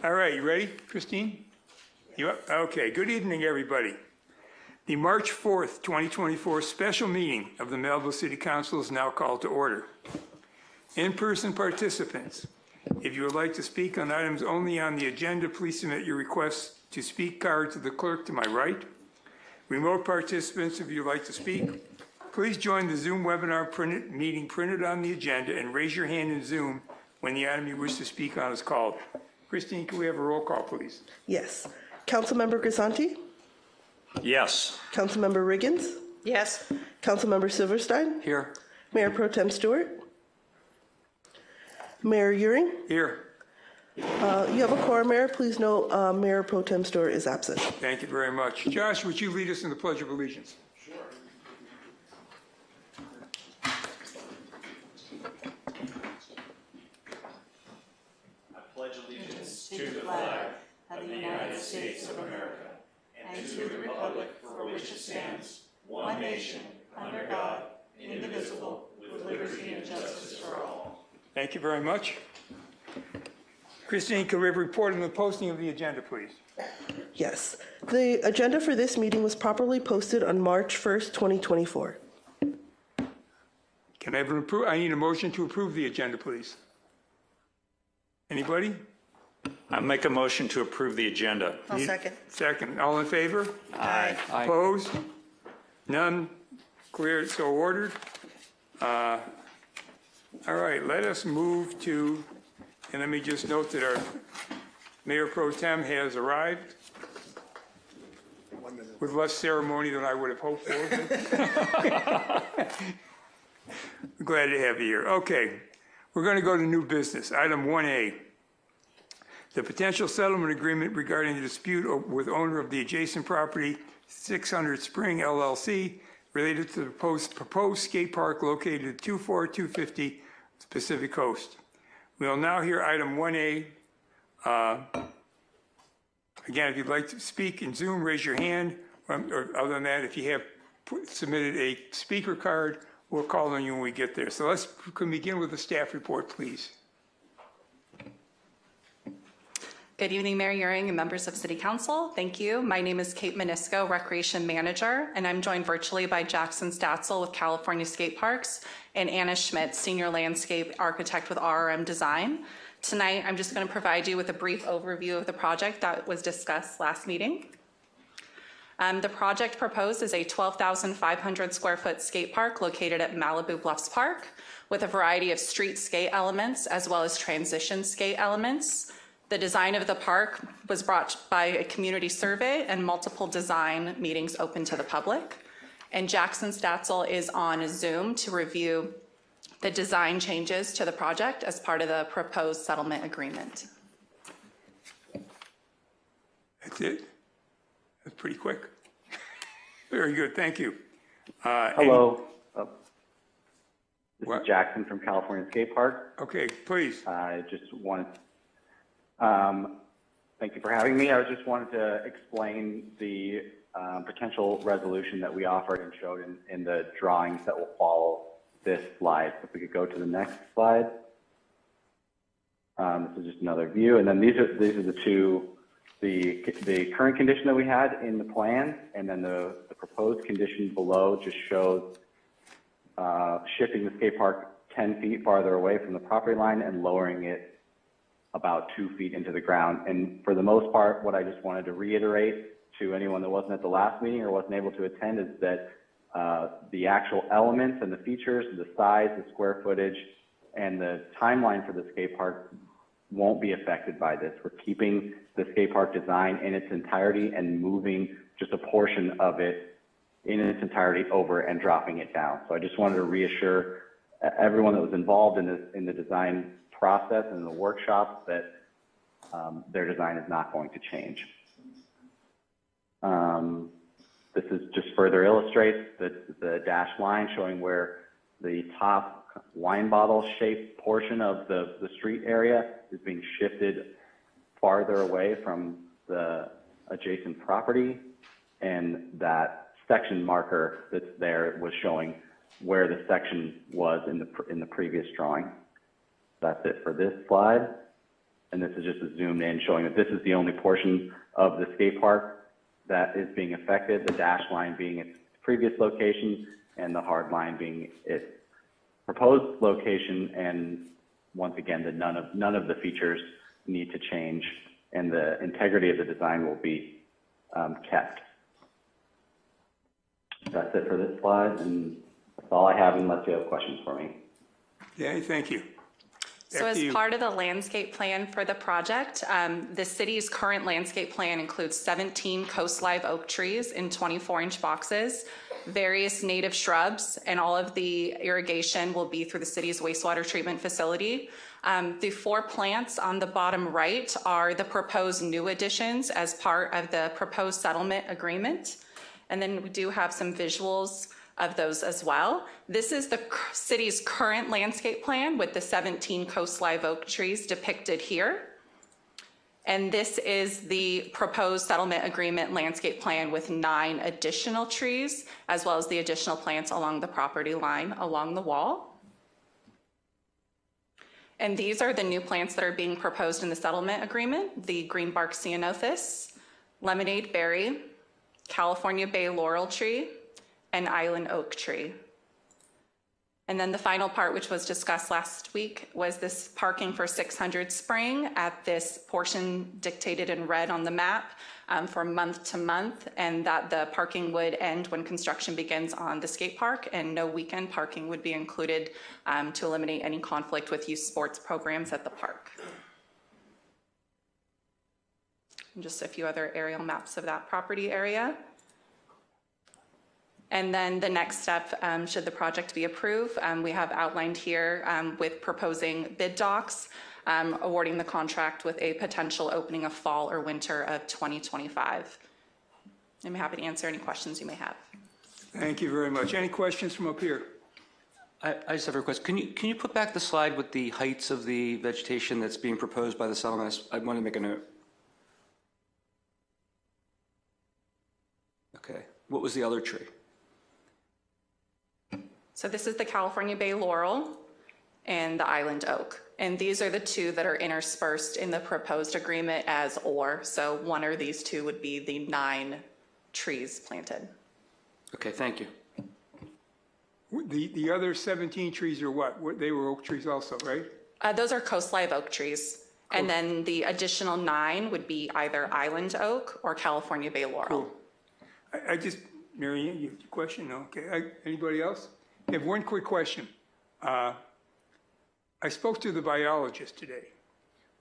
All right, you ready, Christine? You up? Okay, good evening, everybody. The March 4th, 2024 special meeting of the Melville City Council is now called to order. In-person participants, if you would like to speak on items only on the agenda, please submit your request to speak card to the clerk to my right. Remote participants, if you'd like to speak, please join the Zoom webinar meeting printed on the agenda and raise your hand in Zoom when the item you wish to speak on is called. Christine, can we have a roll call, please? Yes. Councilmember Grisanti? Yes. Councilmember Riggins? Yes. Councilmember Silverstein? Here. Mayor Pro Tem Stewart? Mayor Euring? Here. You have a quorum, Mayor. Please note Mayor Pro Tem Stewart is absent. Thank you very much. Josh, would you lead us in the Pledge of Allegiance? Sure. I pledge allegiance to the flag of the United States of America and to the republic for which it stands, one nation, under God, indivisible, with liberty and justice for all. Thank you very much. Christine, can we have a report on the posting of the agenda, please? Yes. The agenda for this meeting was properly posted on March 1st, 2024. Can I have I need a motion to approve the agenda, please. Anybody? I make a motion to approve the agenda. I'll second. Second. All in favor? Aye. Opposed? None? Cleared, so ordered. All right, let us move to, and let me just note that our Mayor Pro Tem has arrived with less ceremony than I would have hoped for. I'm glad to have you here. Okay, we're going to go to new business. Item 1A, the potential settlement agreement regarding the dispute with owner of the adjacent property, 600 Spring LLC, related to the proposed skate park located at 24250 Pacific Coast. We'll now hear item 1A. Again, if you'd like to speak in Zoom, raise your hand. Or other than that, if you have submitted a speaker card, we'll call on you when we get there. So can we begin with the staff report, please? Good evening, Mayor Euring and members of City Council. Thank you. My name is Kate Manisco, Recreation Manager, and I'm joined virtually by Jackson Statzel with California Skate Parks and Anna Schmidt, Senior Landscape Architect with RRM Design. Tonight, I'm just going to provide you with a brief overview of the project that was discussed last meeting. The project proposed is a 12,500 square foot skate park located at Malibu Bluffs Park with a variety of street skate elements as well as transition skate elements. The design of the park was brought by a community survey and multiple design meetings open to the public. And Jackson Statzel is on Zoom to review the design changes to the project as part of the proposed settlement agreement. That's it? That's pretty quick. Very good, thank you. Hello. This What? is Jackson from California Skate Park. Okay, please. I just wanted, thank you for having me. I just wanted to explain the potential resolution that we offered and showed in the drawings that will follow this slide. If we could go to the next slide. This is just another view, and then these are the two. The current condition that we had in the plan, and then the proposed condition below just shows shifting the skate park 10 feet farther away from the property line and lowering it about 2 feet into the ground. And for the most part, what I just wanted to reiterate to anyone that wasn't at the last meeting or wasn't able to attend is that the actual elements and the features, the size, the square footage, and the timeline for the skate park won't be affected by this. We're keeping the skate park design in its entirety and moving just a portion of it in its entirety over and dropping it down. So I just wanted to reassure everyone that was involved in the design process and the workshop that their design is not going to change. This is just further illustrates the dashed line showing where the top wine bottle shaped portion of the street area is being shifted farther away from the adjacent property, and that section marker that's there was showing where the section was in the previous drawing. That's it for this slide. And this is just a zoomed in showing that this is the only portion of the skate park that is being affected, the dashed line being its previous location and the hard line being its proposed location. And once again, that none of the features need to change and the integrity of the design will be kept. That's it for this slide, and that's all I have unless you have questions for me. Danny, thank you. So Back as to you. part of the landscape plan for the project, the city's current landscape plan includes 17 coast live oak trees in 24-inch boxes, various native shrubs, and all of the irrigation will be through the city's wastewater treatment facility. The 4 plants on the bottom right are the proposed new additions as part of the proposed settlement agreement. And then we do have some visuals of those as well. This is the city's current landscape plan with the 17 coast live oak trees depicted here. And this is the proposed settlement agreement landscape plan with 9 additional trees, as well as the additional plants along the property line along the wall. And these are the new plants that are being proposed in the settlement agreement: the greenbark ceanothus, lemonade berry, California bay laurel tree, and island oak tree. And then the final part, which was discussed last week, was this parking for 600 Spring at this portion dictated in red on the map for month to month, and that the parking would end when construction begins on the skate park, and no weekend parking would be included to eliminate any conflict with youth sports programs at the park. And just a few other aerial maps of that property area. And then the next step, should the project be approved, we have outlined here with proposing bid docs, awarding the contract with a potential opening of fall or winter of 2025. I'm happy to answer any questions you may have. Thank you very much. Any questions from up here? I just have a request. Can you put back the slide with the heights of the vegetation that's being proposed by the settlement? I want to make a note. Okay. What was the other tree? So this is the California bay laurel and the island oak. And these are the 2 that are interspersed in the proposed agreement as or. So one or these 2 would be the 9 trees planted. Okay, thank you. The other 17 trees are what? They were oak trees also, right? Those are coast live oak trees. Cool. And then the additional 9 would be either island oak or California bay laurel. Cool. I just, Mary Ann, you have a question? No? Okay. Anybody else? I have one quick question. I spoke to the biologist today.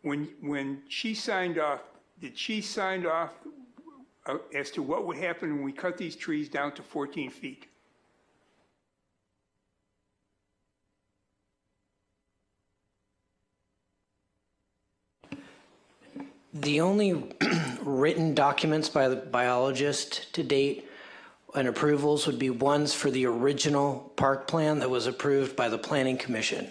When she signed off, did she sign off as to what would happen when we cut these trees down to 14 feet? The only written documents by the biologist to date and approvals would be ones for the original park plan that was approved by the Planning Commission.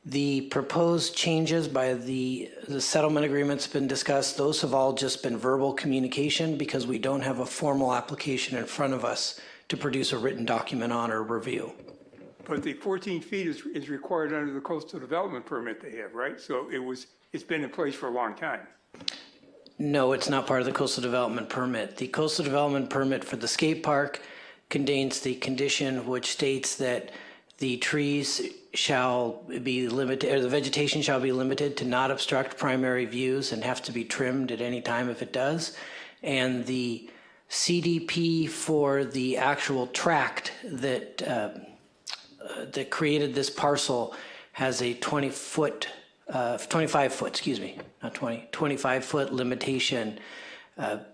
The proposed changes by the settlement agreement's been discussed. Those have all just been verbal communication because we don't have a formal application in front of us to produce a written document on or review. But the 14 feet is required under the coastal development permit they have, right? So it's been in place for a long time. No, it's not part of the coastal development permit. The coastal development permit for the skate park contains the condition which states that the trees shall be limited, or the vegetation shall be limited to not obstruct primary views and have to be trimmed at any time if it does. And the CDP for the actual tract that that created this parcel has a 25 foot, excuse me, not 20, 25 foot limitation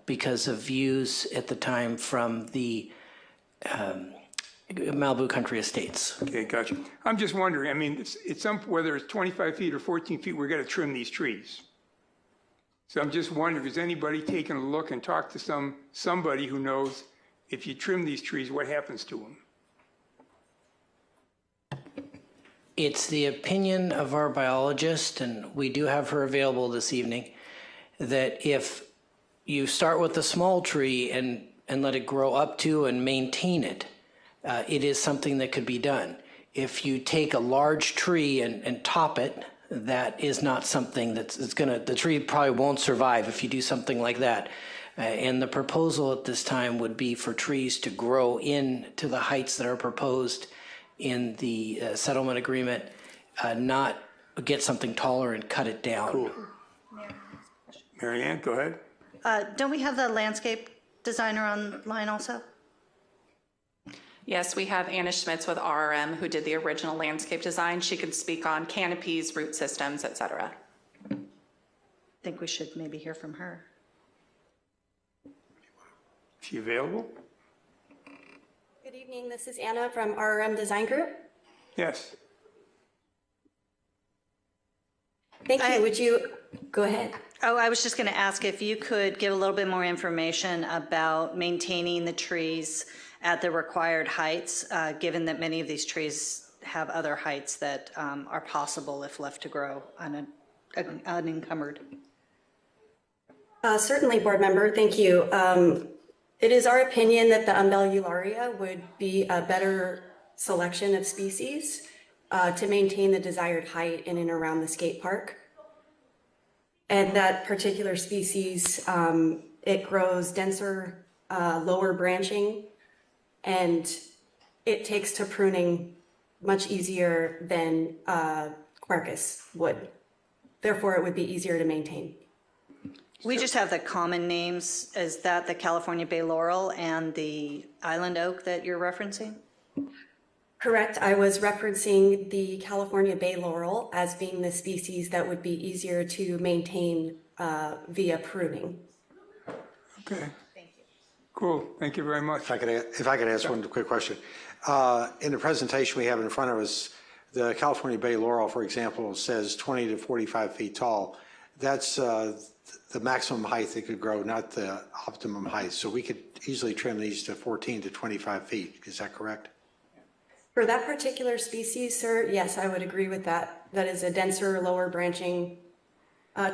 because of views at the time from the Malibu Country Estates. Okay, gotcha. I'm just wondering, I mean, whether it's 25 feet or 14 feet, we're going to trim these trees. So I'm just wondering, is anybody taking a look and talk to somebody who knows if you trim these trees, what happens to them? It's the opinion of our biologist, and we do have her available this evening, that if you start with a small tree and let it grow up to and maintain it, it is something that could be done. If you take a large tree and top it, that is not something that's going to, the tree probably won't survive if you do something like that. And the proposal at this time would be for trees to grow into the heights that are proposed in the settlement agreement, not get something taller and cut it down. Cool. Mary Ann, go ahead. Don't we have the landscape designer online also? Yes, we have Anna Schmitz with RRM who did the original landscape design. She could speak on canopies, root systems, et cetera. I think we should maybe hear from her. Is she available? Good evening, this is Anna from RRM Design Group. Yes. Thank you, would you, go ahead. Oh, I was just going to ask if you could give a little bit more information about maintaining the trees at the required heights, given that many of these trees have other heights that are possible if left to grow unencumbered. Certainly, board member, thank you. It is our opinion that the umbellularia would be a better selection of species to maintain the desired height in and around the skate park. And that particular species, it grows denser, lower branching, and it takes to pruning much easier than quercus would. Therefore, it would be easier to maintain. We just have the common names. Is that the California Bay Laurel and the Island Oak that you're referencing? Correct. I was referencing the California Bay Laurel as being the species that would be easier to maintain via pruning. Okay. Thank you. Cool. Thank you very much. If I could ask one quick question. In the presentation we have in front of us, the California Bay Laurel, for example, says 20 to 45 feet tall. That's the maximum height they could grow, not the optimum height. So we could easily trim these to 14 to 25 feet. Is that correct? For that particular species, sir, yes, I would agree with that. That is a denser, lower branching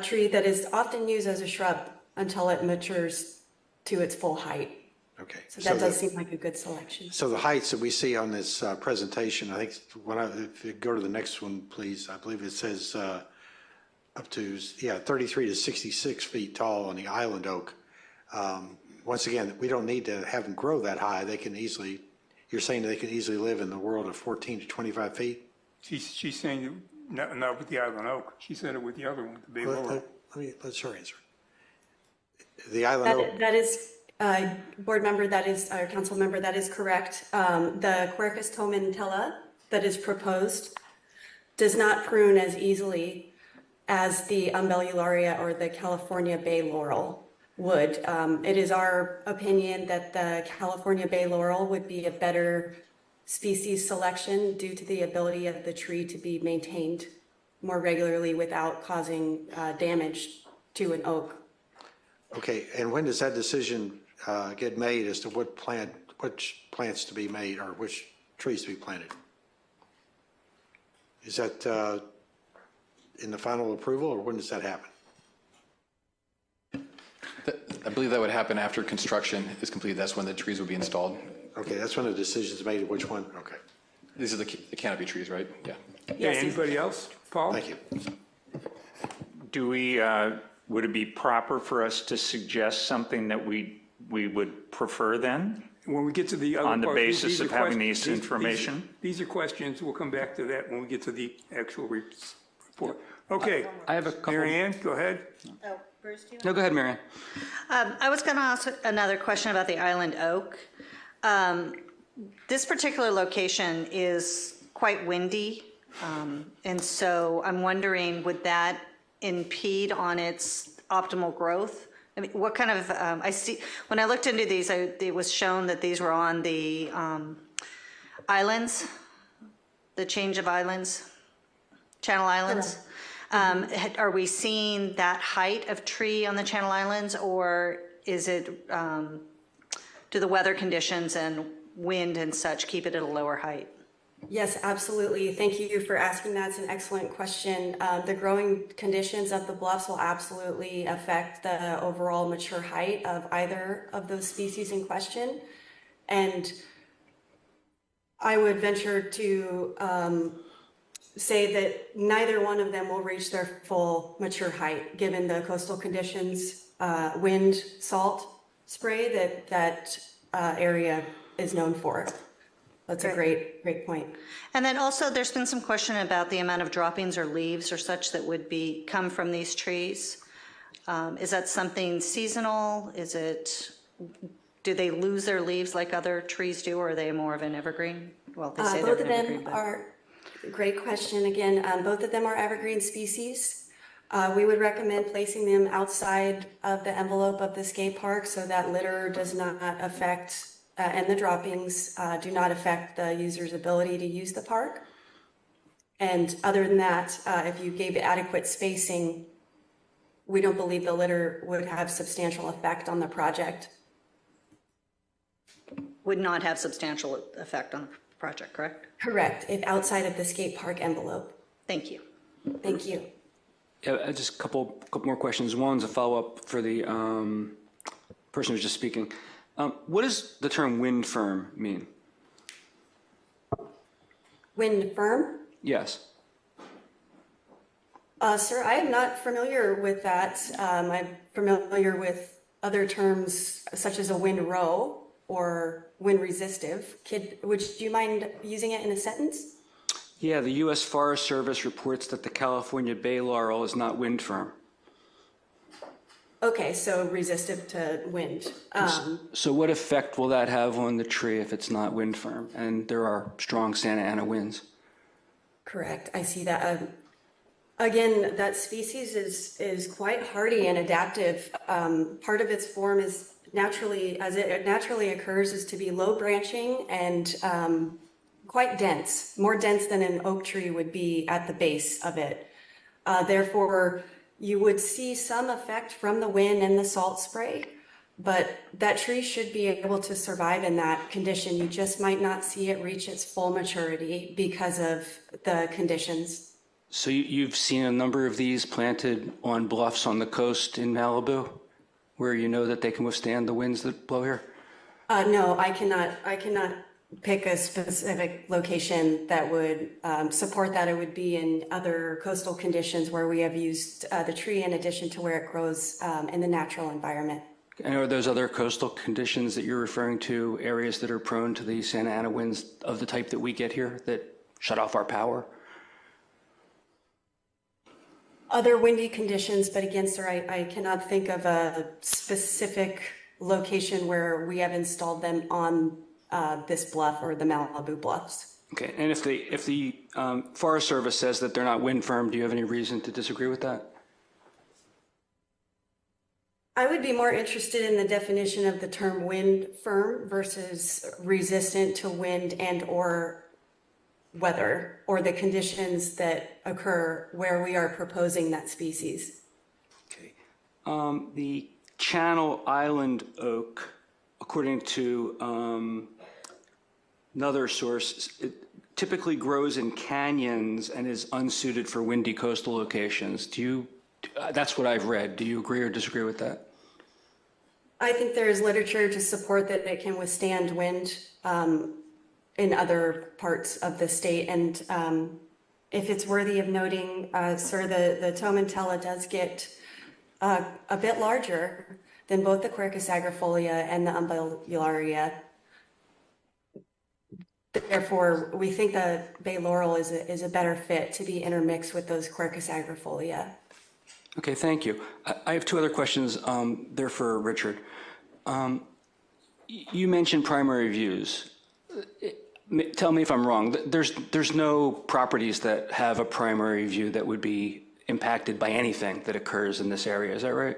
tree that is often used as a shrub until it matures to its full height. Okay. So that does seem like a good selection. So the heights that we see on this presentation, I think, if you go to the next one, please, I believe it says up to, 33 to 66 feet tall on the island oak. Once again, we don't need to have them grow that high. They can easily, you're saying they can easily live in the world of 14 to 25 feet? She's saying not with the island oak. She said it with the other one, the Bay Laurel. Let's her answer. The island oak. That is, board member, that is, council member, that is correct. The Quercus tomentella that is proposed does not prune as easily as the umbellularia or the California Bay Laurel would. It is our opinion that the California Bay Laurel would be a better species selection due to the ability of the tree to be maintained more regularly without causing damage to an oak. Okay, and when does that decision get made as to which plants to be made or which trees to be planted? Is that in the final approval, or when does that happen? I believe that would happen after construction is complete. That's when the trees would be installed. Okay, that's when the decision's made, which one? Okay. These are the canopy trees, right? Yeah. Okay, anybody else? Paul? Thank you. Do we, would it be proper for us to suggest something that we would prefer then? When we get to the other On the part, basis are of having questions- these information? These are questions. We'll come back to that when we get to the actual report. Okay. I have a couple. Mary Ann, go ahead. Oh, Bruce, do you No, go ahead, Marianne. I was going to ask another question about the island oak. This particular location is quite windy, and so I'm wondering, would that impede on its optimal growth? I mean, what kind of, I see, when I looked into these, it was shown that these were on the islands, the change of islands, Channel Islands. Are we seeing that height of tree on the Channel Islands, or is it, do the weather conditions and wind and such keep it at a lower height? Yes, absolutely. Thank you for asking that. It's an excellent question. The growing conditions of the bluffs will absolutely affect the overall mature height of either of those species in question. And I would venture to say that neither one of them will reach their full mature height, given the coastal conditions, wind, salt spray that area is known for. That's a great point. And then also, there's been some question about the amount of droppings or leaves or such that would come from these trees. Is that something seasonal? Do they lose their leaves like other trees do, or are they more of an evergreen? Well, they say they're Both an of them evergreen, but... are, great question again, both of them are evergreen species. We would recommend placing them outside of the envelope of the skate park so that litter does not affect, and the droppings do not affect the user's ability to use the park. And other than that, if you gave adequate spacing, we don't believe the litter would have substantial effect on the project. Would not have substantial effect on the project, correct? Correct, if outside of the skate park envelope. Thank you. Thank you. Yeah, just a couple more questions. One's a follow-up for the person who's just speaking. What does the term wind firm mean? Wind firm? Yes. Sir, I am not familiar with that. I'm familiar with other terms such as a wind row or wind resistive. Would you mind using it in a sentence? Yeah, the U.S. Forest Service reports that the California bay laurel is not wind firm. Okay, so resistive to wind. So what effect will that have on the tree if it's not wind firm? And there are strong Santa Ana winds. Correct, I see that. Again, that species is quite hardy and adaptive. Part of its form is as it naturally occurs, is to be low branching and quite dense, more dense than an oak tree would be at the base of it. Therefore, you would see some effect from the wind and the salt spray, but that tree should be able to survive in that condition. You just might not see it reach its full maturity because of the conditions. So you've seen a number of these planted on bluffs on the coast in Malibu, where you know that they can withstand the winds that blow here? No, I cannot pick a specific location that would support that. It would be in other coastal conditions where we have used the tree in addition to where it grows in the natural environment. And are those other coastal conditions that you're referring to areas that are prone to the Santa Ana winds of the type that we get here that shut off our power? Other windy conditions, but again, sir, I cannot think of a specific location where we have installed them on this bluff or the Malibu bluffs. Okay, and if the Forest Service says that they're not wind firm, do you have any reason to disagree with that? I would be more interested in the definition of the term wind firm versus resistant to wind and or weather, or the conditions that occur where we are proposing that species. Okay. The Channel Island oak, according to another source, it typically grows in canyons and is unsuited for windy coastal locations. That's what I've read. Do you agree or disagree with that? I think there is literature to support that it can withstand wind in other parts of the state. And if it's worthy of noting, sir, the tomentella does get a bit larger than both the Quercus agrifolia and the umbellularia. Therefore, we think the bay laurel is a better fit to be intermixed with those Quercus agrifolia. Okay, thank you. I have two other questions. They're for Richard. You mentioned primary views. Tell me if I'm wrong. There's no properties that have a primary view that would be impacted by anything that occurs in this area. Is that right?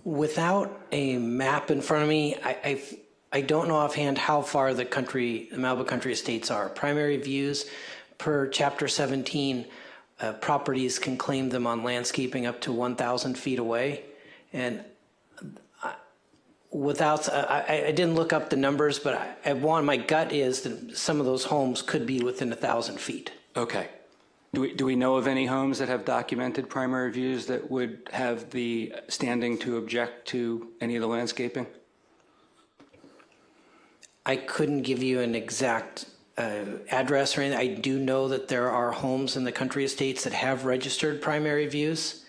Without a map in front of me, I don't know offhand how far the Malibu Country Estates are. Primary views per Chapter 17, properties can claim them on landscaping up to 1,000 feet away. And I didn't look up the numbers, but my gut is that some of those homes could be within 1,000 feet. Okay. Do we know of any homes that have documented primary views that would have the standing to object to any of the landscaping? I couldn't give you an exact address or anything. I do know that there are homes in the country estates that have registered primary views.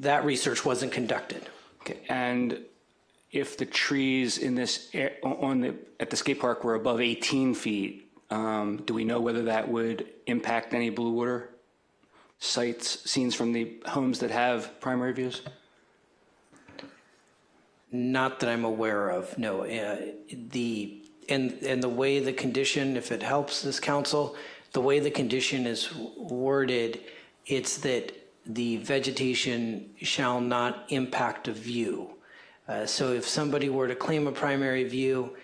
That research wasn't conducted. Okay. And if the trees in this at the skate park were above 18 feet, do we know whether that would impact any blue water sites, scenes from the homes that have primary views? Not that I'm aware of, no. And the way the condition, if it helps this council, the way the condition is worded, it's that the vegetation shall not impact a view. So if somebody were to claim a primary view,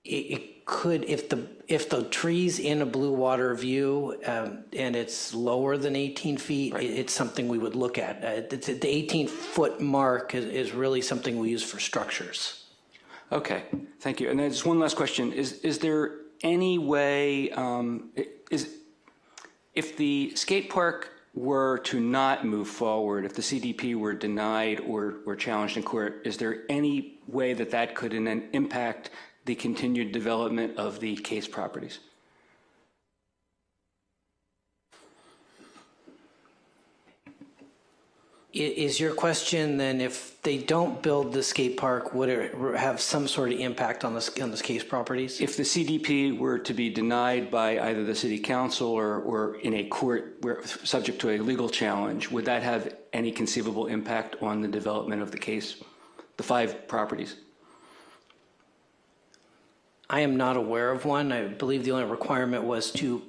it could, if the tree's in a blue water view and it's lower than 18 feet, right, it's something we would look at. The 18-foot mark is really something we use for structures. Okay, thank you. And then just one last question. Is there any way, if the skate park were to not move forward, if the CDP were denied or challenged in court, is there any way that that could then impact the continued development of the case properties? Is your question then, if they don't build the skate park, would it have some sort of impact on the case properties? If the CDP were to be denied by either the city council or in a court subject to a legal challenge, would that have any conceivable impact on the development of the case, the 5 properties? I am not aware of one. I believe the only requirement was to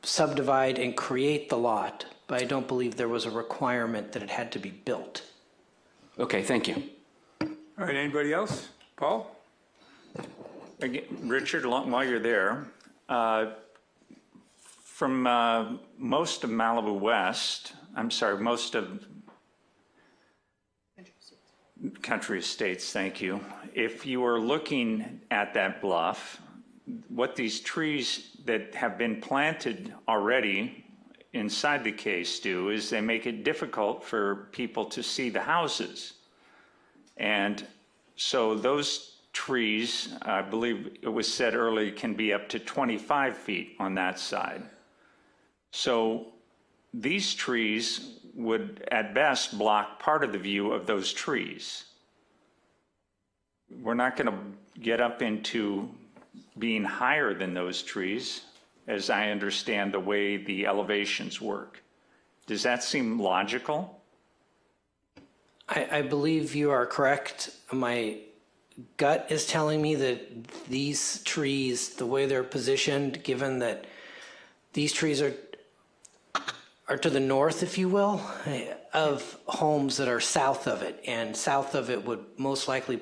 subdivide and create the lot, but I don't believe there was a requirement that it had to be built. Okay, thank you. All right, anybody else? Paul? Again, Richard, while you're there, from most of Malibu West, most of Country Estates, thank you. If you are looking at that bluff, what these trees that have been planted already inside the case do is they make it difficult for people to see the houses. And so those trees, I believe it was said earlier, can be up to 25 feet on that side. So these trees would at best block part of the view of those trees. We're not going to get up into being higher than those trees, as I understand the way the elevations work. Does that seem logical? I believe you are correct. My gut is telling me that these trees, the way they're positioned, given that these trees are to the north, if you will, of homes that are south of it, and south of it would most likely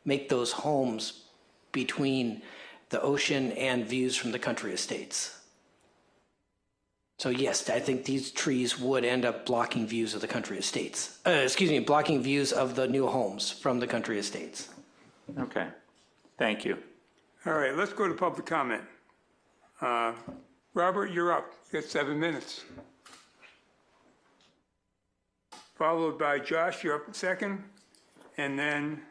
make those homes between the ocean and views from the country estates. So yes, I think these trees would end up blocking views of the country estates. Blocking views of the new homes from the country estates. Okay, thank you. All right, let's go to public comment. Robert, you're up. You got 7 minutes. Followed by Josh, you're up second. And then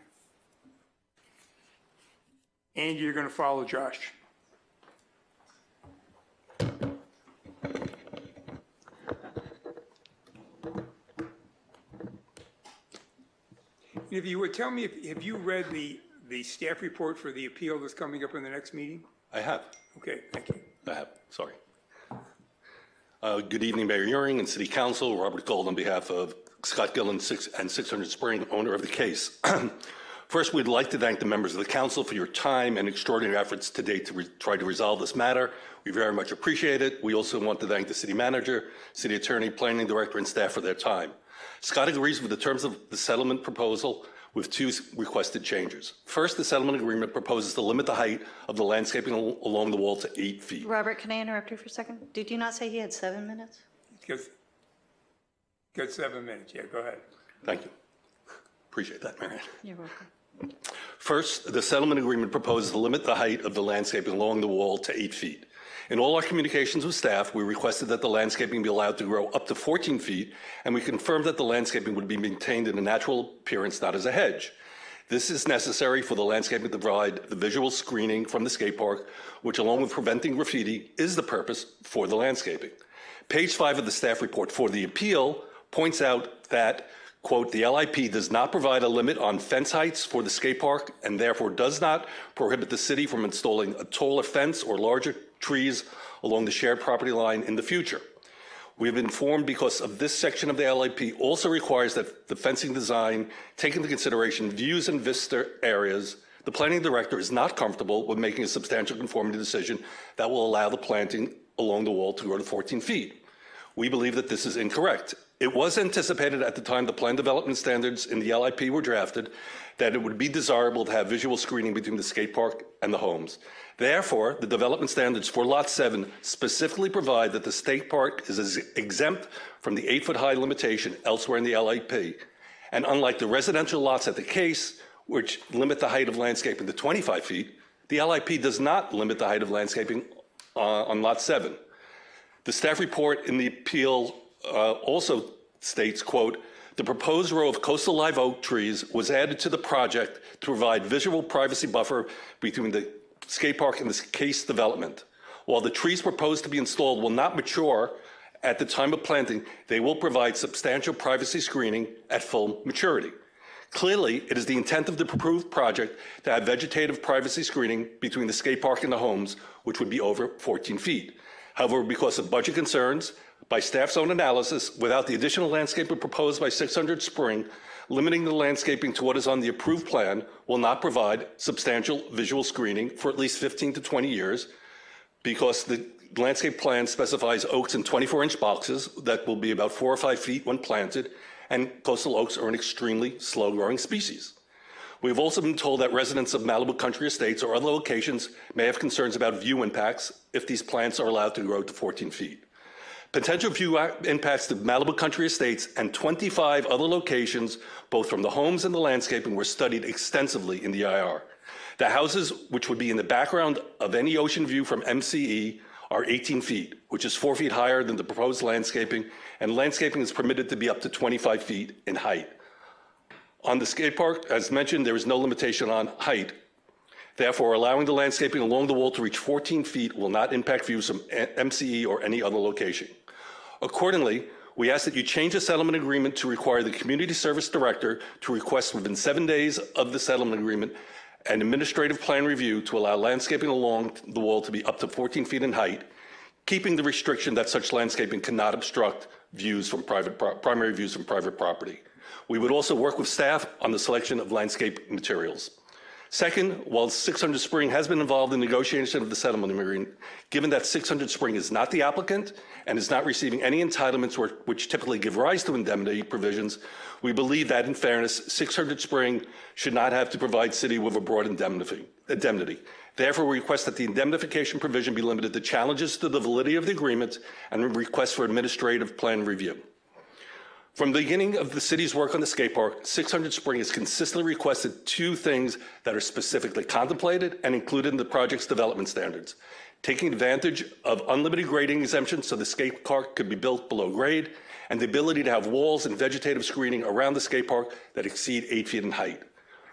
Andy, you're going to follow Josh. If you would tell me, have you read the staff report for the appeal that's coming up in the next meeting? I have. Okay, thank you. I have. Sorry. Good evening, Mayor Euring and City Council. Robert Gold on behalf of Scott Gillen and 600 Spring, owner of the case. First, we'd like to thank the members of the council for your time and extraordinary efforts to date to try to resolve this matter. We very much appreciate it. We also want to thank the city manager, city attorney, planning director, and staff for their time. Scott agrees with the terms of the settlement proposal with 2 requested changes. First, the settlement agreement proposes to limit the height of the landscaping along the wall to 8 feet. Robert, can I interrupt you for a second? Did you not say he had 7 minutes? Got 7 minutes, yeah, go ahead. Thank you. Appreciate that, Marion. You're welcome. First, the settlement agreement proposes to limit the height of the landscaping along the wall to 8 feet. In all our communications with staff, we requested that the landscaping be allowed to grow up to 14 feet, and we confirmed that the landscaping would be maintained in a natural appearance, not as a hedge. This is necessary for the landscaping to provide the visual screening from the skate park, which along with preventing graffiti is the purpose for the landscaping. Page 5 of the staff report for the appeal points out that, quote, the LIP does not provide a limit on fence heights for the skate park and therefore does not prohibit the city from installing a taller fence or larger trees along the shared property line in the future. We have been informed because of this section of the LIP also requires that the fencing design take into consideration views and vista areas. The planning director is not comfortable with making a substantial conformity decision that will allow the planting along the wall to grow to 14 feet. We believe that this is incorrect. It was anticipated at the time the plan development standards in the LIP were drafted that it would be desirable to have visual screening between the skate park and the homes. Therefore, the development standards for Lot 7 specifically provide that the skate park is exempt from the 8-foot high limitation elsewhere in the LIP. And unlike the residential lots at the case, which limit the height of landscaping to 25 feet, the LIP does not limit the height of landscaping on Lot 7. The staff report in the appeal also states, quote, the proposed row of coastal live oak trees was added to the project to provide visual privacy buffer between the skate park and the case development. While the trees proposed to be installed will not mature at the time of planting, they will provide substantial privacy screening at full maturity. Clearly, it is the intent of the approved project to have vegetative privacy screening between the skate park and the homes, which would be over 14 feet. However, because of budget concerns, by staff's own analysis, without the additional landscaping proposed by 600 Spring, limiting the landscaping to what is on the approved plan will not provide substantial visual screening for at least 15 to 20 years because the landscape plan specifies oaks in 24-inch boxes that will be about 4 or 5 feet when planted, and coastal oaks are an extremely slow-growing species. We've also been told that residents of Malibu Country Estates or other locations may have concerns about view impacts if these plants are allowed to grow to 14 feet. Potential view impacts to Malibu Country Estates and 25 other locations, both from the homes and the landscaping, were studied extensively in the IR. The houses, which would be in the background of any ocean view from MCE, are 18 feet, which is 4 feet higher than the proposed landscaping, and landscaping is permitted to be up to 25 feet in height. On the skate park, as mentioned, there is no limitation on height. Therefore, allowing the landscaping along the wall to reach 14 feet will not impact views from MCE or any other location. Accordingly, we ask that you change the settlement agreement to require the community service director to request within 7 days of the settlement agreement an administrative plan review to allow landscaping along the wall to be up to 14 feet in height, keeping the restriction that such landscaping cannot obstruct views from primary views from private property. We would also work with staff on the selection of landscape materials. Second, while 600 Spring has been involved in negotiation of the settlement agreement, given that 600 Spring is not the applicant and is not receiving any entitlements which typically give rise to indemnity provisions, we believe that, in fairness, 600 Spring should not have to provide city with a broad indemnity. Therefore, we request that the indemnification provision be limited to challenges to the validity of the agreement and request for administrative plan review. From the beginning of the city's work on the skate park, 600 Spring has consistently requested 2 things that are specifically contemplated and included in the project's development standards: taking advantage of unlimited grading exemptions so the skate park could be built below grade, and the ability to have walls and vegetative screening around the skate park that exceed 8 feet in height.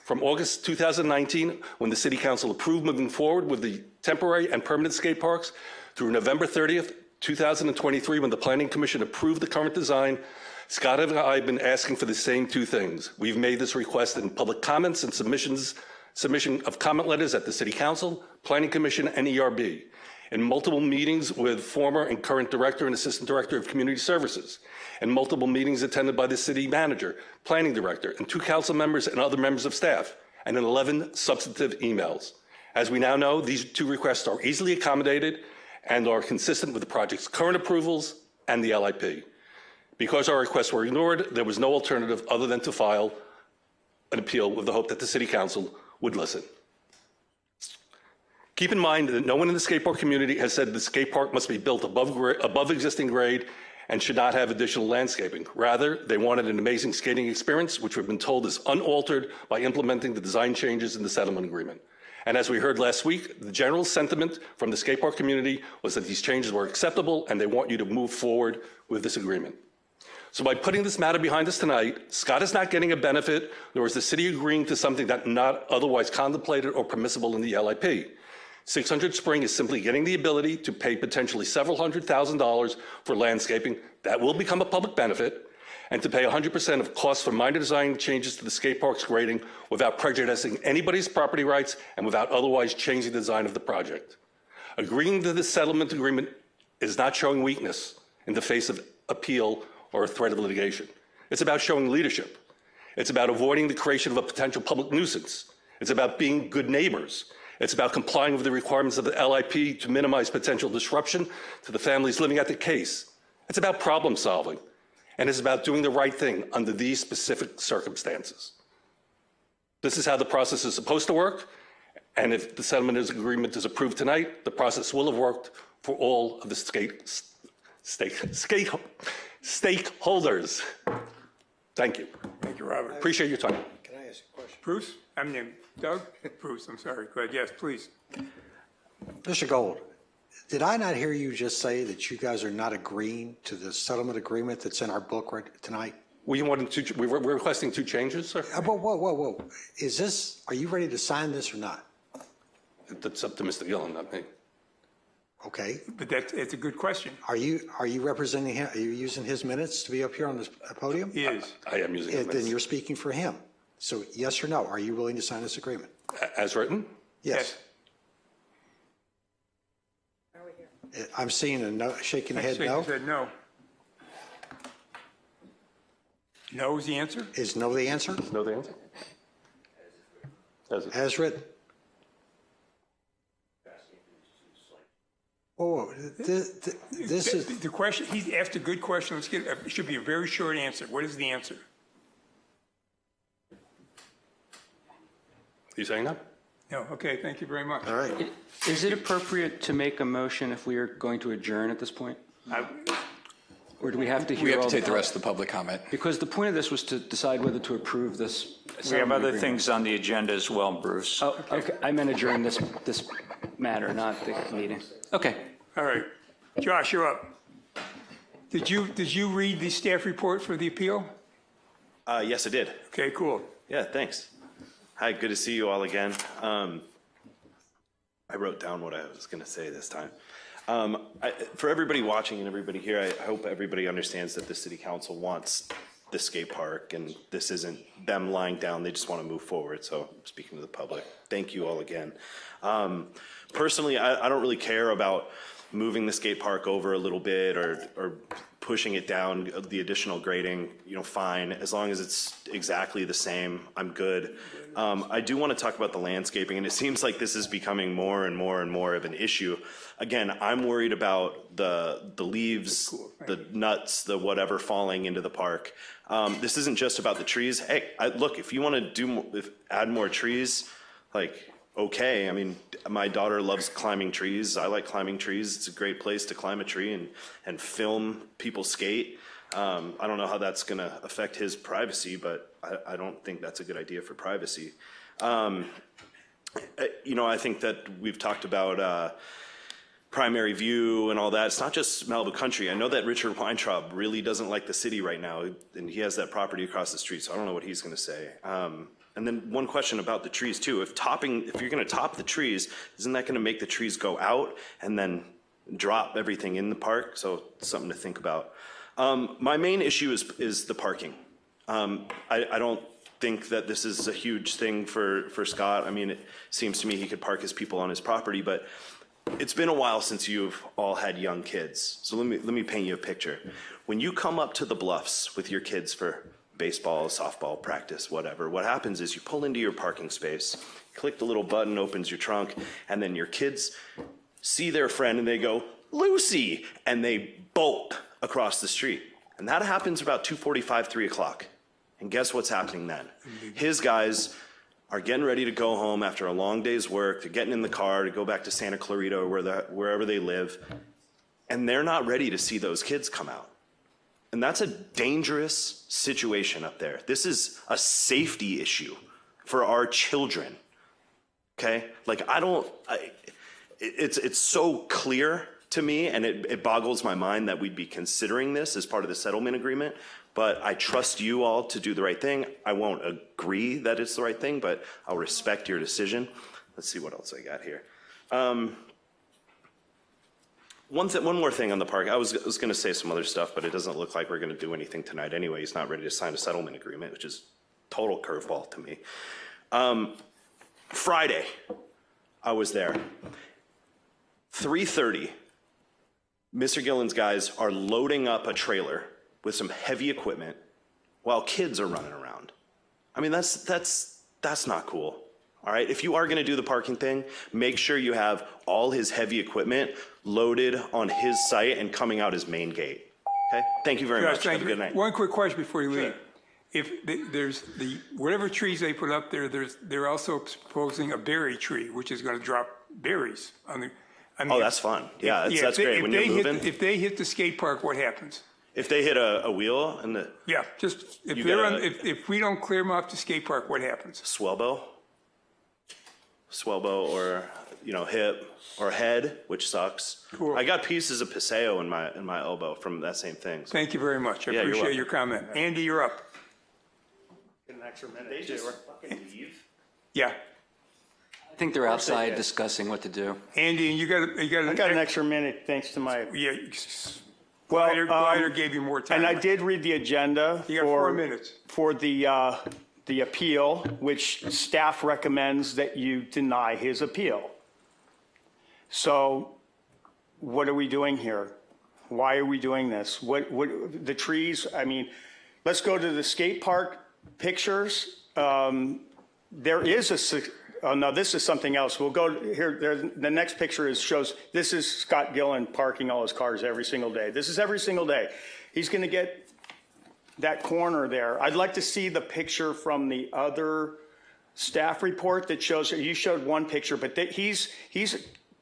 From August 2019, when the City Council approved moving forward with the temporary and permanent skate parks, through November 30th, 2023, when the Planning Commission approved the current design, Scott and I have been asking for the same 2 things. We've made this request in public comments and submission of comment letters at the City Council, Planning Commission, and ERB, in multiple meetings with former and current Director and Assistant Director of Community Services, and multiple meetings attended by the City Manager, Planning Director, and 2 council members and other members of staff, and in 11 substantive emails. As we now know, these 2 requests are easily accommodated and are consistent with the project's current approvals and the LIP. Because our requests were ignored, there was no alternative other than to file an appeal with the hope that the City Council would listen. Keep in mind that no one in the skate park community has said the skate park must be built above existing grade and should not have additional landscaping. Rather, they wanted an amazing skating experience, which we've been told is unaltered by implementing the design changes in the settlement agreement. And as we heard last week, the general sentiment from the skate park community was that these changes were acceptable and they want you to move forward with this agreement. So by putting this matter behind us tonight, Scott is not getting a benefit, nor is the city agreeing to something that not otherwise contemplated or permissible in the LIP. 600 Spring is simply getting the ability to pay potentially several $100,000 for landscaping that will become a public benefit, and to pay 100% of costs for minor design changes to the skate park's grading without prejudicing anybody's property rights and without otherwise changing the design of the project. Agreeing to this settlement agreement is not showing weakness in the face of appeal or a threat of litigation. It's about showing leadership. It's about avoiding the creation of a potential public nuisance. It's about being good neighbors. It's about complying with the requirements of the LIP to minimize potential disruption to the families living at the case. It's about problem solving. And it's about doing the right thing under these specific circumstances. This is how the process is supposed to work. And if the settlement agreement is approved tonight, the process will have worked for all of the stakeholders. Thank you. Thank you, Robert. Appreciate your time. Can I ask a question? Bruce? Doug? Bruce, I'm sorry. Go ahead. Yes, please. Mr. Gold, did I not hear you just say that you guys are not agreeing to the settlement agreement that's in our book right tonight? We're requesting two changes, sir? Whoa. Are you ready to sign this or not? That's up to Mr. Gillen, not me. Okay. But it's a good question. Are you representing him? Are you using his minutes to be up here on this podium? He is. I am using it. Then you're speaking for him. So yes or no, are you willing to sign this agreement? As written? Yes. I'm seeing a no, shaking head no. Said no. No is the answer? Is no the answer? No, the answer? As written. Oh, this is the question. He's asked a good question. Let's get. It should be a very short answer. What is the answer? You saying no? No. Okay. Thank you very much. all right. Is it appropriate to make a motion if we are going to adjourn at this point? Or do we have to hear We have all to take the rest of the public comment. Because the point of this was to decide whether to approve this. We have other agreement. things on the agenda as well, Bruce. Oh, okay. I meant adjourn this matter, not the meeting. Okay. All right. Josh, you're up. Did you read the staff report for the appeal? Yes, I did. Okay. Cool. Yeah, thanks. Hi, good to see you all again. I wrote down what I was going to say this time. For everybody watching and everybody here, I hope everybody understands that the city council wants the skate park, and this isn't them lying down. They just want to move forward. So speaking to the public, thank you all again. Personally, I don't really care about moving the skate park over a little bit or pushing it down, the additional grading, fine. As long as it's exactly the same, I'm good. I do want to talk about the landscaping, and it seems like this is becoming more and more and more of an issue. Again, I'm worried about the leaves, the nuts, the whatever falling into the park. This isn't just about the trees. Hey, look, if you want to add more trees, okay. I mean, my daughter loves climbing trees. I like climbing trees. It's a great place to climb a tree and film people skate. I don't know how that's going to affect his privacy, but I don't think that's a good idea for privacy. I think that we've talked about primary view and all that. It's not just Malibu Country. I know that Richard Weintraub really doesn't like the city right now, and he has that property across the street, so I don't know what he's going to say. And then one question about the trees too. If you're going to top the trees, isn't that going to make the trees go out and then drop everything in the park? So it's something to think about. My main issue is the parking. I don't think that this is a huge thing for Scott. I mean, it seems to me he could park his people on his property, but it's been a while since you've all had young kids. So let me paint you a picture. When you come up to the Bluffs with your kids for baseball, softball practice, whatever, what happens is you pull into your parking space, click the little button, opens your trunk, and then your kids see their friend and they go, "Lucy," and they bolt across the street. And that happens about 2:45, 3 o'clock. And guess what's happening then? His guys are getting ready to go home after a long day's work. They're getting in the car to go back to Santa Clarita or wherever they live. And they're not ready to see those kids come out. And that's a dangerous situation up there. This is a safety issue for our children. Okay? It's so clear to me, and it boggles my mind that we'd be considering this as part of the settlement agreement but I trust you all to do the right thing. I won't agree that it's the right thing, but I'll respect your decision. Let's see what else I got here. One more thing on the park. I was going to say some other stuff, but it doesn't look like we're going to do anything tonight anyway. He's not ready to sign a settlement agreement, which is total curveball to me. Friday, I was there. 3:30, Mr. Gillen's guys are loading up a trailer with some heavy equipment while kids are running around. I mean, that's not cool. All right, if you are going to do the parking thing, make sure you have all his heavy equipment loaded on his site and coming out his main gate. Okay, thank you very much. Have a good night. One quick question before you leave. If there's whatever trees they put up there, they're also proposing a berry tree, which is going to drop berries on the. I mean, oh, that's fun. Yeah, that's great. When you're moving. If they hit the skate park, what happens? If they hit a wheel and the. Yeah, just if we don't clear them off the skate park, what happens? Swellbow, or hip or head, which sucks. Cool. I got pieces of Paseo in my elbow from that same thing. So. Thank you very much. I appreciate your comment. Andy, you're up. Get an extra minute. They just fucking leave. Yeah. I think they're outside discussing what to do. Andy, and you got. I got an extra minute thanks to my. Yeah. Well, Glider gave you more time. And I did read the agenda. You got 4 minutes. For the appeal, which staff recommends that you deny his appeal. So what are we doing here? Why are we doing this? What the trees, I mean, let's go to the skate park pictures. There is oh no, this is something else. We'll go here. The next picture shows, this is Scott Gillen parking all his cars every single day. This is every single day. He's going to get that corner there. I'd like to see the picture from the other staff report that shows, you showed one picture, but he's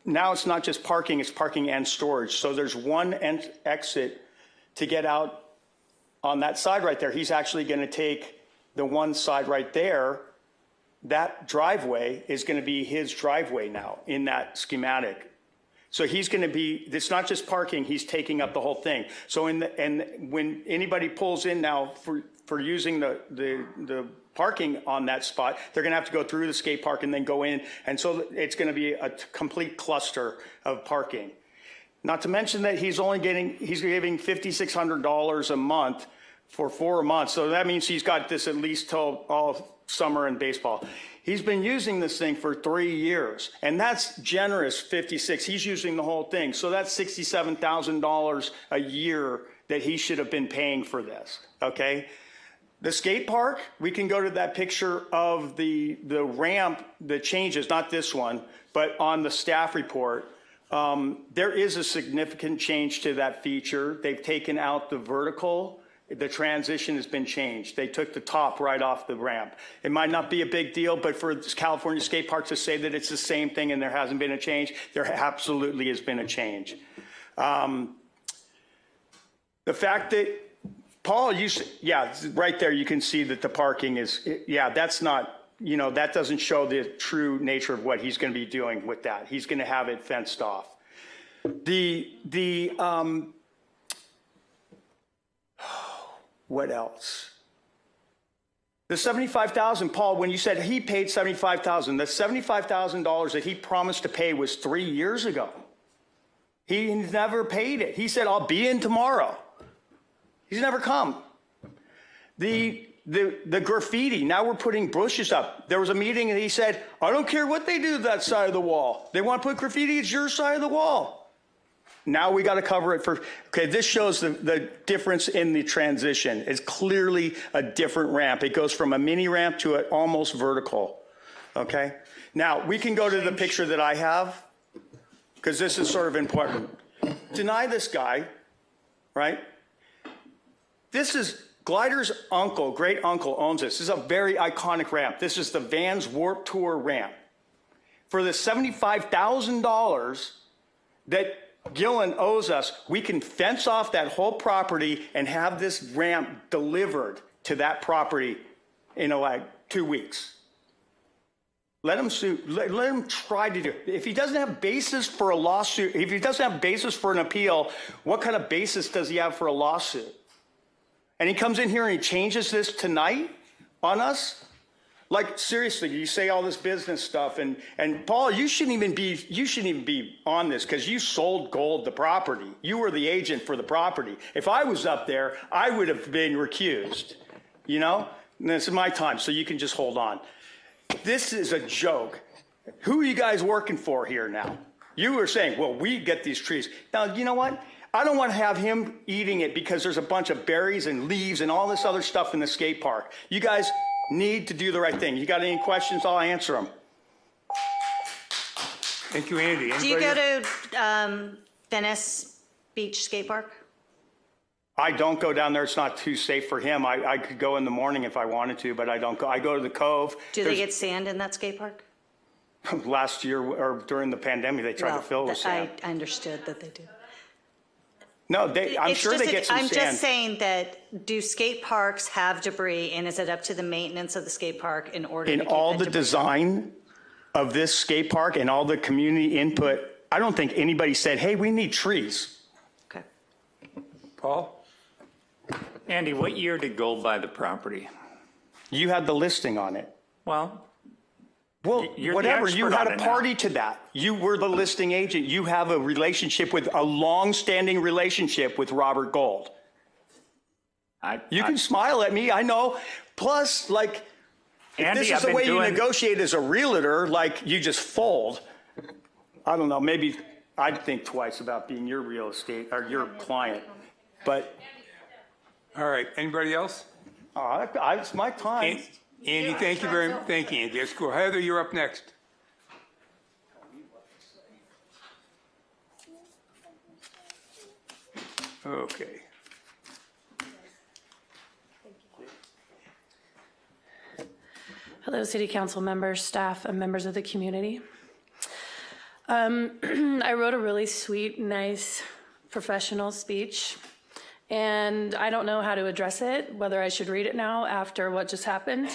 now it's not just parking, it's parking and storage. So there's one exit to get out on that side right there. He's actually going to take the one side right there. That driveway is going to be his driveway now in that schematic. So he's going to be, it's not just parking, he's taking up the whole thing. So and when anybody pulls in now for using the parking on that spot, they're going to have to go through the skate park and then go in. And so it's going to be a complete cluster of parking. Not to mention that he's giving $5,600 a month for 4 months. So that means he's got this at least till all summer in baseball. He's been using this thing for 3 years, and that's generous, 56. He's using the whole thing. So that's $67,000 a year that he should have been paying for this, okay? The skate park, we can go to that picture of the ramp that changes, not this one, but on the staff report. There is a significant change to that feature. They've taken out the vertical. The transition has been changed. They took the top right off the ramp. It might not be a big deal, but for California skate park to say that it's the same thing and there hasn't been a change, there absolutely has been a change. The fact that, Paul, right there you can see that the parking is, that's not, that doesn't show the true nature of what he's going to be doing with that. He's going to have it fenced off. What else? The $75,000, Paul, when you said he paid $75,000, the $75,000 that he promised to pay was 3 years ago. He never paid it. He said, I'll be in tomorrow. He's never come. The graffiti, now we're putting bushes up. There was a meeting and he said, I don't care what they do to that side of the wall. They want to put graffiti, it's your side of the wall. Now we got to cover it okay, this shows the difference in the transition. It's clearly a different ramp. It goes from a mini ramp to an almost vertical, okay? Now, we can go to the picture that I have, because this is sort of important. Deny this guy, right? This is Glider's uncle, great uncle owns this. This is a very iconic ramp. This is the Vans Warped Tour ramp. For the $75,000 that Gillen owes us, we can fence off that whole property and have this ramp delivered to that property in like 2 weeks. Let him sue. Let him try to do it. If he doesn't have basis for a lawsuit, if he doesn't have basis for an appeal, what kind of basis does he have for a lawsuit? And he comes in here and he changes this tonight on us? Like, seriously, you say all this business stuff, and Paul, you shouldn't even be on this, because you sold Gold the property. You were the agent for the property. If I was up there, I would have been recused, you know? And this is my time, so you can just hold on. This is a joke. Who are you guys working for here now? You were saying, well, we get these trees. Now, you know what? I don't want to have him eating it because there's a bunch of berries and leaves and all this other stuff in the skate park. You guys need to do the right thing. You got any questions? I'll answer them. Thank you, Andy. Do you Anybody go to Venice Beach Skate Park? I don't go down there. It's not too safe for him. I could go in the morning if I wanted to, but I don't go. I go to the Cove. Do they get sand in that skate park? Last year or during the pandemic, they tried to fill with sand. I understood that they do. No, I'm sure they get some I'm sand. just saying that, do skate parks have debris, and is it up to the maintenance of the skate park in order to In keep all that the debris? design of this skate park and all the community input, I don't think anybody said, hey, we need trees. Okay. Paul? Andy, what year did Gold buy the property? You had the listing on it. Well, Well, you're the whatever, you expert had on a it now. party to that. You were the listing agent. You have a relationship with, a long-standing relationship with Robert Gold. You can smile at me, I know. Plus, like, if Andy, this is I've the been way you doing- negotiate as a realtor, like, you just fold. I don't know, maybe I'd think twice about being your real estate, or your client. But, All right, anybody else? it's my time. Andy, thank you very much. Thank you, Andy. That's cool. Heather, you're up next. Okay. Hello, City Council members, staff, and members of the community. I wrote a really sweet, nice, professional speech, and I don't know how to address it, whether I should read it now after what just happened.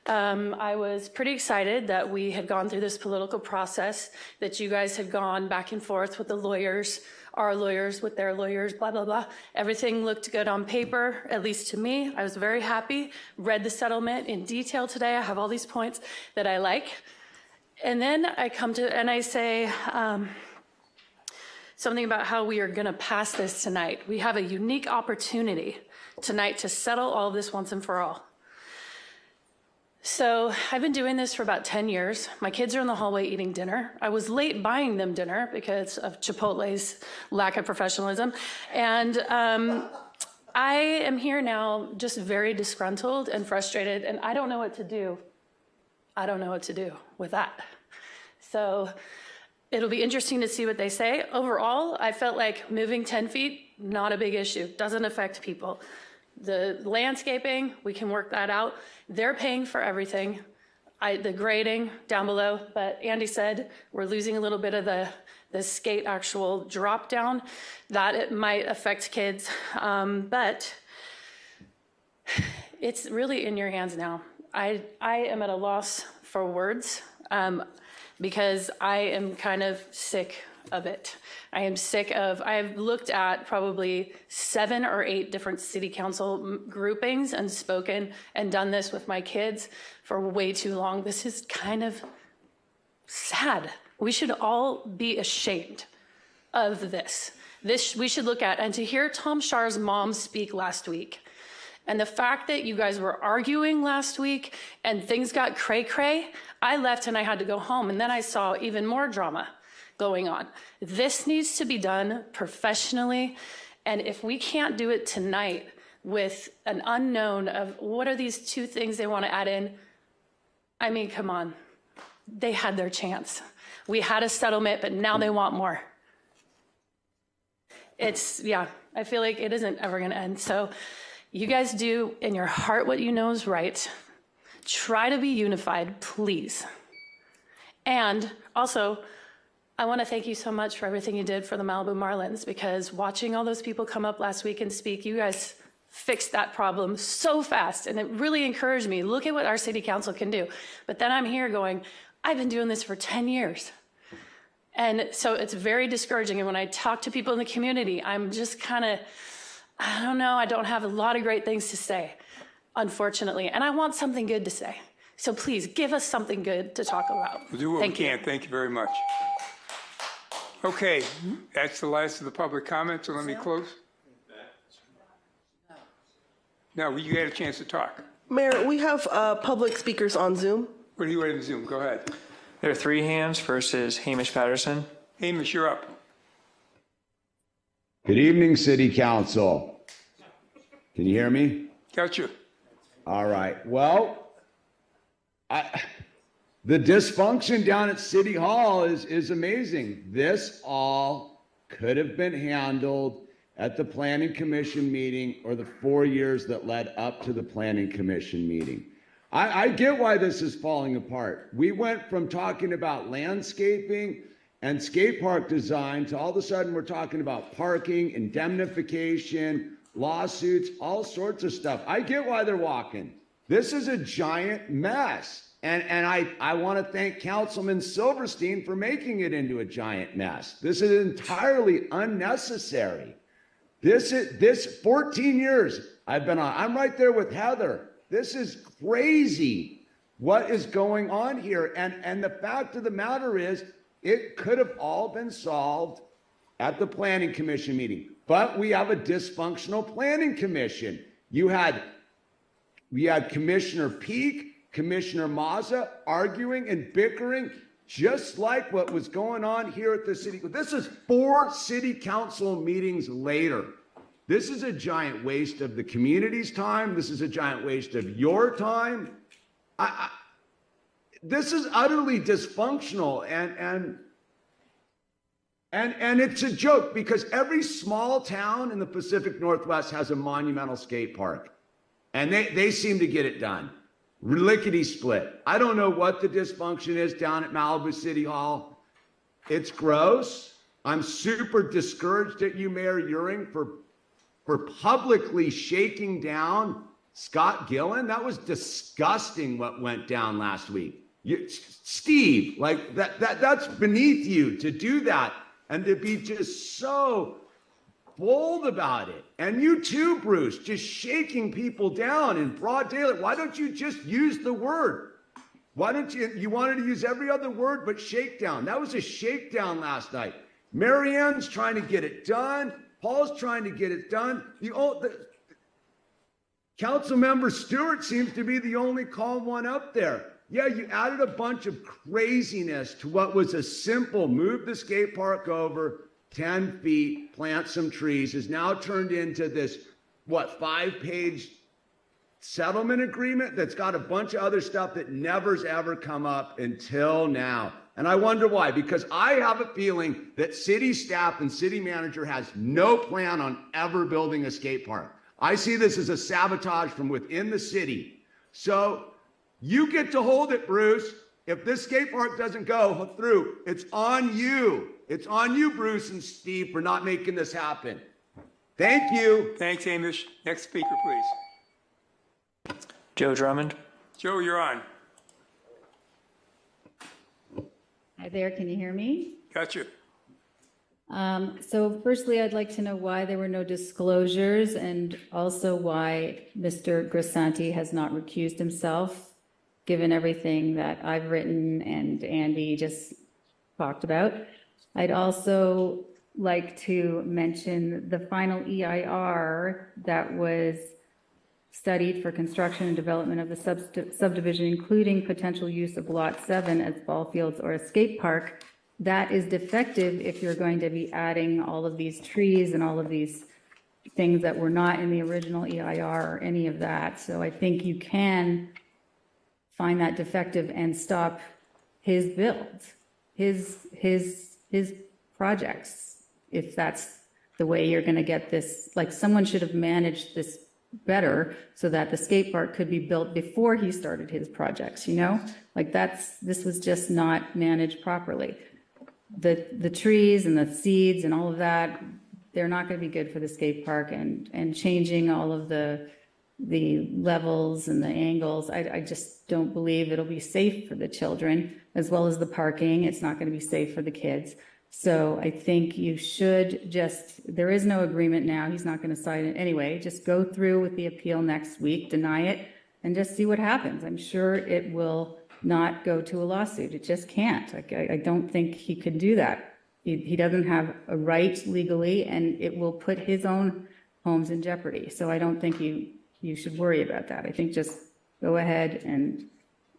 I was pretty excited that we had gone through this political process, that you guys had gone back and forth with the lawyers, our lawyers with their lawyers, blah, blah, blah. Everything looked good on paper, at least to me. I was very happy, read the settlement in detail today. I have all these points that I like. And then I come to, and I say something about how we are gonna pass this tonight. We have a unique opportunity tonight to settle all of this once and for all. So I've been doing this for about 10 years. My kids are in the hallway eating dinner. I was late buying them dinner because of Chipotle's lack of professionalism. And I am here now just very disgruntled and frustrated, and I don't know what to do. I don't know what to do with that. So it'll be interesting to see what they say. Overall, I felt like moving 10 feet, not a big issue, doesn't affect people. The landscaping, we can work that out. They're paying for everything. The grading down below, but Andy said we're losing a little bit of the skate actual drop down. That it might affect kids, but it's really in your hands now. I am at a loss for words because I am kind of sick of it. I am sick of, I've looked at probably 7 or 8 different city council groupings and spoken and done this with my kids for way too long. This is kind of sad. We should all be ashamed of this. This we should look at, and to hear Tom Shar's mom speak last week, and the fact that you guys were arguing last week and things got cray-cray, I left and I had to go home, and then I saw even more drama going on. This needs to be done professionally, and if we can't do it tonight with an unknown of what are these 2 things they want to add in, I mean, come on. They had their chance. We had a settlement, but now they want more. Yeah, I feel like it isn't ever going to end. So you guys do in your heart what you know is right. Try to be unified, please. And also, I want to thank you so much for everything you did for the Malibu Marlins, because watching all those people come up last week and speak, you guys fixed that problem so fast, and it really encouraged me. Look at what our city council can do. But then I'm here going, I've been doing this for 10 years. And so it's very discouraging. And when I talk to people in the community, I'm just kind of, I don't know, I don't have a lot of great things to say, unfortunately, and I want something good to say. So please give us something good to talk about. We'll do what we can. Thank you very much. Okay, that's the last of the public comment, so let me close. No, you had a chance to talk. Mayor, we have public speakers on Zoom. What are you in Zoom? Go ahead. There are 3 hands. First is Hamish Patterson. Hamish, you're up. Good evening, City Council. Can you hear me? Gotcha. All right. Well, the dysfunction down at City Hall is amazing. This all could have been handled at the Planning Commission meeting or the 4 years that led up to the Planning Commission meeting. I get why this is falling apart. We went from talking about landscaping and skate park design to all of a sudden we're talking about parking, indemnification, lawsuits, all sorts of stuff. I get why they're walking. This is a giant mess. And I want to thank Councilman Silverstein for making it into a giant mess. This is entirely unnecessary. This 14 years I've been on, I'm right there with Heather. This is crazy what is going on here. And the fact of the matter is, it could have all been solved at the Planning Commission meeting. But we have a dysfunctional Planning Commission. We had Commissioner Peak, Commissioner Mazza arguing and bickering, just like what was going on here at the city. This is 4 city council meetings later. This is a giant waste of the community's time. This is a giant waste of your time. This is utterly dysfunctional, and it's a joke because every small town in the Pacific Northwest has a monumental skate park, and they seem to get it done. Lickety split. I don't know what the dysfunction is down at Malibu City Hall. It's gross. I'm super discouraged at you, Mayor Euring, for publicly shaking down Scott Gillen. That was disgusting what went down last week. Steve, like that's beneath you to do that and to be just so bold about it. And you too, Bruce, just shaking people down in broad daylight. Why don't you just use the word? Why don't you wanted to use every other word but shakedown. That was a shakedown last night. Marianne's trying to get it done. Paul's trying to get it done. Councilmember Stewart seems to be the only calm one up there. Yeah, you added a bunch of craziness to what was a simple move the skate park over 10 feet, plant some trees, is now turned into this, 5-page settlement agreement that's got a bunch of other stuff that never's ever come up until now. And I wonder why, because I have a feeling that city staff and city manager has no plan on ever building a skate park. I see this as a sabotage from within the city. So you get to hold it, Bruce. If this skate park doesn't go through, it's on you. It's on you, Bruce and Steve, for not making this happen. Thank you. Thanks, Hamish. Next speaker, please. Joe Drummond. Joe, you're on. Hi there, can you hear me? Gotcha. So firstly, I'd like to know why there were no disclosures and also why Mr. Grisanti has not recused himself, given everything that I've written and Andy just talked about. I'd also like to mention the final EIR that was studied for construction and development of the subdivision, including potential use of Lot 7 as ball fields or a skate park. That is defective if you're going to be adding all of these trees and all of these things that were not in the original EIR or any of that. So I think you can find that defective and stop his build, his projects, if that's the way you're going to get this. Like, someone should have managed this better so that the skate park could be built before he started his projects, you know? Like, this was just not managed properly. The trees and the seeds and all of that, they're not going to be good for the skate park, and changing all of the levels and the angles, I just don't believe it'll be safe for the children, as well as the parking. It's not going to be safe for the kids. So I think you should just, there is no agreement now. He's not going to sign it anyway. Just go through with the appeal next week, deny it, and just see what happens. I'm sure it will not go to a lawsuit. It just can't. I don't think he could do that. He doesn't have a right legally, and it will put his own homes in jeopardy. So I don't think you should worry about that. I think just go ahead and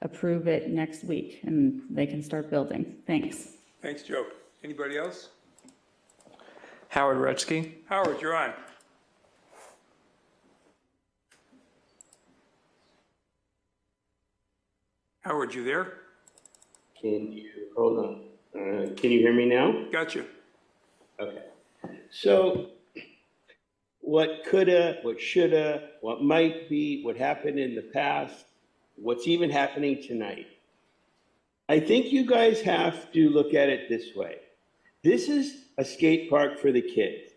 approve it next week, and they can start building. Thanks. Thanks, Joe. Anybody else? Howard Rutsky. Howard, you're on. Howard, you there? Hold on. Can you hear me now? Gotcha. Okay. So what coulda, what shoulda, what might be, what happened in the past, what's even happening tonight. I think you guys have to look at it this way. This is a skate park for the kids.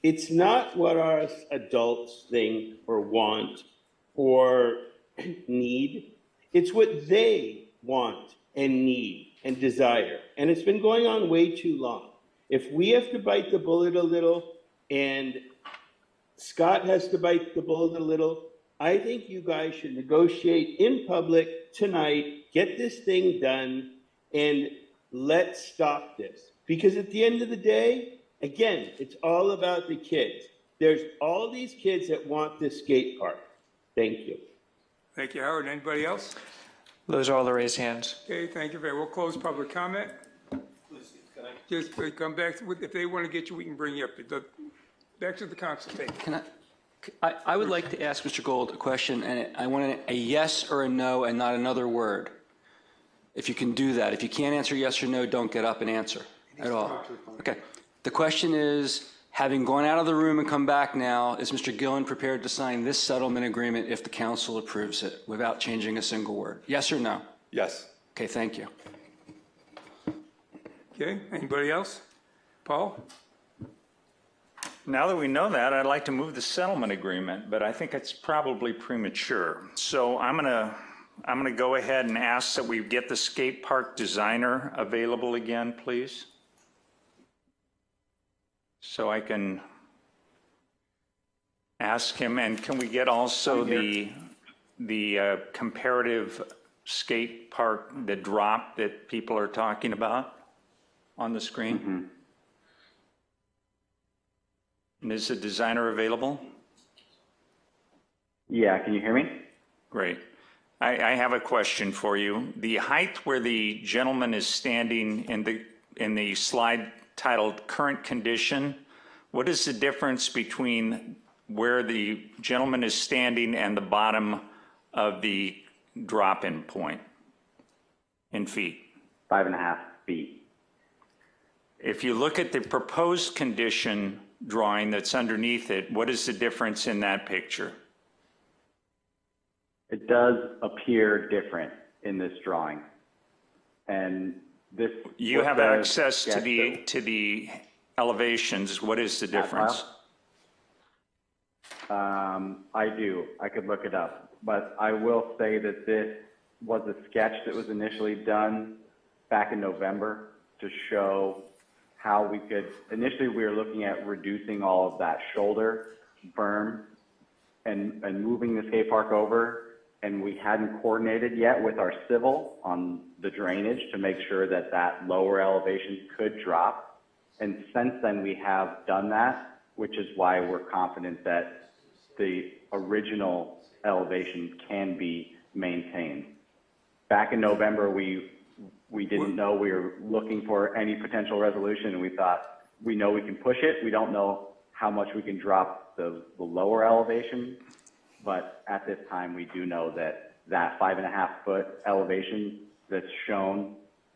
It's not what us adults think or want or need. It's what they want and need and desire. And it's been going on way too long. If we have to bite the bullet a little and Scott has to bite the bullet a little, I think you guys should negotiate in public tonight, get this thing done, and let's stop this. Because at the end of the day, again, it's all about the kids. There's all these kids that want this skate park. Thank you. Thank you, Howard. Anybody else? Those are all the raised hands. Okay, thank you. We'll close public comment. Just come back, if they want to get you, we can bring you up. Back to the council table. Can I would like to ask Mr. Gold a question, and I want a yes or a no and not another word. If you can do that. If you can't answer yes or no, don't get up and answer at all. Okay. The question is, having gone out of the room and come back now, is Mr. Gillen prepared to sign this settlement agreement if the council approves it without changing a single word? Yes or no? Yes. Okay, thank you. Okay, anybody else? Paul? Now that we know that, I'd like to move the settlement agreement, but I think it's probably premature. So I'm gonna go ahead and ask that we get the skate park designer available again, please. So I can ask him, and can we get also the comparative skate park, the drop that people are talking about on the screen? Mm-hmm. And is the designer available? Yeah, can you hear me? Great. I have a question for you. The height where the gentleman is standing in the slide titled current condition, what is the difference between where the gentleman is standing and the bottom of the drop-in point in feet? 5.5 feet. If you look at the proposed condition drawing that's underneath it, what is the difference in that picture? It does appear different in this drawing. And this... You have access to the elevations. What is the difference? I do. I could look it up. But I will say that this was a sketch that was initially done back in November to show how we could... Initially, we were looking at reducing all of that shoulder berm and moving the skate park over. And we hadn't coordinated yet with our civil on the drainage to make sure that that lower elevation could drop. And since then, we have done that, which is why we're confident that the original elevation can be maintained. Back in November, we didn't know we were looking for any potential resolution, and we thought, we know we can push it. We don't know how much we can drop the lower elevation. But at this time, we do know that 5.5 foot elevation that's shown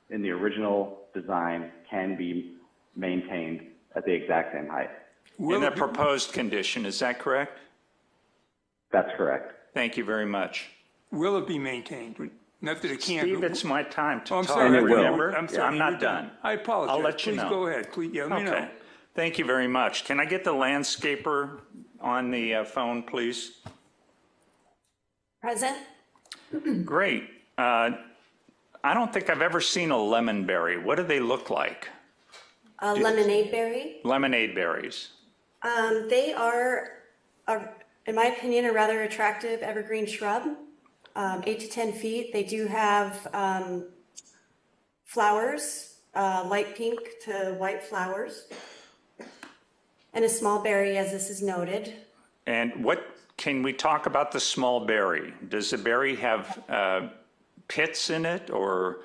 in the original design can be maintained at the exact same height. In the proposed condition, is that correct? That's correct. Thank you very much. Will it be maintained? Not that it can't. Steve, it's my time to talk. Sorry, Remember? I'm sorry. I'm not done. I apologize. I'll let you know. Please go ahead. Please, yeah, let me know. Thank you very much. Can I get the landscaper on the phone, please? Present. Great. I don't think I've ever seen a lemon berry. What do they look like? Lemonade berry. Lemonade berries. They are, in my opinion, a rather attractive evergreen shrub, 8 to 10 feet. They do have flowers, light pink to white flowers, and a small berry, as this is noted. And what, can we talk about the small berry? Does the berry have pits in it or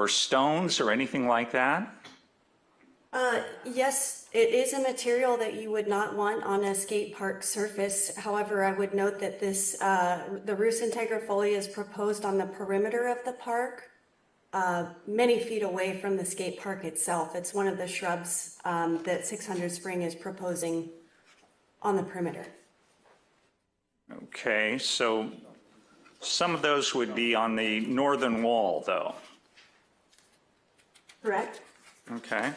stones or anything like that? Yes, it is a material that you would not want on a skate park surface. However, I would note that this, the Rus integrifolia is proposed on the perimeter of the park, many feet away from the skate park itself. It's one of the shrubs that 600 Spring is proposing on the perimeter. Okay, so some of those would be on the northern wall, though. Correct? Okay.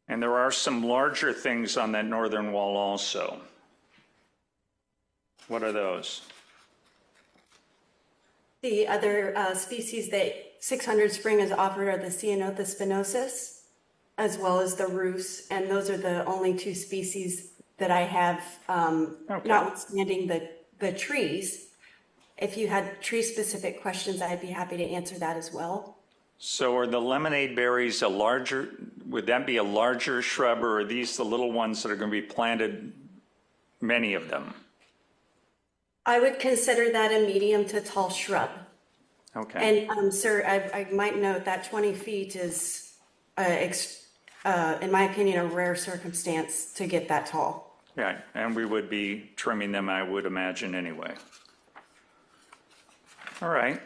And there are some larger things on that northern wall also. What are those? The other species that 600 Spring has offered are the Ceanothus spinosus, as well as the Rus, and those are the only two species that I have, notwithstanding the trees. If you had tree-specific questions, I'd be happy to answer that as well. So are the lemonade berries a larger, would that be a larger shrub, or are these the little ones that are going to be planted, many of them? I would consider that a medium to tall shrub. Okay. And sir, I might note that 20 feet is, in my opinion, a rare circumstance to get that tall. Yeah, and we would be trimming them, I would imagine, anyway. All right.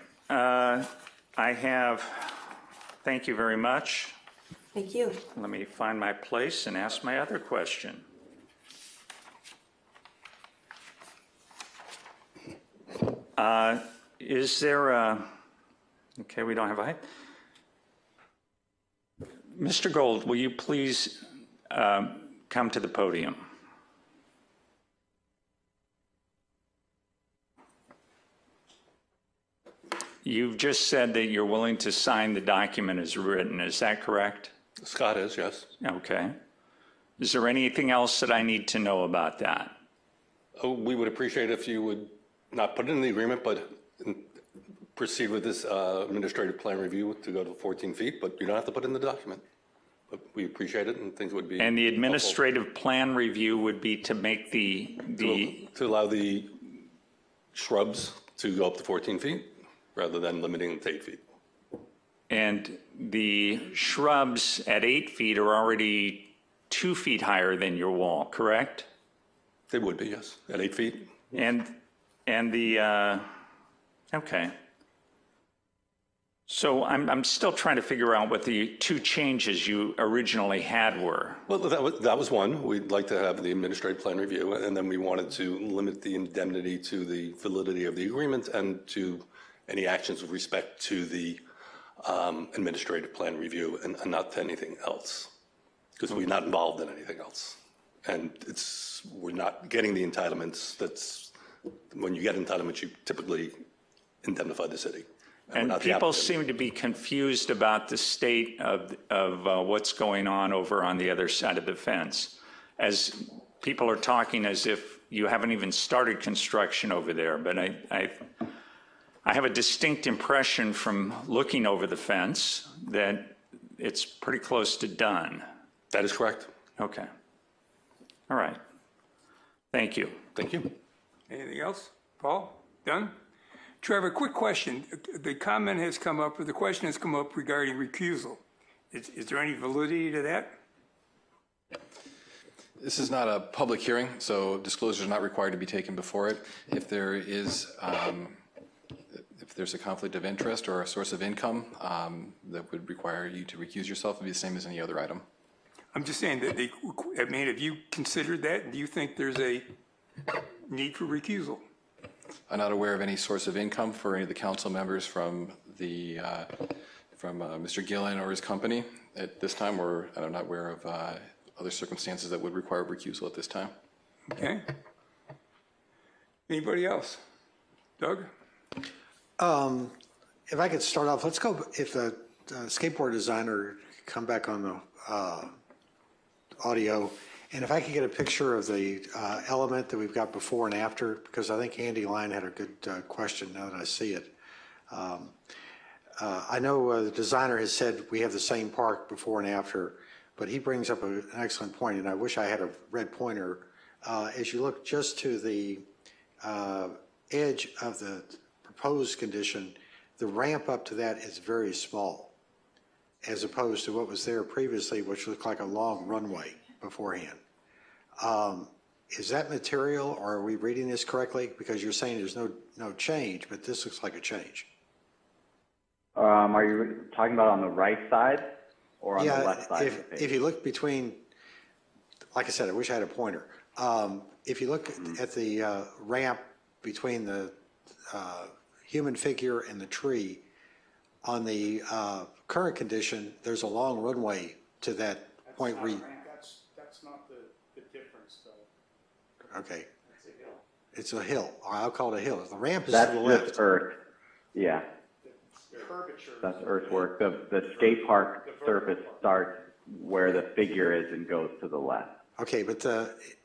Thank you very much. Thank you. Let me find my place and ask my other question. Is there a, okay, we don't have a, Mr. Gold, will you please come to the podium? You've just said that you're willing to sign the document as written. Is that correct? Scott is, yes. Okay. Is there anything else that I need to know about that? Oh, we would appreciate if you would not put it in the agreement, but proceed with this administrative plan review to go to 14 feet, but you don't have to put it in the document. But we appreciate it, and things would be. And the administrative plan review would be to make to allow the shrubs to go up to 14 feet rather than limiting it to 8 feet. And the shrubs at 8 feet are already 2 feet higher than your wall, correct? They would be, yes, at 8 feet. And the, okay. So I'm still trying to figure out what the two changes you originally had were. Well, that was one. We'd like to have the administrative plan review, and then we wanted to limit the indemnity to the validity of the agreement and to any actions with respect to the administrative plan review and not to anything else, because we're not involved in anything else. And we're not getting the entitlements. When you get entitlements, you typically indemnify the city. And people seem to be confused about the state of what's going on over on the other side of the fence. As people are talking as if you haven't even started construction over there, but I have a distinct impression from looking over the fence that it's pretty close to done. That is correct. Okay. All right. Thank you. Thank you. Anything else? Paul? Done? Trevor, quick question. The comment has come up, or the question has come up regarding recusal. Is there any validity to that? This is not a public hearing, so disclosure is not required to be taken before it. If there is, if there's a conflict of interest or a source of income that would require you to recuse yourself, it would be the same as any other item. I'm just saying that have you considered that? Do you think there's a need for recusal? I'm not aware of any source of income for any of the council members from Mr. Gillen or his company at this time, or I'm not aware of other circumstances that would require recusal at this time. Okay. Anybody else? Doug? If I could start off, let's go, if skateboard designer come back on the audio, and if I could get a picture of the element that we've got before and after, because I think Andy Line had a good question now that I see it. I know the designer has said we have the same park before and after, but he brings up an excellent point, and I wish I had a red pointer. As you look just to the edge of the proposed condition, the ramp up to that is very small, as opposed to what was there previously, which looked like a long runway beforehand. Is that material, or are we reading this correctly? Because you're saying there's no change, but this looks like a change. Are you talking about on the right side or on the left side? If you look between, like I said, I wish I had a pointer. If you look at the ramp between the human figure and the tree, on the current condition, there's a long runway to that point where you... That's not the difference, though. Okay. It's a hill. I'll call it a hill. The ramp is to the left. That's just earth. Yeah. That's earthwork. The skate park surface starts where the figure is and goes to the left. Okay, but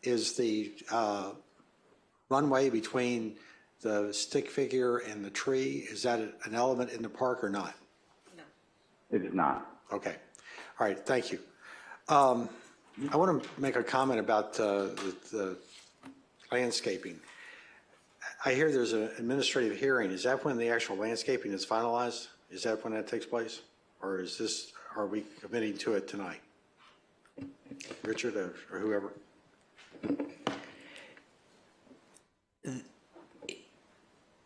is the runway between the stick figure and the tree, is that an element in the park or not? No. It is not. Okay. All right, thank you. I want to make a comment about the landscaping. I hear there's an administrative hearing. Is that when the actual landscaping is finalized? Is that when that takes place? Or are we committing to it tonight? Richard or whoever?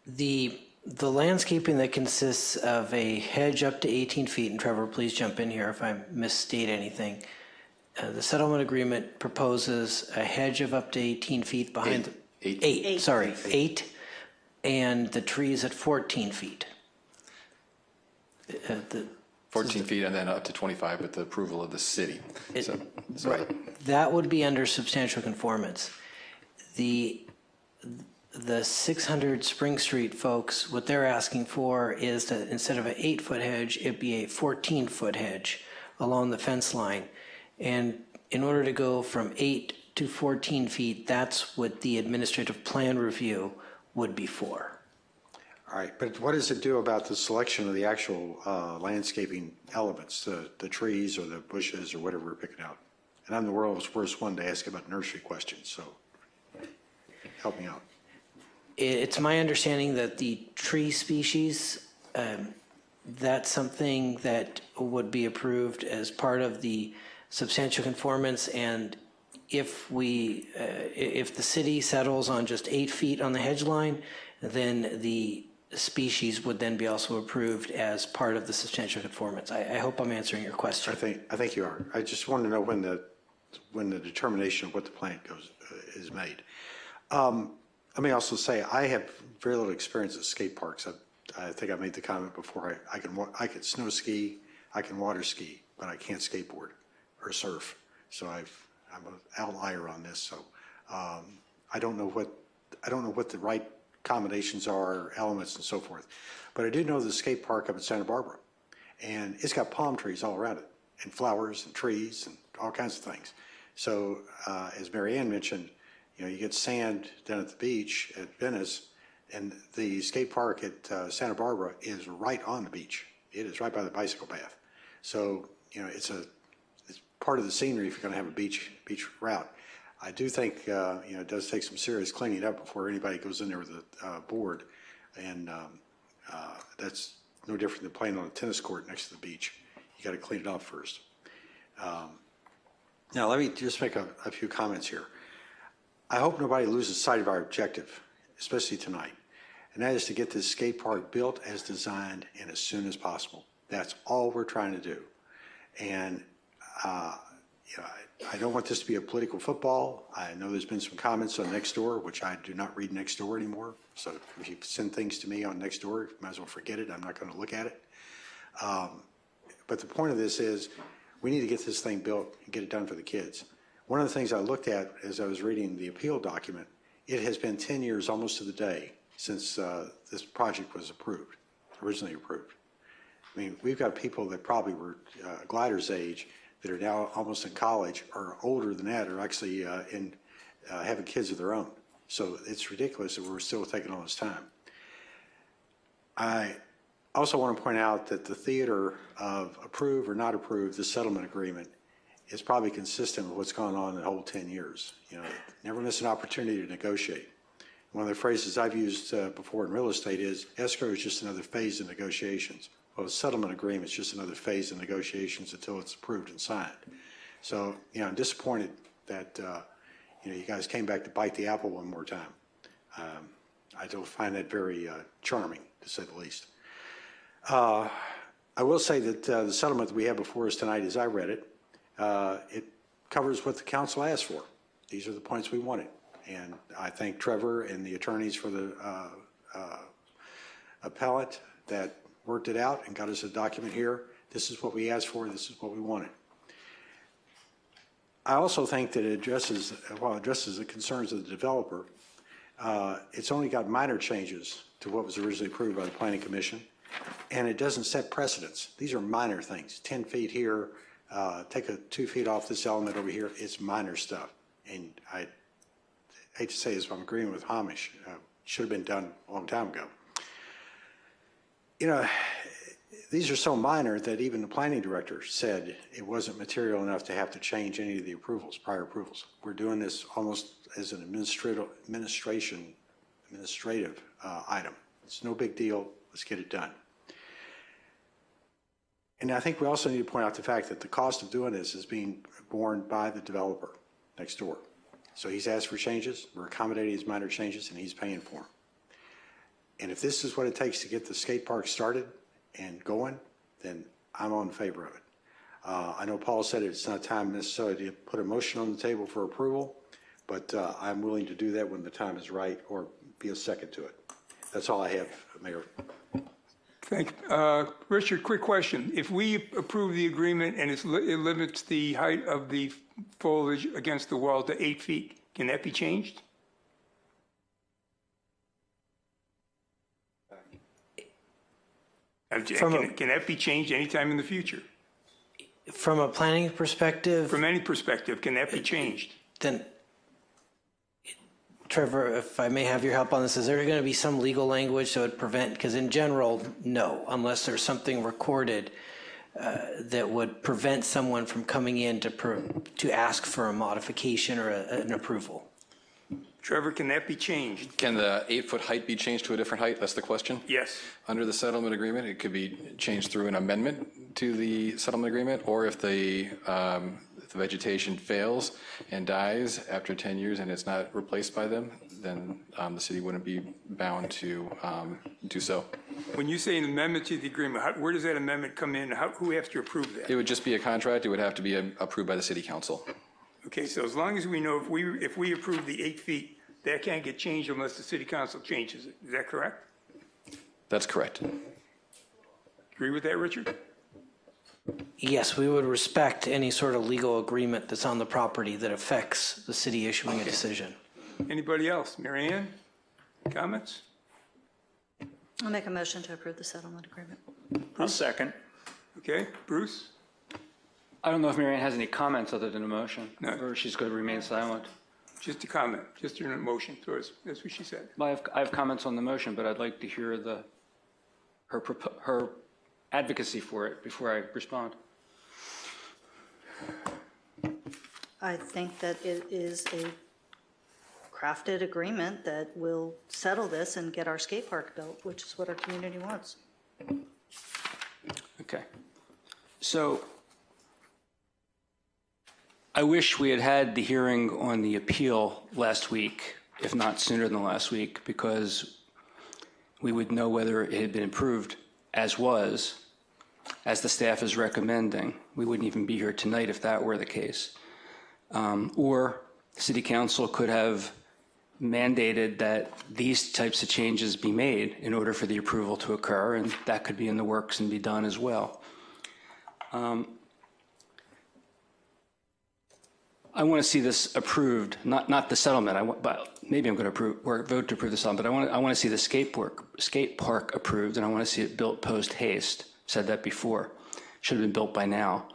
The landscaping that consists of a hedge up to 18 feet, and Trevor, please jump in here if I misstate anything. The settlement agreement proposes a hedge of up to 18 feet behind... Eight. And the trees at 14 feet. 14 feet and then up to 25 with the approval of the city. Right. That would be under substantial conformance. The 600 Spring Street folks, what they're asking for is that instead of an 8-foot hedge, it be a 14-foot hedge along the fence line. And in order to go from 8 to 14 feet, that's what the administrative plan review would be for. All right, but what does it do about the selection of the actual landscaping elements, the trees or the bushes or whatever we're picking out? And I'm the world's worst one to ask about nursery questions, so help me out. It's my understanding that the tree species, that's something that would be approved as part of the substantial conformance, and if the city settles on just 8 feet on the hedge line, then the species would then be also approved as part of the substantial conformance. I hope I'm answering your question. I think you are. I just want to know when the determination of what the plant is made. Let me also say I have very little experience at skate parks. I think I made the comment before. I can snow ski, I can water ski, but I can't skateboard or surf. So I'm an outlier on this. So I don't know what the right combinations are, elements and so forth. But I do know the skate park up in Santa Barbara, and it's got palm trees all around it, and flowers and trees and all kinds of things. So as Mary Ann mentioned, you get sand down at the beach at Venice, and the skate park at Santa Barbara is right on the beach. It is right by the bicycle path. So it's part of the scenery if you're going to have a beach route. I do think it does take some serious cleaning up before anybody goes in there with a board, and that's no different than playing on a tennis court next to the beach. You got to clean it up first. Now let me just make a few comments here. I hope nobody loses sight of our objective, especially tonight, and that is to get this skate park built as designed and as soon as possible. That's all we're trying to do, and I don't want this to be a political football. I know there's been some comments on Nextdoor, which I do not read Nextdoor anymore. So if you send things to me on Nextdoor, you might as well forget it. I'm not going to look at it. But the point of this is we need to get this thing built and get it done for the kids. One of the things I looked at as I was reading the appeal document, it has been 10 years almost to the day since this project was approved, originally approved. I mean, we've got people that probably were Glider's age that are now almost in college or older than that are actually having kids of their own. So it's ridiculous that we're still taking all this time. I also want to point out that the theater of approve or not approve the settlement agreement is probably consistent with what's gone on in the whole 10 years. You know, never miss an opportunity to negotiate. One of the phrases I've used before in real estate is escrow is just another phase of negotiations. Well, a settlement agreement is just another phase of negotiations until it's approved and signed. So, you know, I'm disappointed that, you know, you guys came back to bite the apple one more time. I don't find that very charming, to say the least. I will say that the settlement that we have before us tonight, as I read it, it covers what the council asked for. These are the points we wanted. And I thank Trevor and the attorneys for the appellate that worked it out and got us a document here. This is what we asked for. This is what we wanted. I also think that it addresses, while it addresses the concerns of the developer, it's only got minor changes to what was originally approved by the Planning Commission, and it doesn't set precedents. These are minor things. 10 feet here, take 2 feet off this element over here. It's minor stuff. And I hate to say this, but I'm agreeing with Hamish. Should have been done a long time ago. You know, these are so minor that even the planning director said it wasn't material enough to have to change any of the approvals, prior approvals. We're doing this almost as an administrative item. It's no big deal. Let's get it done. And I think we also need to point out the fact that the cost of doing this is being borne by the developer next door. So he's asked for changes, we're accommodating his minor changes, and he's paying for them. And if this is what it takes to get the skate park started and going, then I'm on favor of it. I know Paul said it's not time necessarily to put a motion on the table for approval, but I'm willing to do that when the time is right or be a second to it. That's all I have, Mayor. Thank you. Richard, quick question. If we approve the agreement and it limits the height of the foliage against the wall to 8 feet, can that be changed? Can that be changed anytime in the future? From a planning perspective? From any perspective, can that be changed? Then, Trevor, if I may have your help on this, is there going to be some legal language that would prevent, because in general, no, unless there's something recorded that would prevent someone from coming in to ask for a modification or an approval. Trevor, can that be changed? Can the 8-foot height be changed to a different height? That's the question? Yes. Under the settlement agreement, it could be changed through an amendment to the settlement agreement, or if the vegetation fails and dies after 10 years and it's not replaced by them, then the city wouldn't be bound to do so. When you say an amendment to the agreement, where does that amendment come in? Who has to approve that? It would just be a contract. It would have to be approved by the city council. Okay, so as long as we know if we approve the 8 feet, that can't get changed unless the city council changes it. Is that correct? That's correct. Agree with that, Richard? Yes, we would respect any sort of legal agreement that's on the property that affects the city issuing a decision. Anybody else? Mary Ann, comments? I'll make a motion to approve the settlement agreement. I'll second. Okay, Bruce? I don't know if Mary Ann has any comments other than a motion, No. or she's going to remain silent. Just a comment, just a motion. That's what she said. Well, I have comments on the motion, but I'd like to hear her advocacy for it before I respond. I think that it is a crafted agreement that will settle this and get our skate park built, which is what our community wants. Okay. So I wish we had had the hearing on the appeal last week, if not sooner than last week, because we would know whether it had been approved as was, as the staff is recommending. We wouldn't even be here tonight if that were the case. Or the city council could have mandated that these types of changes be made in order for the approval to occur, and that could be in the works and be done as well. I want to see this approved, not the settlement. But maybe I'm going to vote to approve the settlement. But I want to see the skate park approved, and I want to see it built post haste said that before. Should have been built by now.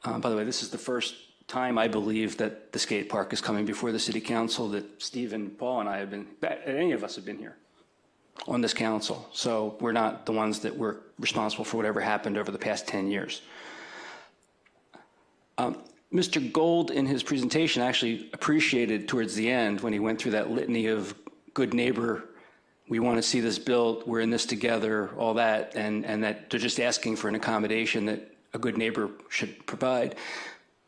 By the way, this is the first time I believe that the skate park is coming before the city council that Steve and Paul and I have been, that any of us have been here on this council. So we're not the ones that were responsible for whatever happened over the past 10 years. Mr. Gold in his presentation actually appreciated towards the end when he went through that litany of good neighbor, we want to see this built, we're in this together, all that, and that they're just asking for an accommodation that a good neighbor should provide.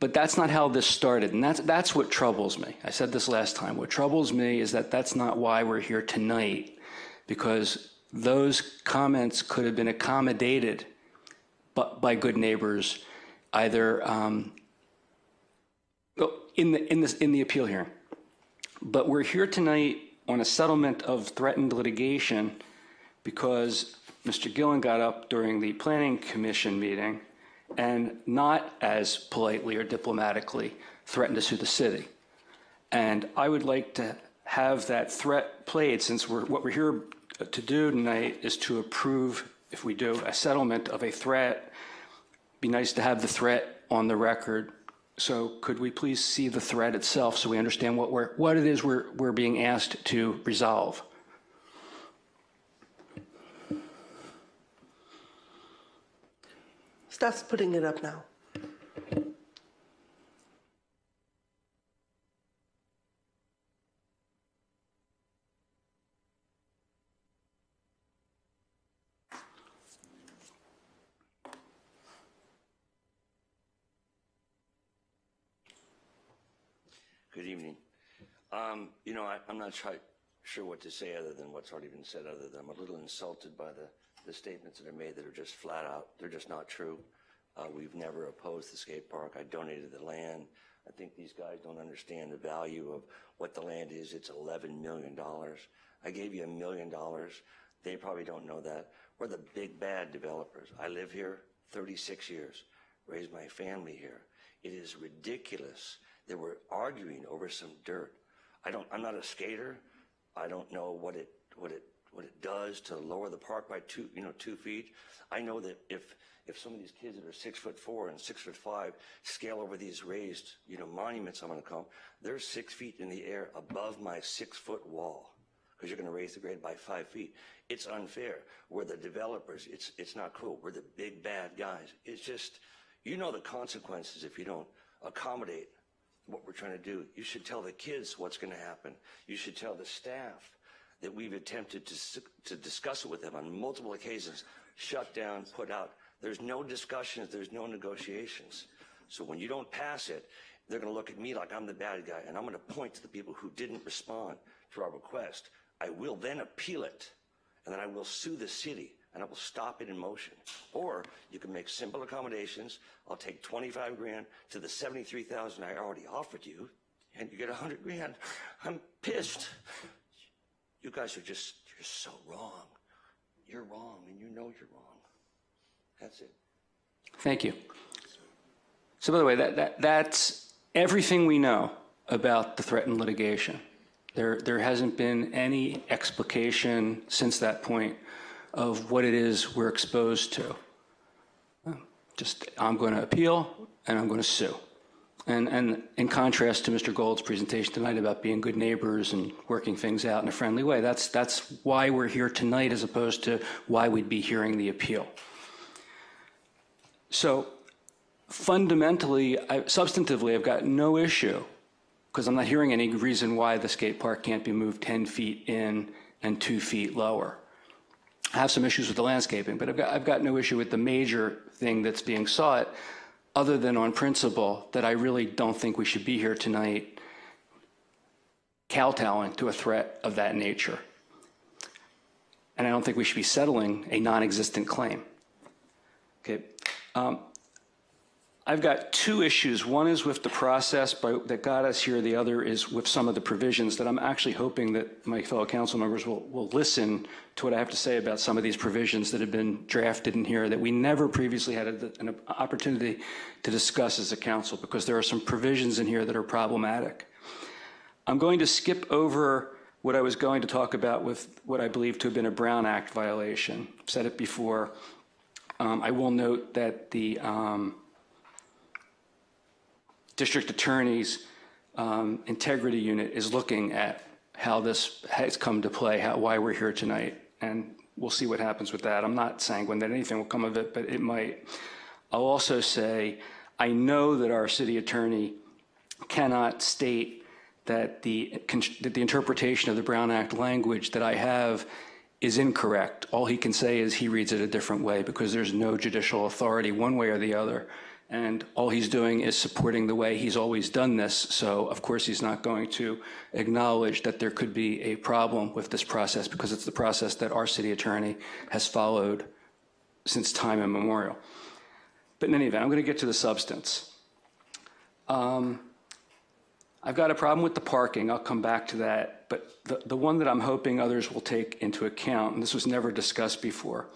But that's not how this started, and that's what troubles me. I said this last time. What troubles me is that that's not why we're here tonight, because those comments could have been accommodated by good neighbors, either in the appeal hearing. But we're here tonight on a settlement of threatened litigation because Mr. Gillen got up during the Planning Commission meeting and not as politely or diplomatically threatened to sue the city. And I would like to have that threat played, since what we're here to do tonight is to approve, if we do, a settlement of a threat. Be nice to have the threat on the record. So could we please see the threat itself so we understand what it is we're being asked to resolve? Staff's putting it up now. Good evening. I'm not sure what to say other than what's already been said, other than I'm a little insulted by the statements that are made that are just flat out. They're just not true. We've never opposed the skate park. I donated the land. I think these guys don't understand the value of what the land is. It's $11 million. I gave you $1 million. They probably don't know that. We're the big bad developers. I live here 36 years, raised my family here. It is ridiculous that we're arguing over some dirt. I'm not a skater. I don't know what it does to lower the park by 2 feet. I know that if some of these kids that are 6'4" and 6'5" scale over these raised, monuments I'm going to come, they're 6 feet in the air above my 6-foot wall, because you're going to raise the grade by 5 feet. It's unfair. We're the developers. It's not cool. We're the big bad guys. It's just, the consequences if you don't accommodate what we're trying to do. You should tell the kids what's going to happen. You should tell the staff that we've attempted to discuss it with them on multiple occasions. Shut down, put out. There's no discussions, there's no negotiations. So when you don't pass it, they're going to look at me like I'm the bad guy, and I'm going to point to the people who didn't respond to our request. I will then appeal it, and then I will sue the city, and I will stop it in motion. Or you can make simple accommodations. I'll take 25 grand to the 73,000 I already offered you, and you get 100 grand. I'm pissed. You guys you're so wrong. You're wrong, and you know you're wrong. That's it. Thank you. So by the way, that's everything we know about the threatened litigation. There hasn't been any explication since that point of what it is we're exposed to. Just, I'm going to appeal and I'm going to sue. And in contrast to Mr. Gold's presentation tonight about being good neighbors and working things out in a friendly way, that's why we're here tonight as opposed to why we'd be hearing the appeal. So fundamentally, substantively, I've got no issue, because I'm not hearing any reason why the skate park can't be moved 10 feet in and 2 feet lower. I have some issues with the landscaping, but I've got no issue with the major thing that's being sought, other than on principle that I really don't think we should be here tonight kowtowing to a threat of that nature. And I don't think we should be settling a non-existent claim. Okay. I've got two issues. One is with the process that got us here. The other is with some of the provisions that I'm actually hoping that my fellow council members will listen to what I have to say about some of these provisions that have been drafted in here that we never previously had an opportunity to discuss as a council, because there are some provisions in here that are problematic. I'm going to skip over what I was going to talk about with what I believe to have been a Brown Act violation. I've said it before. I will note that the district attorney's integrity unit is looking at how this has come to play, why we're here tonight, and we'll see what happens with that. I'm not sanguine that anything will come of it, but it might. I'll also say, I know that our city attorney cannot state that the interpretation of the Brown Act language that I have is incorrect. All he can say is he reads it a different way because there's no judicial authority one way or the other. And all he's doing is supporting the way he's always done this. So, of course, he's not going to acknowledge that there could be a problem with this process because it's the process that our city attorney has followed since time immemorial. But in any event, I'm going to get to the substance. I've got a problem with the parking. I'll come back to that. But the one that I'm hoping others will take into account, and this was never discussed before,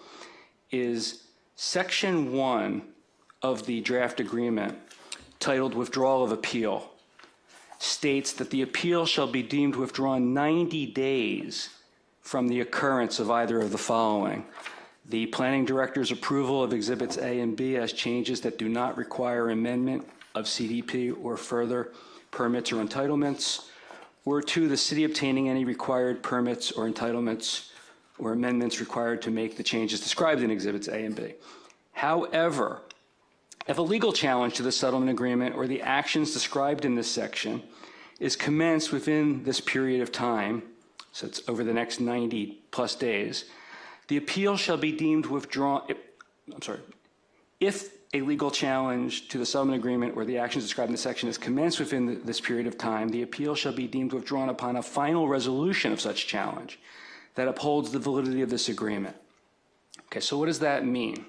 is Section 1 of the draft agreement, titled Withdrawal of Appeal, states that the appeal shall be deemed withdrawn 90 days from the occurrence of either of the following: the planning director's approval of Exhibits A and B as changes that do not require amendment of CDP or further permits or entitlements, or 2, the city obtaining any required permits or entitlements or amendments required to make the changes described in Exhibits A and B. However, if a legal challenge to the settlement agreement or the actions described in this section is commenced within this period of time, so it's over the next 90 plus days, the appeal shall be deemed withdrawn. If a legal challenge to the settlement agreement or the actions described in this section is commenced within this period of time, the appeal shall be deemed withdrawn upon a final resolution of such challenge that upholds the validity of this agreement. Okay, so what does that mean?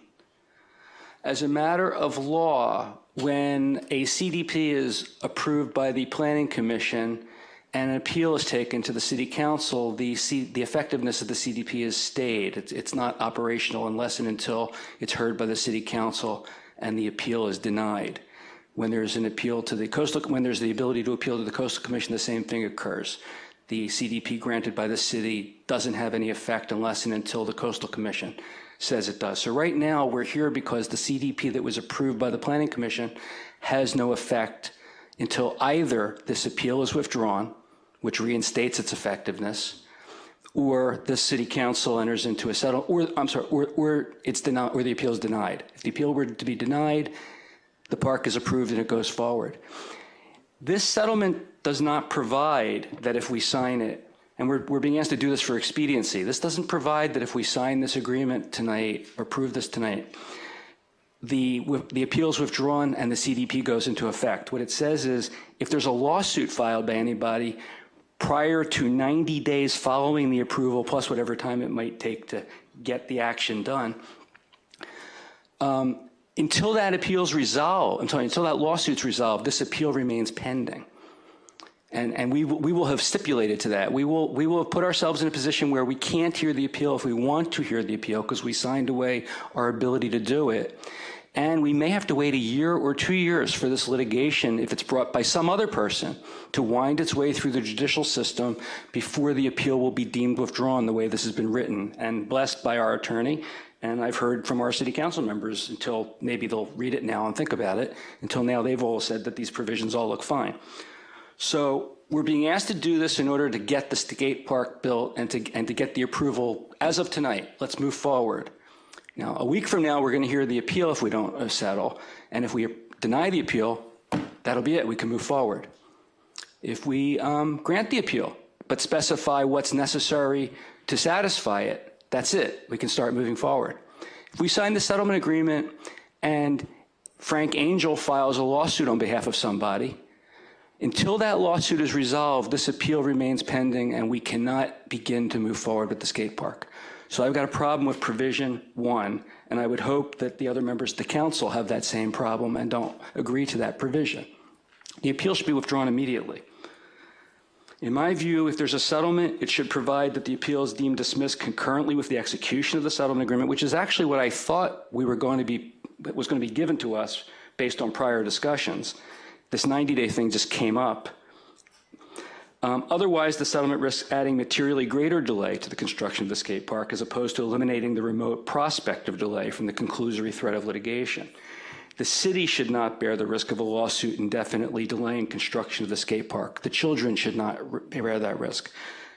As a matter of law, when a CDP is approved by the Planning Commission and an appeal is taken to the City Council, the effectiveness of the CDP is stayed. It's not operational unless and until it's heard by the City Council and the appeal is denied. When there's an appeal to the coastal, when there's the ability to appeal to the Coastal Commission, the same thing occurs. The CDP granted by the city doesn't have any effect unless and until the Coastal Commission says it does. So right now we're here because the CDP that was approved by the Planning Commission has no effect until either this appeal is withdrawn, which reinstates its effectiveness, or the City Council enters into a settlement, or it's denied, or the appeal is denied. If the appeal were to be denied, the park is approved and it goes forward. This settlement does not provide that if we sign it, and we're being asked to do this for expediency. This doesn't provide that if we sign this agreement tonight or approve this tonight, the appeal is withdrawn and the CDP goes into effect. What it says is if there's a lawsuit filed by anybody prior to 90 days following the approval, plus whatever time it might take to get the action done, until that appeal's resolved, until that lawsuit's resolved, this appeal remains pending. And we will have stipulated to that. We will have put ourselves in a position where we can't hear the appeal if we want to hear the appeal because we signed away our ability to do it. And we may have to wait a year or 2 years for this litigation, if it's brought by some other person, to wind its way through the judicial system before the appeal will be deemed withdrawn the way this has been written and blessed by our attorney. And I've heard from our city council members until maybe they'll read it now and think about it. Until now, they've all said that these provisions all look fine. So we're being asked to do this in order to get the skate park built and to get the approval as of tonight. Let's move forward. Now, a week from now, we're going to hear the appeal if we don't settle. And if we deny the appeal, that'll be it. We can move forward. If we grant the appeal, but specify what's necessary to satisfy it, that's it. We can start moving forward. If we sign the settlement agreement and Frank Angel files a lawsuit on behalf of somebody, until that lawsuit is resolved, this appeal remains pending and we cannot begin to move forward with the skate park. So I've got a problem with provision 1, and I would hope that the other members of the council have that same problem and don't agree to that provision. The appeal should be withdrawn immediately. In my view, if there's a settlement, it should provide that the appeal is deemed dismissed concurrently with the execution of the settlement agreement, which is actually what I thought was going to be given to us based on prior discussions. This 90-day thing just came up. Otherwise, the settlement risks adding materially greater delay to the construction of the skate park as opposed to eliminating the remote prospect of delay from the conclusory threat of litigation. The city should not bear the risk of a lawsuit indefinitely delaying construction of the skate park. The children should not bear that risk.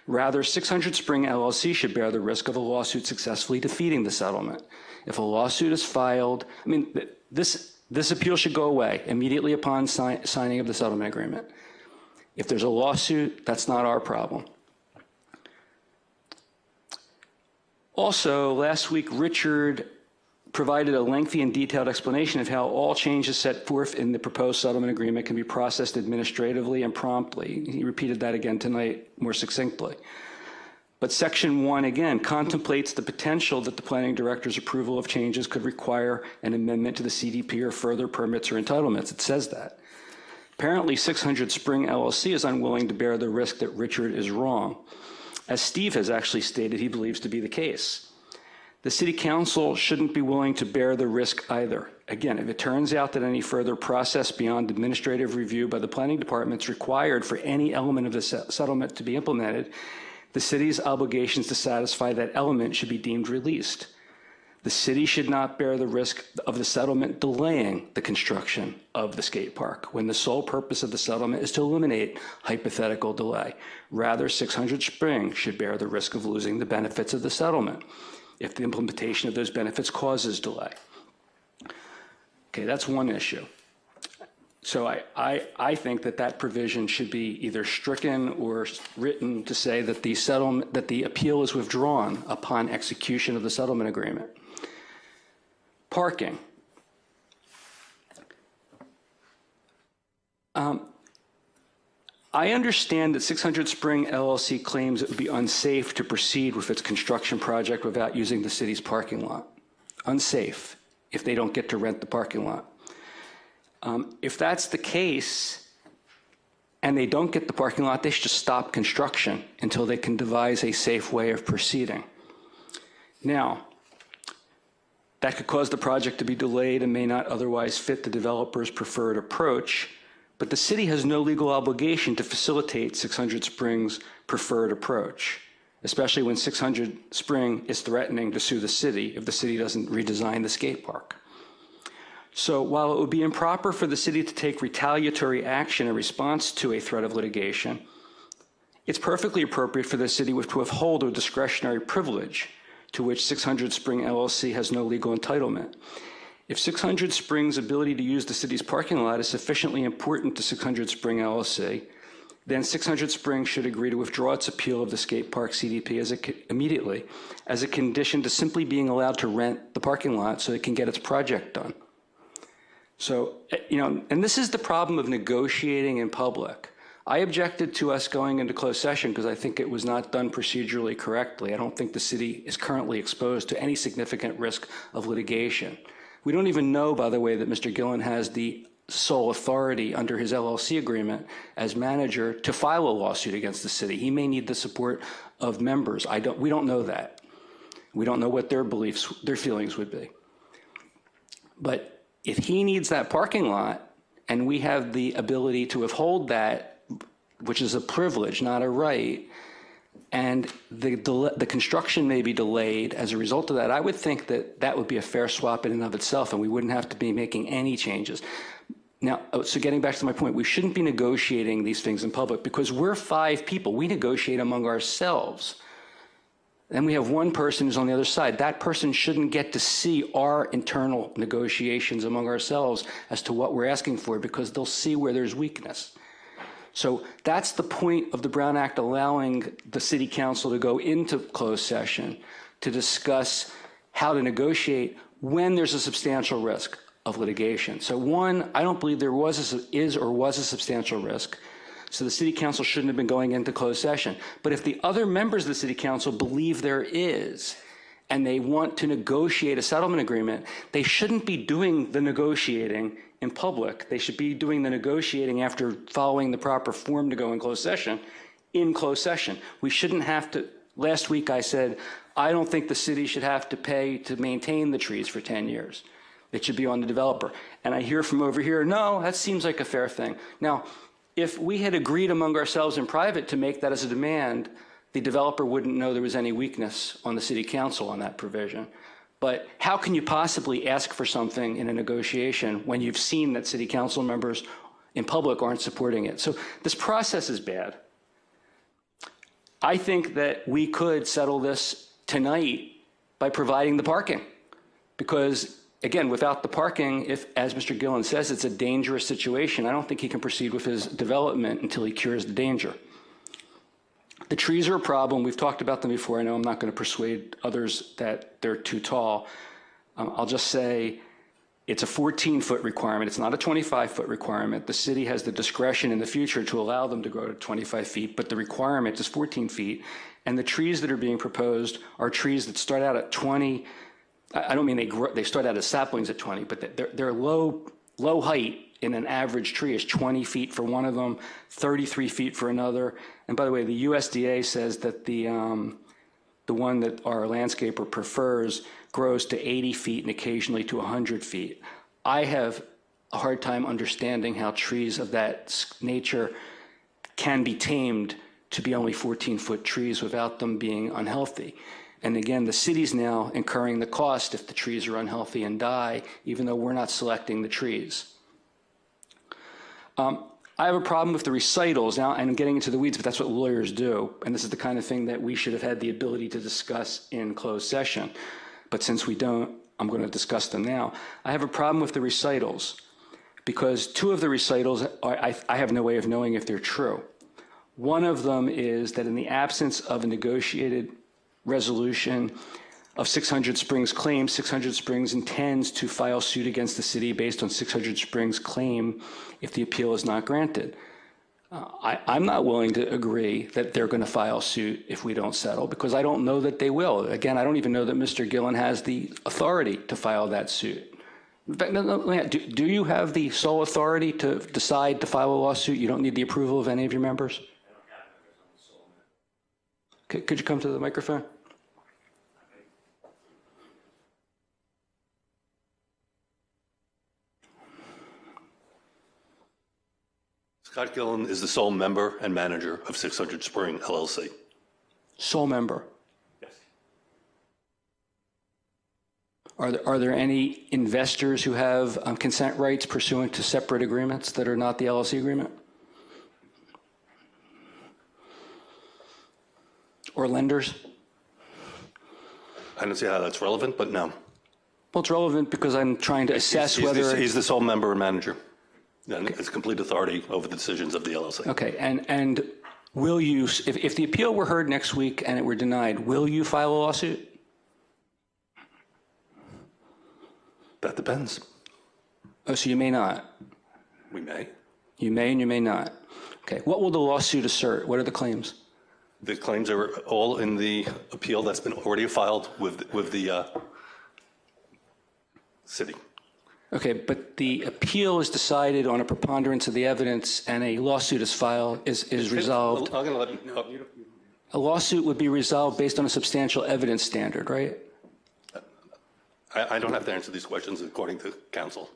Rather, 600 Spring LLC should bear the risk of a lawsuit successfully defeating the settlement. If a lawsuit is filed, this appeal should go away immediately upon signing of the settlement agreement. If there's a lawsuit, that's not our problem. Also, last week, Richard provided a lengthy and detailed explanation of how all changes set forth in the proposed settlement agreement can be processed administratively and promptly. He repeated that again tonight more succinctly. But Section 1, again, contemplates the potential that the planning director's approval of changes could require an amendment to the CDP or further permits or entitlements. It says that. Apparently, 600 Spring LLC is unwilling to bear the risk that Richard is wrong, as Steve has actually stated he believes to be the case. The City Council shouldn't be willing to bear the risk either. Again, if it turns out that any further process beyond administrative review by the planning department is required for any element of the settlement to be implemented, the city's obligations to satisfy that element should be deemed released. The city should not bear the risk of the settlement delaying the construction of the skate park when the sole purpose of the settlement is to eliminate hypothetical delay. Rather, 600 Spring should bear the risk of losing the benefits of the settlement if the implementation of those benefits causes delay. Okay, that's one issue. So I think that provision should be either stricken or written to say that the appeal is withdrawn upon execution of the settlement agreement. Parking. I understand that 600 Spring LLC claims it would be unsafe to proceed with its construction project without using the city's parking lot. Unsafe if they don't get to rent the parking lot. If that's the case and they don't get the parking lot, they should just stop construction until they can devise a safe way of proceeding. Now, that could cause the project to be delayed and may not otherwise fit the developer's preferred approach, but the city has no legal obligation to facilitate 600 Spring's preferred approach, especially when 600 Spring is threatening to sue the city if the city doesn't redesign the skate park. So while it would be improper for the city to take retaliatory action in response to a threat of litigation, it's perfectly appropriate for the city to withhold a discretionary privilege to which 600 Spring LLC has no legal entitlement. If 600 Spring's ability to use the city's parking lot is sufficiently important to 600 Spring LLC, then 600 Spring should agree to withdraw its appeal of the skate park CDP immediately as a condition to simply being allowed to rent the parking lot so it can get its project done. So, and this is the problem of negotiating in public. I objected to us going into closed session because I think it was not done procedurally correctly. I don't think the city is currently exposed to any significant risk of litigation. We don't even know, by the way, that Mr. Gillen has the sole authority under his LLC agreement as manager to file a lawsuit against the city. He may need the support of members. We don't know that. We don't know what their beliefs, their feelings would be. But if he needs that parking lot and we have the ability to withhold that, which is a privilege, not a right, and the construction may be delayed as a result of that, I would think that that would be a fair swap in and of itself, and we wouldn't have to be making any changes. Now, so getting back to my point, we shouldn't be negotiating these things in public because we're 5 people. We negotiate among ourselves. Then we have one person who's on the other side. That person shouldn't get to see our internal negotiations among ourselves as to what we're asking for because they'll see where there's weakness. So that's the point of the Brown Act allowing the City Council to go into closed session to discuss how to negotiate when there's a substantial risk of litigation. So one, I don't believe there was a substantial risk. So the City Council shouldn't have been going into closed session. But if the other members of the City Council believe there is, and they want to negotiate a settlement agreement, they shouldn't be doing the negotiating in public. They should be doing the negotiating after following the proper form to go in closed session, in closed session. We shouldn't have to, last week I said, I don't think the city should have to pay to maintain the trees for 10 years. It should be on the developer. And I hear from over here, no, that seems like a fair thing. Now, if we had agreed among ourselves in private to make that as a demand, the developer wouldn't know there was any weakness on the city council on that provision. But how can you possibly ask for something in a negotiation when you've seen that city council members in public aren't supporting it? So this process is bad. I think that we could settle this tonight by providing the parking. Because, again, without the parking, if, as Mr. Gillen says, it's a dangerous situation, I don't think he can proceed with his development until he cures the danger. The trees are a problem. We've talked about them before. I know I'm not going to persuade others that they're too tall. I'll just say it's a 14-foot requirement. It's not a 25-foot requirement. The city has the discretion in the future to allow them to grow to 25 feet, but the requirement is 14 feet. And the trees that are being proposed are trees that start out at 20. I don't mean they start out as saplings at 20, but they're low height in an average tree is 20 feet for one of them, 33 feet for another. And by the way, the USDA says that the one that our landscaper prefers grows to 80 feet and occasionally to 100 feet. I have a hard time understanding how trees of that nature can be tamed to be only 14-foot trees without them being unhealthy. And again, the city's now incurring the cost if the trees are unhealthy and die, even though we're not selecting the trees. I have a problem with the recitals now, and I'm getting into the weeds, but that's what lawyers do. And this is the kind of thing that we should have had the ability to discuss in closed session. But since we don't, I'm going to discuss them now. I have a problem with the recitals because two of the recitals, I have no way of knowing if they're true. One of them is that in the absence of a negotiated resolution of 600 Springs claim, 600 Springs intends to file suit against the city based on 600 Springs claim if the appeal is not granted. I'm not willing to agree that they're going to file suit if we don't settle because I don't know that they will. Again, I don't even know that Mr. Gillen has the authority to file that suit. In fact, do you have the sole authority to decide to file a lawsuit? You don't need the approval of any of your members? Could you come to the microphone? Scott Gillen is the sole member and manager of 600 Spring LLC. Sole member? Yes. Are there any investors who have consent rights pursuant to separate agreements that are not the LLC agreement? Or lenders? I don't see how that's relevant, but no. Well, it's relevant because I'm trying to assess whether... He's the sole member and manager. And has complete authority over the decisions of the LLC. Okay, and will you, if the appeal were heard next week and it were denied, will you file a lawsuit? That depends. Oh, so you may not? We may. You may and you may not. Okay, what will the lawsuit assert? What are the claims? The claims are all in the appeal that's been already filed with the city. Okay, but the appeal is decided on a preponderance of the evidence and a lawsuit is filed, is resolved. I'm going to let you know. A lawsuit would be resolved based on a substantial evidence standard, right? I don't have to answer these questions according to counsel.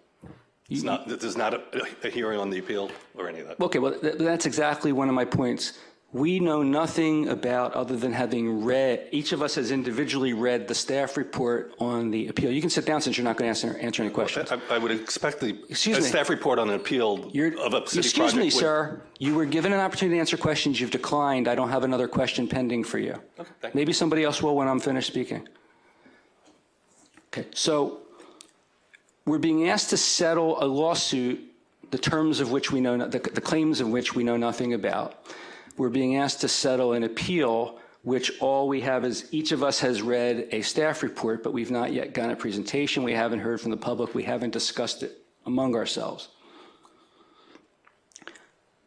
There's not a hearing on the appeal or any of that. Okay, well, that's exactly one of my points. We know nothing about, other than having read, each of us has individually read the staff report on the appeal. You can sit down since you're not going to answer any questions. I would expect the staff report on an appeal of a city Excuse project me, sir. You were given an opportunity to answer questions. You've declined. I don't have another question pending for you. Okay, maybe somebody else will when I'm finished speaking. Okay, so we're being asked to settle a lawsuit, the terms of which we know, the claims of which we know nothing about. We're being asked to settle an appeal, which all we have is each of us has read a staff report, but we've not yet gotten a presentation. We haven't heard from the public. We haven't discussed it among ourselves.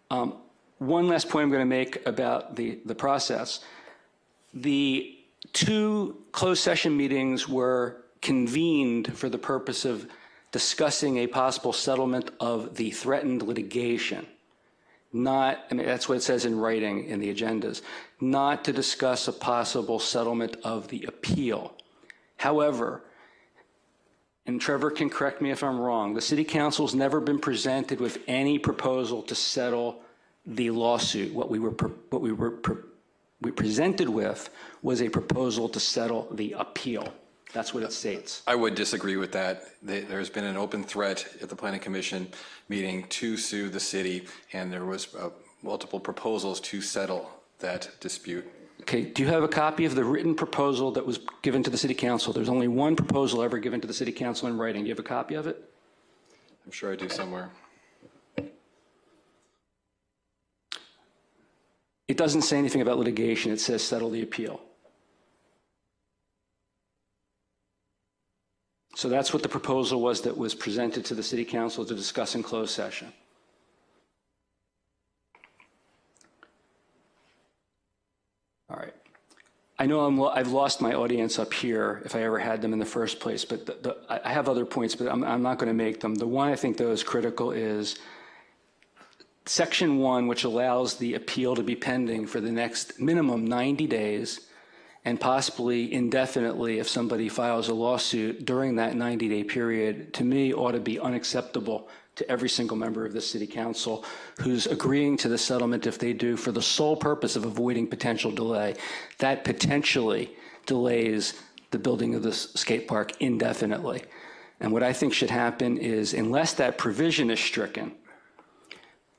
One last point I'm going to make about the process. The two closed session meetings were convened for the purpose of discussing a possible settlement of the threatened litigation. Not, I mean, that's what it says in writing in the agendas, not to discuss a possible settlement of the appeal. However, and Trevor can correct me if I'm wrong, the city council's never been presented with any proposal to settle the lawsuit. What we presented with was a proposal to settle the appeal. That's what it states. I would disagree with that. There's been an open threat at the Planning Commission meeting to sue the city, and there was multiple proposals to settle that dispute. Okay, do you have a copy of the written proposal that was given to the City Council? There's only one proposal ever given to the City Council in writing. Do you have a copy of it? I'm sure I do somewhere. It doesn't say anything about litigation. It says settle the appeal. So that's what the proposal was that was presented to the City Council to discuss in closed session. All right. I know I've lost my audience up here, if I ever had them in the first place, but I have other points, but I'm not going to make them. The one I think, though, is critical is Section 1, which allows the appeal to be pending for the next minimum 90 days and possibly indefinitely if somebody files a lawsuit during that 90-day period, to me ought to be unacceptable to every single member of the City Council who's agreeing to the settlement if they do for the sole purpose of avoiding potential delay. That potentially delays the building of this skate park indefinitely. And what I think should happen is, unless that provision is stricken,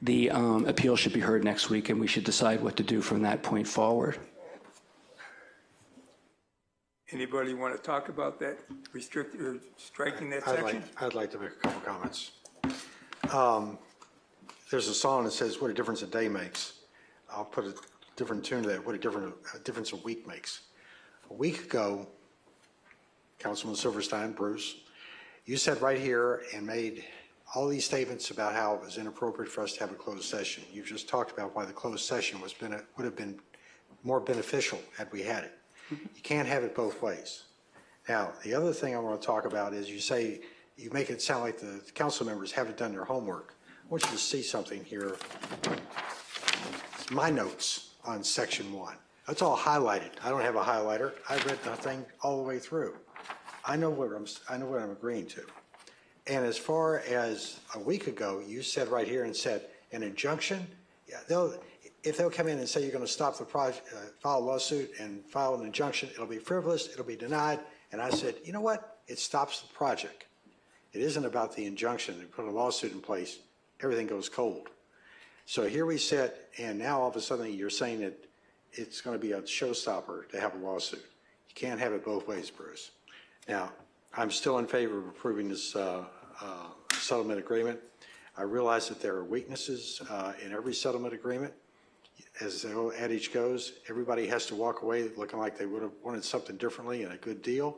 the appeal should be heard next week, and we should decide what to do from that point forward. Anybody want to talk about that, striking that section? I'd like to make a couple comments. There's a song that says, what a difference a day makes. I'll put a different tune to that, what a difference a week makes. A week ago, Councilman Silverstein, Bruce, you sat right here and made all these statements about how it was inappropriate for us to have a closed session. You've just talked about why the closed session would have been more beneficial had we had it. You can't have it both ways. Now, the other thing I want to talk about is you say, you make it sound like the council members haven't done their homework. I want you to see something here. It's my notes on Section 1. That's all highlighted. I don't have a highlighter. I read the thing all the way through. I know what I'm agreeing to. And as far as a week ago, you said right here and said an injunction. Yeah, if they'll come in and say you're going to stop the project, file a lawsuit and file an injunction, it'll be frivolous, it'll be denied. And I said, you know what? It stops the project. It isn't about the injunction. They put a lawsuit in place, everything goes cold. So here we sit, and now all of a sudden you're saying that it's going to be a showstopper to have a lawsuit. You can't have it both ways, Bruce. Now, I'm still in favor of approving this settlement agreement. I realize that there are weaknesses in every settlement agreement. As the old adage goes, everybody has to walk away looking like they would have wanted something differently and a good deal.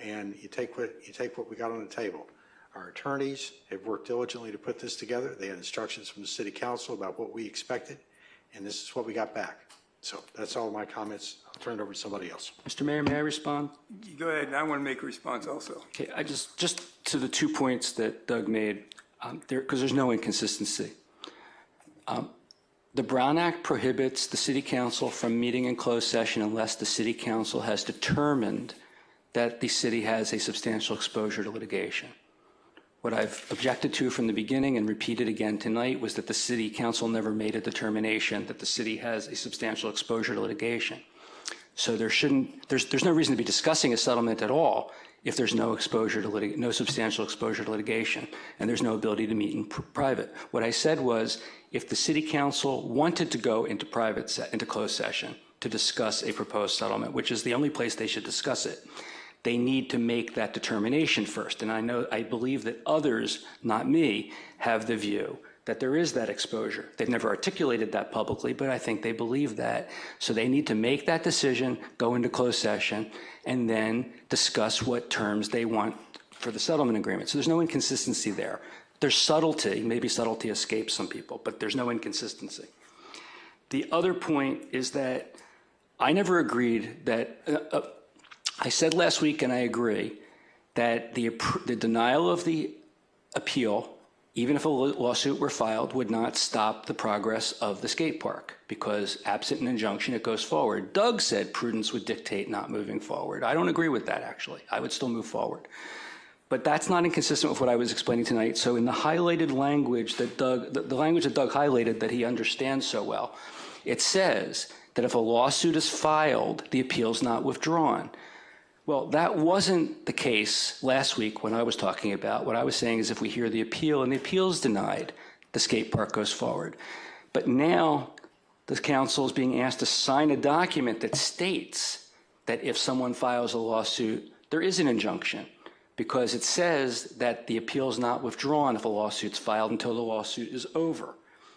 And you take what we got on the table. Our attorneys have worked diligently to put this together. They had instructions from the City Council about what we expected, and this is what we got back. So that's all my comments. I'll turn it over to somebody else. Mr. Mayor, may I respond? Go ahead, and I want to make a response also. Okay, I just to the 2 points that Doug made, because there's no inconsistency. The Brown Act prohibits the City Council from meeting in closed session unless the City Council has determined that the city has a substantial exposure to litigation. What I've objected to from the beginning and repeated again tonight was that the City Council never made a determination that the city has a substantial exposure to litigation. So there's no reason to be discussing a settlement at all if there's no substantial exposure to litigation, and there's no ability to meet in private. What I said was, if the City Council wanted to go into closed session to discuss a proposed settlement, which is the only place they should discuss it, they need to make that determination first. And I believe that others, not me, have the view that there is that exposure. They've never articulated that publicly, but I think they believe that. So they need to make that decision, go into closed session, and then discuss what terms they want for the settlement agreement. So there's no inconsistency there. There's subtlety, maybe subtlety escapes some people, but there's no inconsistency. The other point is that I never agreed that, I said last week, and I agree, that the denial of the appeal, even if a lawsuit were filed, would not stop the progress of the skate park, because absent an injunction, it goes forward. Doug said prudence would dictate not moving forward. I don't agree with that, actually. I would still move forward. But that's not inconsistent with what I was explaining tonight. So in the highlighted language that the language that Doug highlighted that he understands so well, it says that if a lawsuit is filed, the appeal's not withdrawn. Well, that wasn't the case last week when I was talking about. What I was saying is if we hear the appeal and the appeal is denied, the skate park goes forward. But now the council is being asked to sign a document that states that if someone files a lawsuit, there is an injunction, because it says that the appeal is not withdrawn if a lawsuit's filed until the lawsuit is over.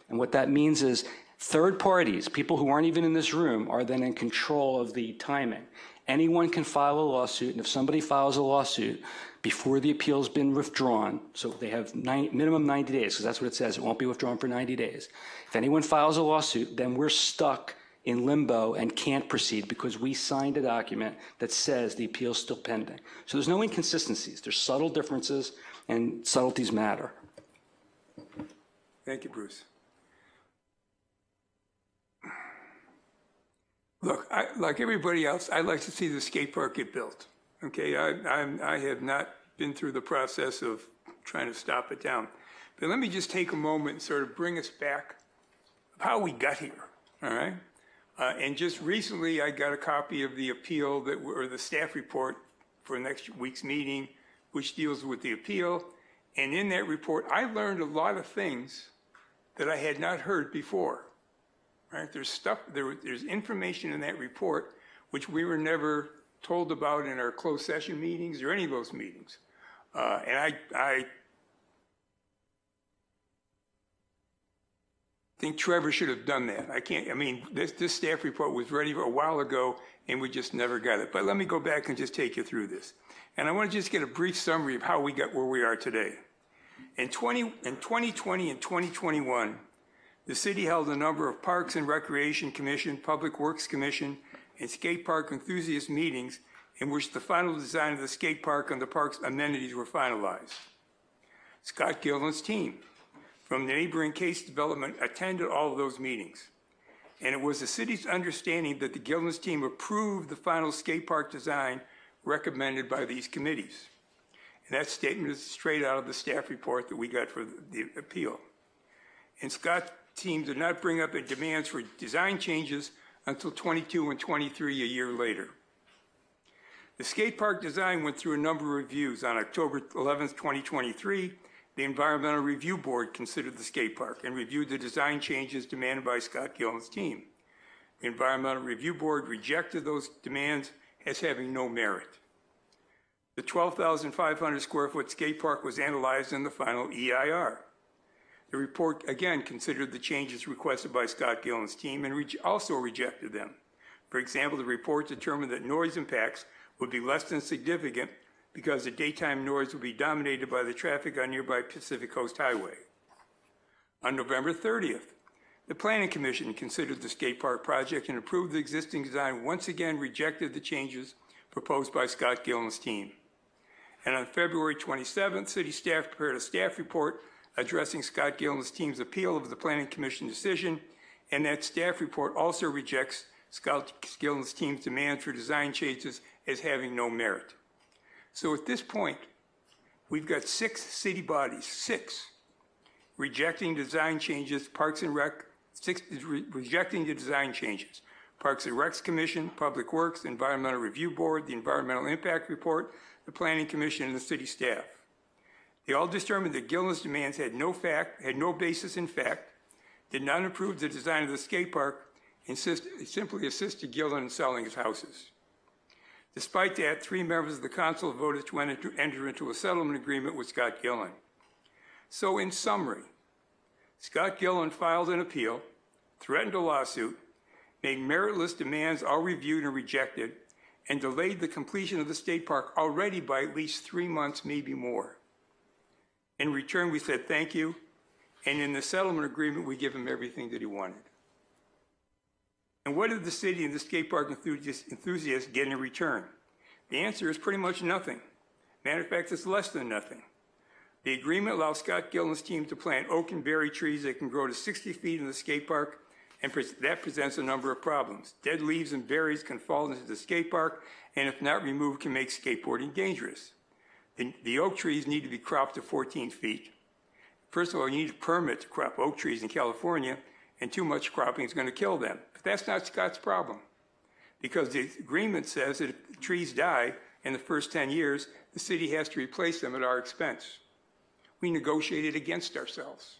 And what that means is third parties, people who aren't even in this room, are then in control of the timing. Anyone can file a lawsuit, and if somebody files a lawsuit before the appeal's been withdrawn, so they have minimum 90 days, because that's what it says, it won't be withdrawn for 90 days. If anyone files a lawsuit, then we're stuck in limbo and can't proceed because we signed a document that says the appeal's still pending. So there's no inconsistencies. There's subtle differences, and subtleties matter. Thank you, Bruce. Look, like everybody else, I'd like to see the skate park get built. Okay, I have not been through the process of trying to stop it down. But let me just take a moment and sort of bring us back of how we got here, all right? And just recently, I got a copy of the appeal or the staff report for next week's meeting, which deals with the appeal. And in that report, I learned a lot of things that I had not heard before. Right? There's information in that report which we were never told about in our closed session meetings or any of those meetings. And I think Trevor should have done that. This staff report was ready a while ago and we just never got it. But let me go back and just take you through this. And I want to just get a brief summary of how we got where we are today. In 2020 and 2021, the city held a number of Parks and Recreation Commission, Public Works Commission, and skate park enthusiast meetings in which the final design of the skate park and the park's amenities were finalized. Scott Gillen's team from the neighboring Case Development attended all of those meetings. And it was the city's understanding that the Gillen's team approved the final skate park design recommended by these committees. And that statement is straight out of the staff report that we got for the appeal. And Scott's team did not bring up the demands for design changes until 22 and 23, a year later. The skate park design went through a number of reviews. On October 11th, 2023, the Environmental Review Board considered the skate park and reviewed the design changes demanded by Scott Gillen's team. The Environmental Review Board rejected those demands as having no merit. The 12,500 square foot skate park was analyzed in the final EIR. The report again considered the changes requested by Scott Gillen's team and also rejected them. For example, the report determined that noise impacts would be less than significant because the daytime noise would be dominated by the traffic on nearby Pacific Coast Highway. On November 30th, the Planning Commission considered the skate park project and approved the existing design, once again rejected the changes proposed by Scott Gillen's team. And on February 27th, city staff prepared a staff report addressing Scott Gillen's team's appeal of the Planning Commission decision, and that staff report also rejects Scott Gillen's team's demands for design changes as having no merit. So at this point, we've got 6 city bodies, 6, rejecting design changes, Parks and Rec, 6 rejecting the design changes. Parks and Recs Commission, Public Works, Environmental Review Board, the Environmental Impact Report, the Planning Commission, and the city staff. They all determined that Gillen's demands had no basis in fact, did not approve the design of the skate park, and simply assisted Gillen in selling his houses. Despite that, 3 members of the council voted to enter into a settlement agreement with Scott Gillen. So in summary, Scott Gillen filed an appeal, threatened a lawsuit, made meritless demands all reviewed and rejected, and delayed the completion of the state park already by at least 3 months, maybe more. In return, we said thank you, and in the settlement agreement, we give him everything that he wanted. And what did the city and the skate park enthusiasts get in return? The answer is pretty much nothing. Matter of fact, it's less than nothing. The agreement allows Scott Gillen's team to plant oak and berry trees that can grow to 60 feet in the skate park, and that presents a number of problems. Dead leaves and berries can fall into the skate park, and if not removed, can make skateboarding dangerous. The oak trees need to be cropped to 14 feet. First of all, you need a permit to crop oak trees in California, and too much cropping is going to kill them. But that's not Scott's problem, because the agreement says that if trees die in the first 10 years, the city has to replace them at our expense. We negotiated against ourselves.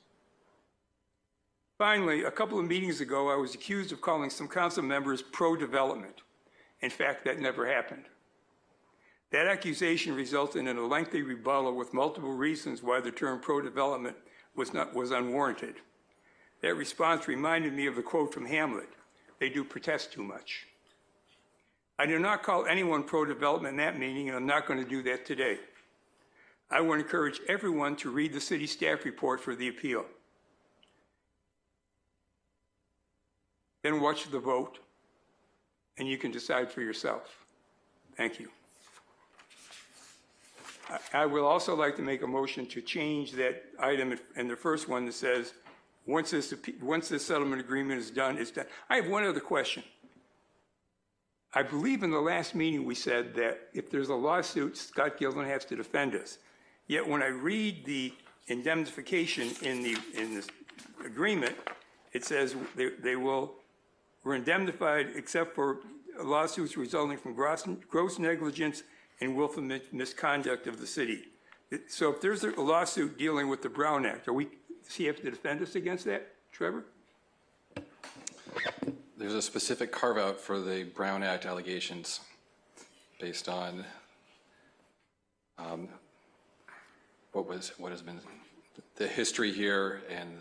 Finally, a couple of meetings ago, I was accused of calling some council members pro-development. In fact, that never happened. That accusation resulted in a lengthy rebuttal with multiple reasons why the term pro-development was unwarranted. That response reminded me of the quote from Hamlet, "They do protest too much." I do not call anyone pro-development in that meeting, and I'm not going to do that today. I would encourage everyone to read the city staff report for the appeal. Then watch the vote, and you can decide for yourself. Thank you. I will also like to make a motion to change that item in the first one that says, once this settlement agreement is done, it's done. I have one other question. I believe in the last meeting we said that if there's a lawsuit, Scott Gillen has to defend us. Yet when I read the indemnification in this agreement, it says we're indemnified except for lawsuits resulting from gross negligence and willful misconduct of the city. So if there's a lawsuit dealing with the Brown Act, does he have to defend us against that, Trevor? There's a specific carve-out for the Brown Act allegations based on what has been the history here and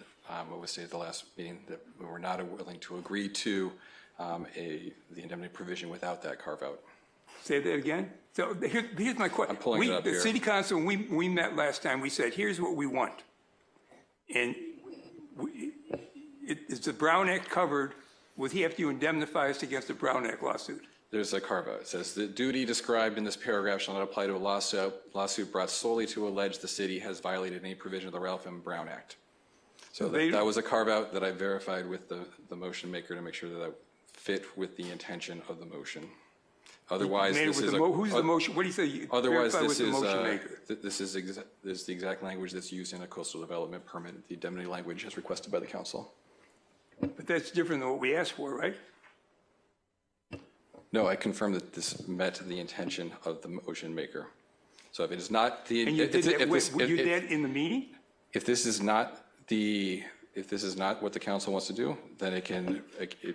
what was stated at the last meeting, that we were not willing to agree to the indemnity provision without that carve-out. Say that again? So here's my question. I'm pulling it up here. The city council, we met last time, we said, here's what we want. And is the Brown Act covered? Would he have to indemnify us against the Brown Act lawsuit? There's a carve-out. It says, the duty described in this paragraph shall not apply to a lawsuit brought solely to allege the city has violated any provision of the Ralph M. Brown Act. So that was a carve-out that I verified with the motion maker to make sure that that fit with the intention of the motion. Otherwise, this is who's the motion? What do you say? Otherwise, this is this is the exact language that's used in a coastal development permit. The indemnity language as requested by the council. But that's different than what we asked for, right? No, I confirm that this met the intention of the motion maker. So if it is not the, and you did that, you did in the meeting? If this is not what the council wants to do, then it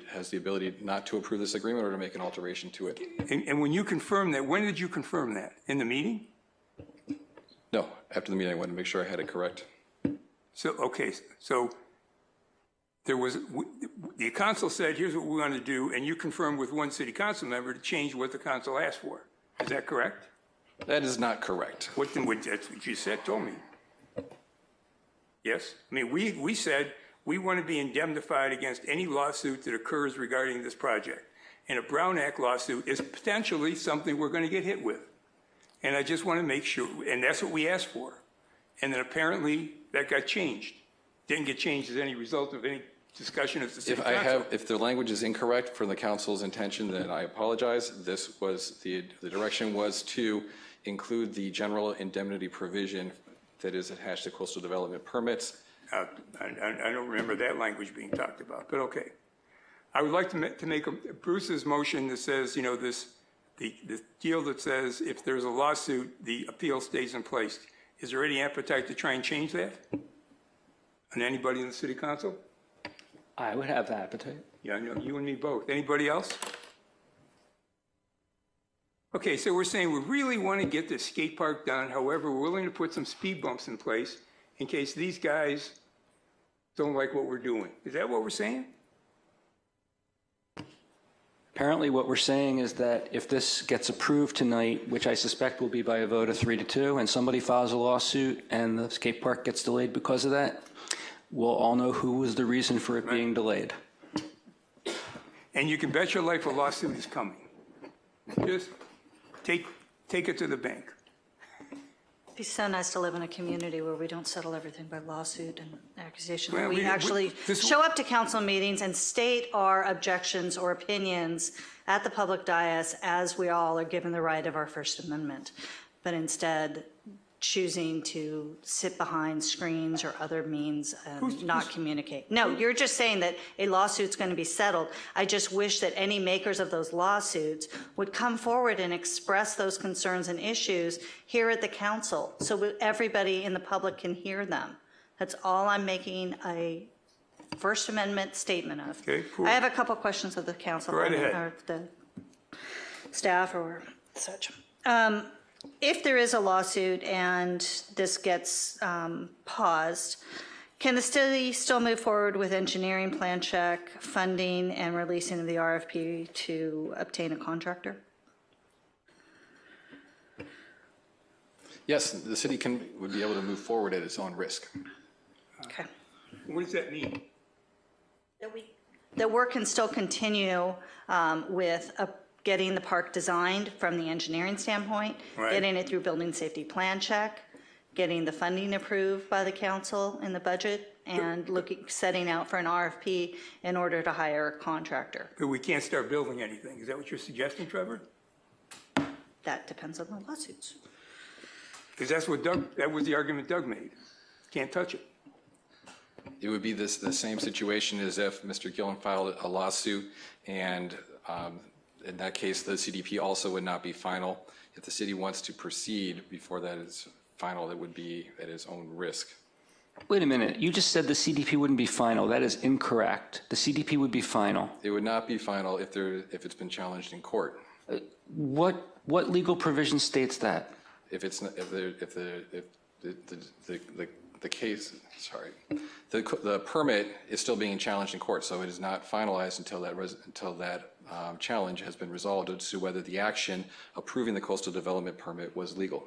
has the ability not to approve this agreement or to make an alteration to it. And when you confirm that, when did you confirm that? In the meeting? No, after the meeting, I wanted to make sure I had it correct. So, okay, so there was, the council said, here's what we want to do, and you confirmed with one city council member to change what the council asked for. Is that correct? That is not correct. That's what you said, told me. Yes? I mean, we said we want to be indemnified against any lawsuit that occurs regarding this project. And a Brown Act lawsuit is potentially something we're going to get hit with. And I just want to make sure, and that's what we asked for. And then apparently that got changed. Didn't get changed as any result of any discussion of the city council. If the language is incorrect from the council's intention, then I apologize. This was, the direction was to include the general indemnity provision that is attached to coastal development permits. I don't remember that language being talked about, but okay. I would like to make Bruce's motion that says, you know, the deal that says if there's a lawsuit, the appeal stays in place. Is there any appetite to try and change that? And anybody in the city council? I would have appetite. Yeah, I know, you and me both. Anybody else? Okay, so we're saying we really want to get this skate park done. However, we're willing to put some speed bumps in place in case these guys don't like what we're doing. Is that what we're saying? Apparently what we're saying is that if this gets approved tonight, which I suspect will be by a vote of 3-2, and somebody files a lawsuit and the skate park gets delayed because of that, we'll all know who was the reason for it being delayed. And you can bet your life a lawsuit is coming. Just take it to the bank. It'd be so nice to live in a community where we don't settle everything by lawsuit and accusation. Well, we actually show up to council meetings and state our objections or opinions at the public dais as we all are given the right of our First Amendment. but instead choosing to sit behind screens or other means and not communicate. No, you're just saying that a lawsuit's going to be settled. I just wish that any makers of those lawsuits would come forward and express those concerns and issues here at the council so everybody in the public can hear them. That's all I'm making a First Amendment statement of. Okay, cool. I have a couple questions of the council. Go right ahead. Or the staff or such. If there is a lawsuit and this gets paused, can the city still move forward with engineering, plan check, funding, and releasing of the RFP to obtain a contractor? Yes, the city would be able to move forward at its own risk. Okay. What does that mean? That work can still continue with getting the park designed from the engineering standpoint, Right. getting it through building safety plan check, getting the funding approved by the council in the budget, and setting out for an RFP in order to hire a contractor. But we can't start building anything. Is that what you're suggesting, Trevor? That depends on the lawsuits. Because that was the argument Doug made. Can't touch it. It would be the same situation as if Mr. Gillen filed a lawsuit, and in that case, the CDP also would not be final. If the city wants to proceed before that is final, it would be at its own risk. Wait a minute. You just said the CDP wouldn't be final. That is incorrect. The CDP would be final. It would not be final if it's been challenged in court. What legal provision states that? If it's not, if the case, sorry, the permit is still being challenged in court, so it is not finalized until that challenge has been resolved as to whether the action approving the coastal development permit was legal.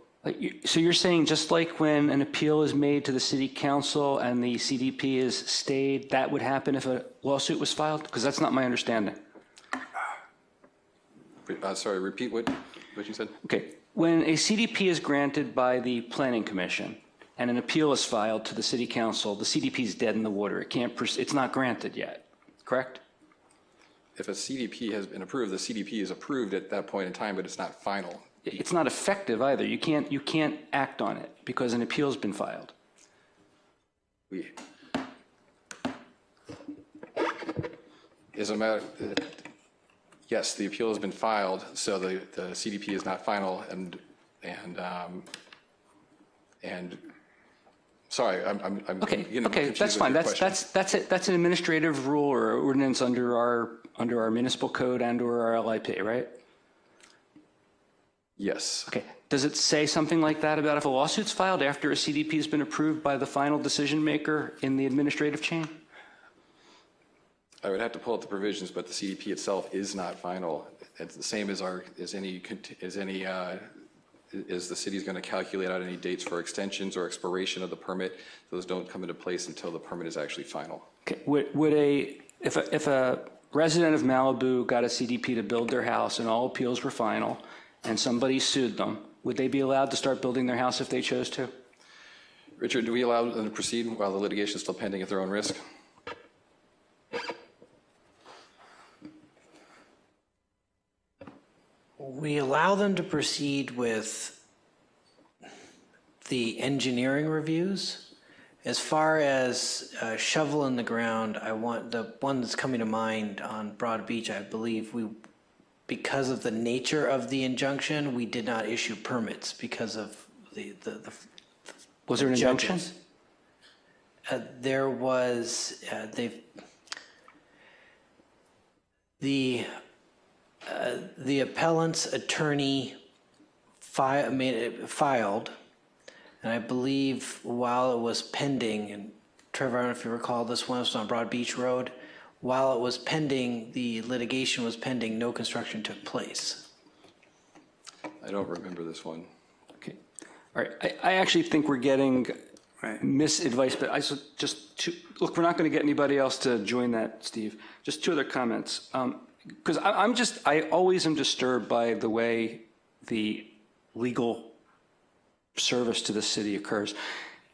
So you're saying just like when an appeal is made to the city council and the CDP is stayed, that would happen if a lawsuit was filed? Because that's not my understanding. Sorry, repeat what you said? Okay. When a CDP is granted by the Planning Commission and an appeal is filed to the city council, the CDP is dead in the water. It's not granted yet, correct? If a CDP has been approved, the CDP is approved at that point in time, but it's not final. It's not effective either. You can't act on it because an appeal has been filed. As a matter, yes, the appeal has been filed, so the CDP is not final, and sorry, I'm Okay, getting okay, confused that's with fine. your question. That's an administrative rule or ordinance under our municipal code and or our LIP, right? Yes. Okay. Does it say something like that about if a lawsuit's filed after a CDP has been approved by the final decision maker in the administrative chain? I would have to pull up the provisions, but the CDP itself is not final. It's the same as the city's going to calculate out any dates for extensions or expiration of the permit. Those don't come into place until the permit is actually final. Okay. If a resident of Malibu got a CDP to build their house and all appeals were final and somebody sued them, would they be allowed to start building their house if they chose to? Richard, do we allow them to proceed while the litigation is still pending at their own risk? We allow them to proceed with the engineering reviews. As far as shovel in the ground, I want the one that's coming to mind on Broad Beach. I believe because of the nature of the injunction, we did not issue permits because of the Was there an injunction? There was. The appellant's attorney filed, and I believe while it was pending, and Trevor, I don't know if you recall this one, it was on Broad Beach Road. While it was pending, the litigation was pending, no construction took place. I don't remember this one. Okay. All right. I actually think we're getting misadvice, but look, we're not going to get anybody else to join that, Steve. Just two other comments. Because I always am disturbed by the way the legal service to the city occurs.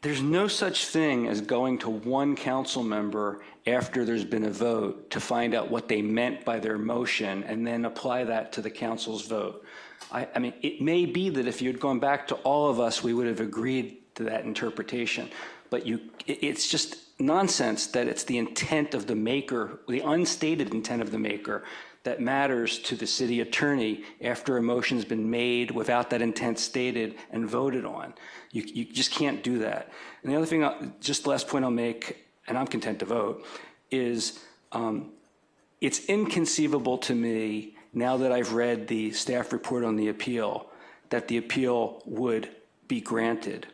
There's no such thing as going to one council member after there's been a vote to find out what they meant by their motion and then apply that to the council's vote. I mean, it may be that if you had gone back to all of us, we would have agreed to that interpretation. But it's just nonsense that it's the intent of the maker, the unstated intent of the maker, that matters to the city attorney after a motion's been made without that intent stated and voted on. You just can't do that. And the other thing, just the last point I'll make, and I'm content to vote, is it's inconceivable to me, now that I've read the staff report on the appeal, that the appeal would be granted.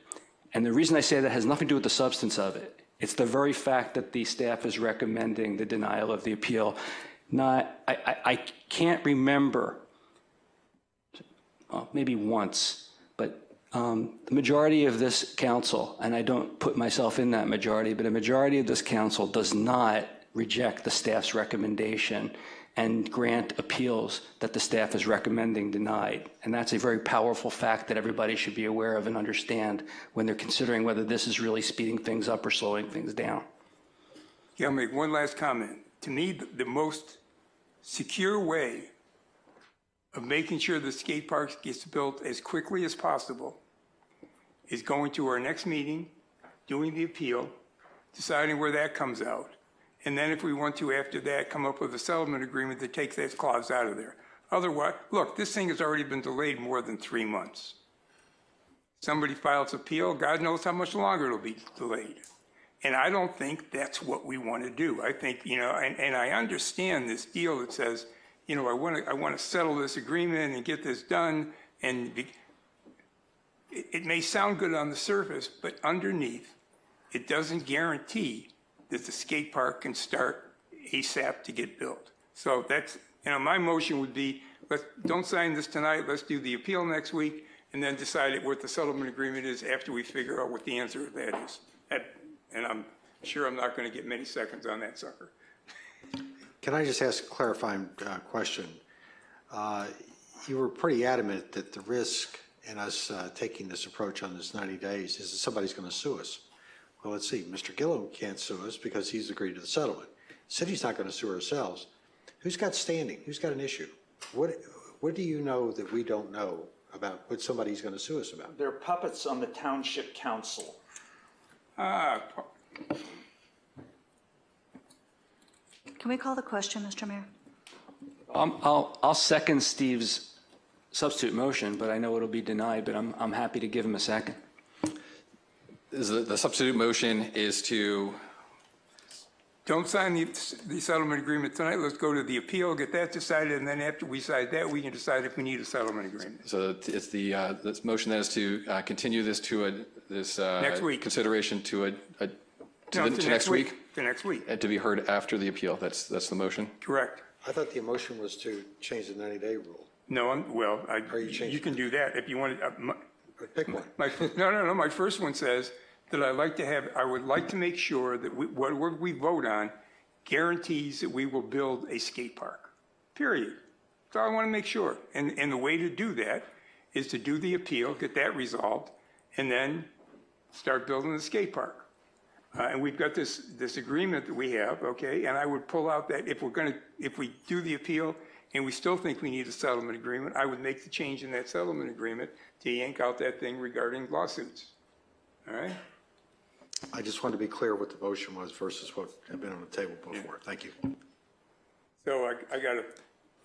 And the reason I say that has nothing to do with the substance of it. It's the very fact that the staff is recommending the denial of the appeal. I can't remember, maybe once, but the majority of this council, and I don't put myself in that majority, but a majority of this council does not reject the staff's recommendation and grant appeals that the staff is recommending denied. And that's a very powerful fact that everybody should be aware of and understand when they're considering whether this is really speeding things up or slowing things down. Yeah, I'll make one last comment. To me, the most secure way of making sure the skate park gets built as quickly as possible is going to our next meeting, doing the appeal, deciding where that comes out. And then if we want to, after that, come up with a settlement agreement that takes that clause out of there. Otherwise, look, this thing has already been delayed more than 3 months. Somebody files appeal, God knows how much longer it'll be delayed. And I don't think that's what we want to do. I think, and I understand this deal that says, I want to settle this agreement and get this done. And it may sound good on the surface, but underneath, it doesn't guarantee that the skate park can start ASAP to get built. So that's, my motion would be, don't sign this tonight. Let's do the appeal next week and then decide what the settlement agreement is after we figure out what the answer to that is. And I'm sure I'm not going to get many seconds on that sucker. Can I just ask a clarifying question? You were pretty adamant that the risk in us taking this approach on this 90 days is that somebody's going to sue us. Well, let's see. Mr. Gillum can't sue us because he's agreed to the settlement. The city's not going to sue ourselves. Who's got standing? Who's got an issue? What do you know that we don't know about what somebody's going to sue us about? They're puppets on the township council. Can we call the question, Mr. Mayor? I'll second Steve's substitute motion, but I know it'll be denied, but I'm happy to give him a second. The substitute motion is to... Don't sign the settlement agreement tonight. Let's go to the appeal, get that decided, and then after we decide that, we can decide if we need a settlement agreement. So it's this motion that is to continue this to next week. Consideration to next week? To next week. And to be heard after the appeal. That's the motion? Correct. I thought the motion was to change the 90-day rule. No, you can do that if you want to. Pick one. No. My first one says that I would like to make sure that whatever we vote on guarantees that we will build a skate park, period. So I want to make sure. And the way to do that is to do the appeal, get that resolved, and then start building the skate park. And we've got this agreement that we have, okay? And I would pull out that if we do the appeal and we still think we need a settlement agreement, I would make the change in that settlement agreement to yank out that thing regarding lawsuits. All right? I just want to be clear what the motion was versus what had been on the table before. Thank you. So I got a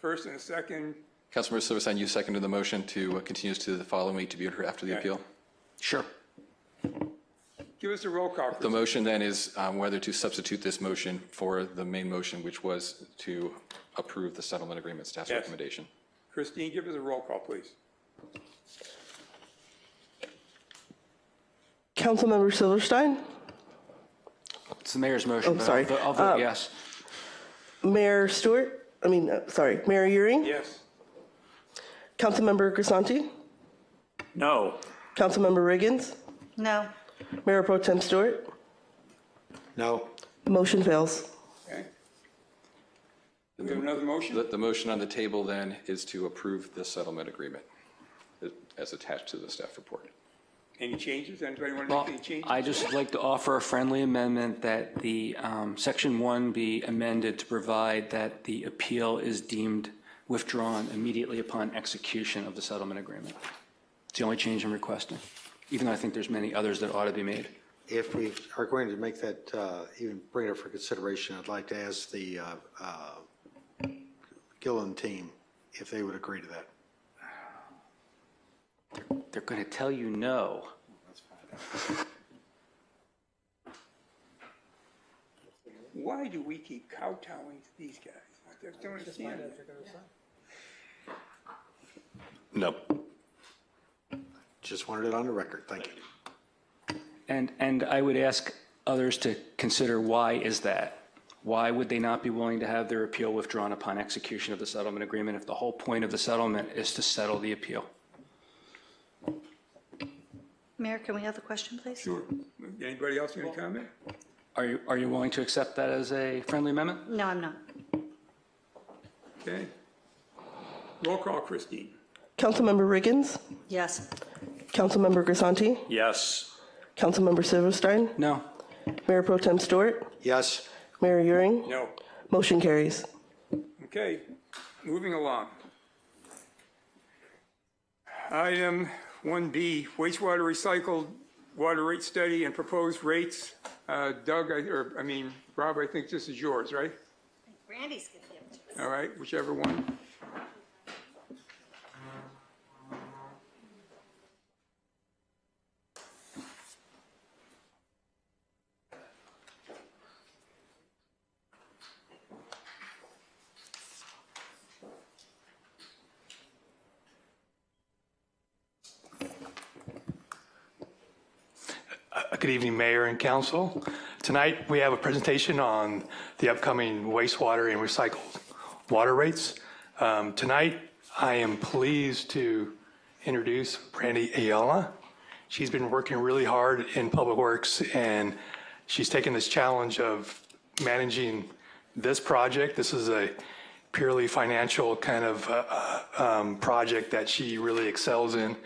first and a second. Councilmember Silverstein, you seconded the motion to continue to the following week to be heard after the appeal? Sure. Give us a roll call. The motion then is whether to substitute this motion for the main motion, which was to approve the settlement agreement staff's recommendation. Christine, give us a roll call, please. Councilmember Silverstein? It's the mayor's motion. Oh, sorry. I'll vote yes. Mayor Stewart? Mayor Euring? Yes. Councilmember Grisanti? No. Councilmember Riggins? No. Mayor Pro Tem Stewart? No. Motion fails. Okay. We have another motion? The motion on the table then is to approve the settlement agreement as attached to the staff report. Any changes? Anybody want to Well, make any changes? I just like to offer a friendly amendment that the Section 1 be amended to provide that the appeal is deemed withdrawn immediately upon execution of the settlement agreement. It's the only change I'm requesting, even though I think there's many others that ought to be made. If we are going to make that, even bring it up for consideration, I'd like to ask the Gillen team if they would agree to that. They're going to tell you no. Why do we keep kowtowing to these guys? I don't understand. No. Just wanted it on the record. Thank you. And I would ask others to consider, why is that? Why would they not be willing to have their appeal withdrawn upon execution of the settlement agreement if the whole point of the settlement is to settle the appeal? Mayor, can we have the question, please? Sure. Anybody else going to comment? Are you willing to accept that as a friendly amendment? No, I'm not. Okay. Roll call, Christine. Councilmember Riggins, Yes. Councilmember Grisanti, Yes. Councilmember Silverstein, No. Mayor Pro Tem Stewart, Yes. Mayor Euring. No. Motion carries. Okay, moving along. Item 1B, wastewater recycled water rate study and proposed rates. Doug, Rob, I think this is yours, right? Brandy's going to give it to us. All right, whichever one. Good evening, Mayor and Council. Tonight, we have a presentation on the upcoming wastewater and recycled water rates. Tonight, I am pleased to introduce Brandy Ayala. She's been working really hard in Public Works, and she's taken this challenge of managing this project. This is a purely financial kind of project that she really excels in.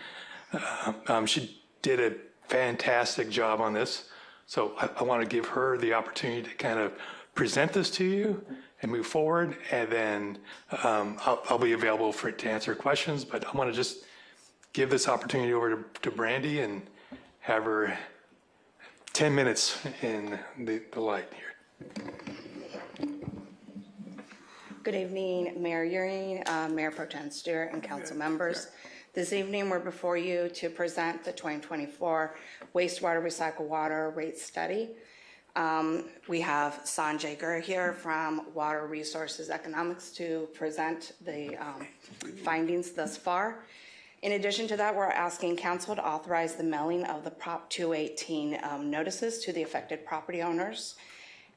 She did a fantastic job on this. So I want to give her the opportunity to kind of present this to you and move forward. And then I'll be available to answer questions, but I want to just give this opportunity over to Brandy and have her 10 minutes in the light here. Good evening, Mayor Euring, Mayor Pro Tem Stewart, and council members. This evening, we're before you to present the 2024 wastewater recycled water rate study. We have Sanjay Gur here from Water Resources Economics to present the findings thus far. In addition to that, we're asking council to authorize the mailing of the Prop 218 notices to the affected property owners,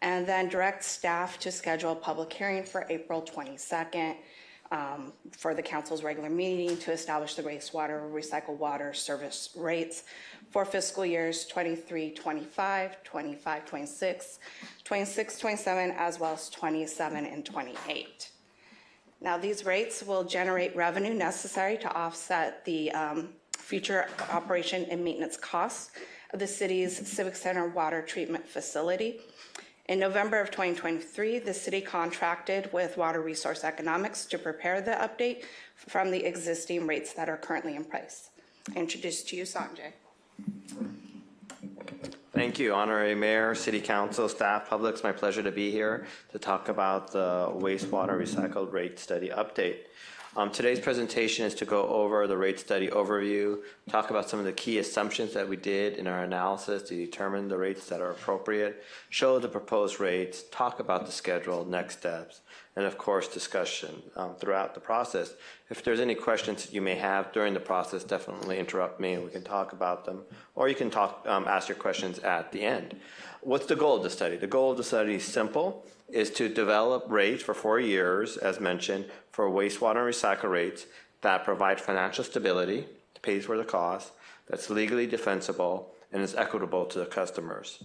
and then direct staff to schedule a public hearing for April 22nd for the council's regular meeting to establish the wastewater recycled water service rates for fiscal years 23, 25, 25, 26, 26, 27, as well as 27 and 28. Now, these rates will generate revenue necessary to offset the future operation and maintenance costs of the city's Civic Center water treatment facility. In November of 2023, the city contracted with Water Resource Economics to prepare the update from the existing rates that are currently in place. I introduce to you Sanjay. Thank you, Honorary Mayor, City Council, staff, public. It's my pleasure to be here to talk about the wastewater recycled rate study update. Today's presentation is to go over the rate study overview, talk about some of the key assumptions that we did in our analysis to determine the rates that are appropriate, show the proposed rates, talk about the schedule, next steps, and of course discussion throughout the process. If there's any questions that you may have during the process, definitely interrupt me and we can talk about them, or you can ask your questions at the end. What's the goal of the study? The goal of the study is simple, is to develop rates for 4 years, as mentioned, for wastewater and recycle rates that provide financial stability, pays for the cost, that's legally defensible, and is equitable to the customers.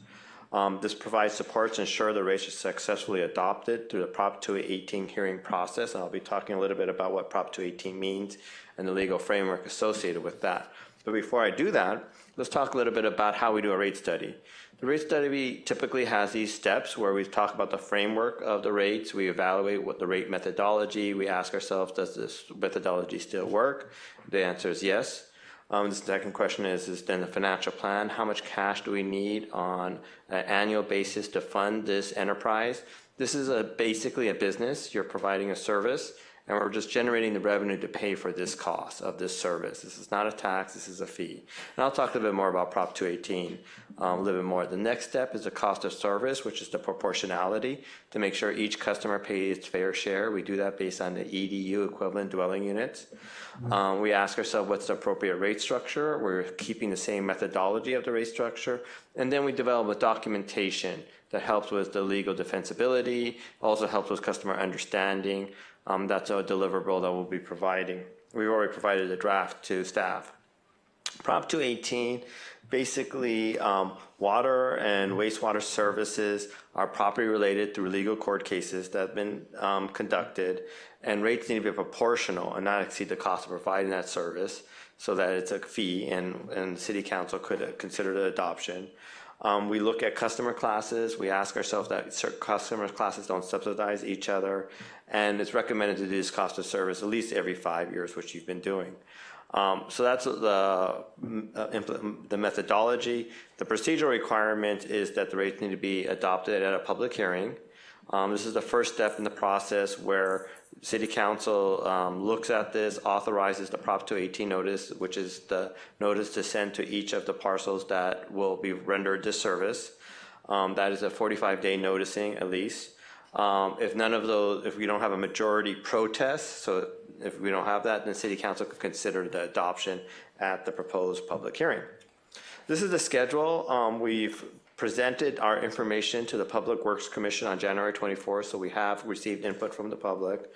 This provides support to ensure the rates are successfully adopted through the Prop 218 hearing process, and I'll be talking a little bit about what Prop 218 means and the legal framework associated with that. But before I do that, let's talk a little bit about how we do a rate study. The rate study typically has these steps where we talk about the framework of the rates, we evaluate what the rate methodology, we ask ourselves, does this methodology still work? The answer is yes. The second question is then the financial plan. How much cash do we need on an annual basis to fund this enterprise? This is basically a business. You're providing a service, and we're just generating the revenue to pay for this cost of this service. This is not a tax, this is a fee. And I'll talk a little bit more about Prop 218 a little bit more. The next step is the cost of service, which is the proportionality, to make sure each customer pays its fair share. We do that based on the EDU, equivalent dwelling units. We ask ourselves what's the appropriate rate structure. We're keeping the same methodology of the rate structure. And then we develop a documentation that helps with the legal defensibility, also helps with customer understanding. That's a deliverable that we'll be providing. We've already provided a draft to staff. Prop 218, basically water and wastewater services are property related through legal court cases that have been conducted, and rates need to be proportional and not exceed the cost of providing that service so that it's a fee, and City Council could consider the adoption. We look at customer classes. We ask ourselves that certain customer classes don't subsidize each other, and it's recommended to do this cost of service at least every 5 years, which you've been doing. So that's the methodology. The procedural requirement is that the rates need to be adopted at a public hearing. This is the first step in the process where City Council looks at this, authorizes the Prop 218 notice, which is the notice to send to each of the parcels that will be rendered this service. That is a 45-day noticing at least. If none of those, if we don't have a majority protest, so if we don't have that, then City Council could consider the adoption at the proposed public hearing. This is the schedule. We've presented our information to the Public Works Commission on January 24th, so we have received input from the public.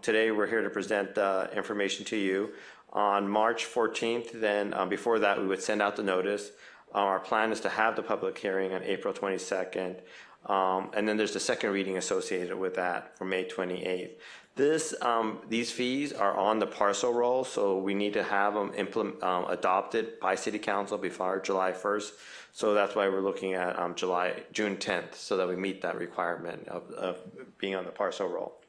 Today we're here to present the information to you. On March 14th, then before that we would send out the notice. Our plan is to have the public hearing on April 22nd. And then there's the second reading associated with that for May 28th. These fees are on the parcel roll, so we need to have them adopted by City Council before July 1st. So that's why we're looking at June 10th, so that we meet that requirement of being on the parcel roll.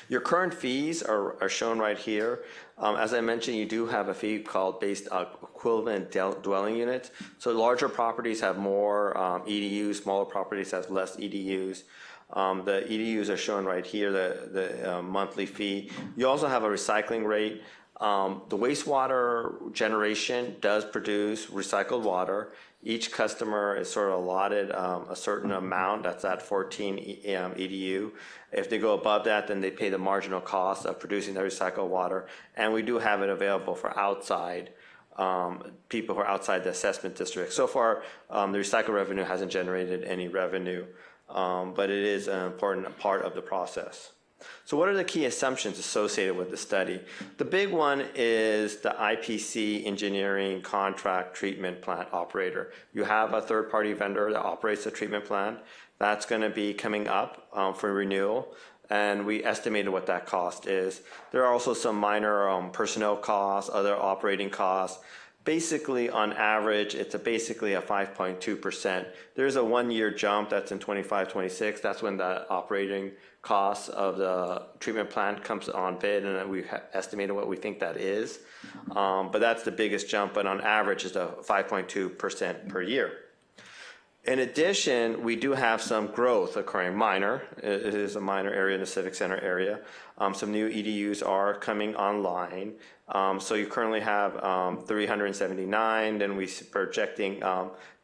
Your current fees are shown right here. As I mentioned, you do have a fee called based equivalent dwelling units. So larger properties have more EDUs, smaller properties have less EDUs. The EDUs are shown right here, the monthly fee. You also have a recycling rate. The wastewater generation does produce recycled water. Each customer is sort of allotted a certain amount, that's at 14 EDU. If they go above that, then they pay the marginal cost of producing the recycled water. And we do have it available for outside people who are outside the assessment district. So far, the recycle revenue hasn't generated any revenue, but it is an important part of the process. So what are the key assumptions associated with the study? The big one is the IPC engineering contract treatment plant operator. You have a third-party vendor that operates the treatment plant. That's going to be coming up for renewal, and we estimated what that cost is. There are also some minor personnel costs, other operating costs. Basically, on average, it's basically a 5.2%. There's a one-year jump that's in 25-26. That's when the operating costs of the treatment plant comes on bid, and we've estimated what we think that is. But that's the biggest jump, but on average, it's a 5.2% per year. In addition, we do have some growth occurring, minor. It is a minor area in the Civic Center area. Some new EDUs are coming online. So you currently have 379, then we're projecting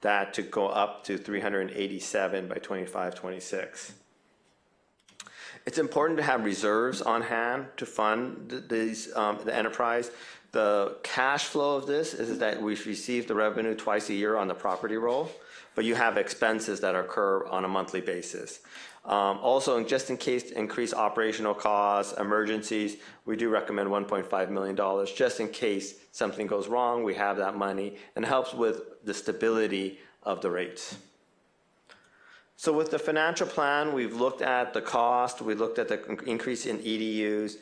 that to go up to 387 by 25-26. It's important to have reserves on hand to fund the enterprise. The cash flow of this is that we receive the revenue twice a year on the property roll, but you have expenses that occur on a monthly basis. Also, just in case increased operational costs, emergencies, we do recommend $1.5 million just in case something goes wrong. We have that money, and it helps with the stability of the rates. So with the financial plan, we've looked at the cost, we looked at the increase in EDUs.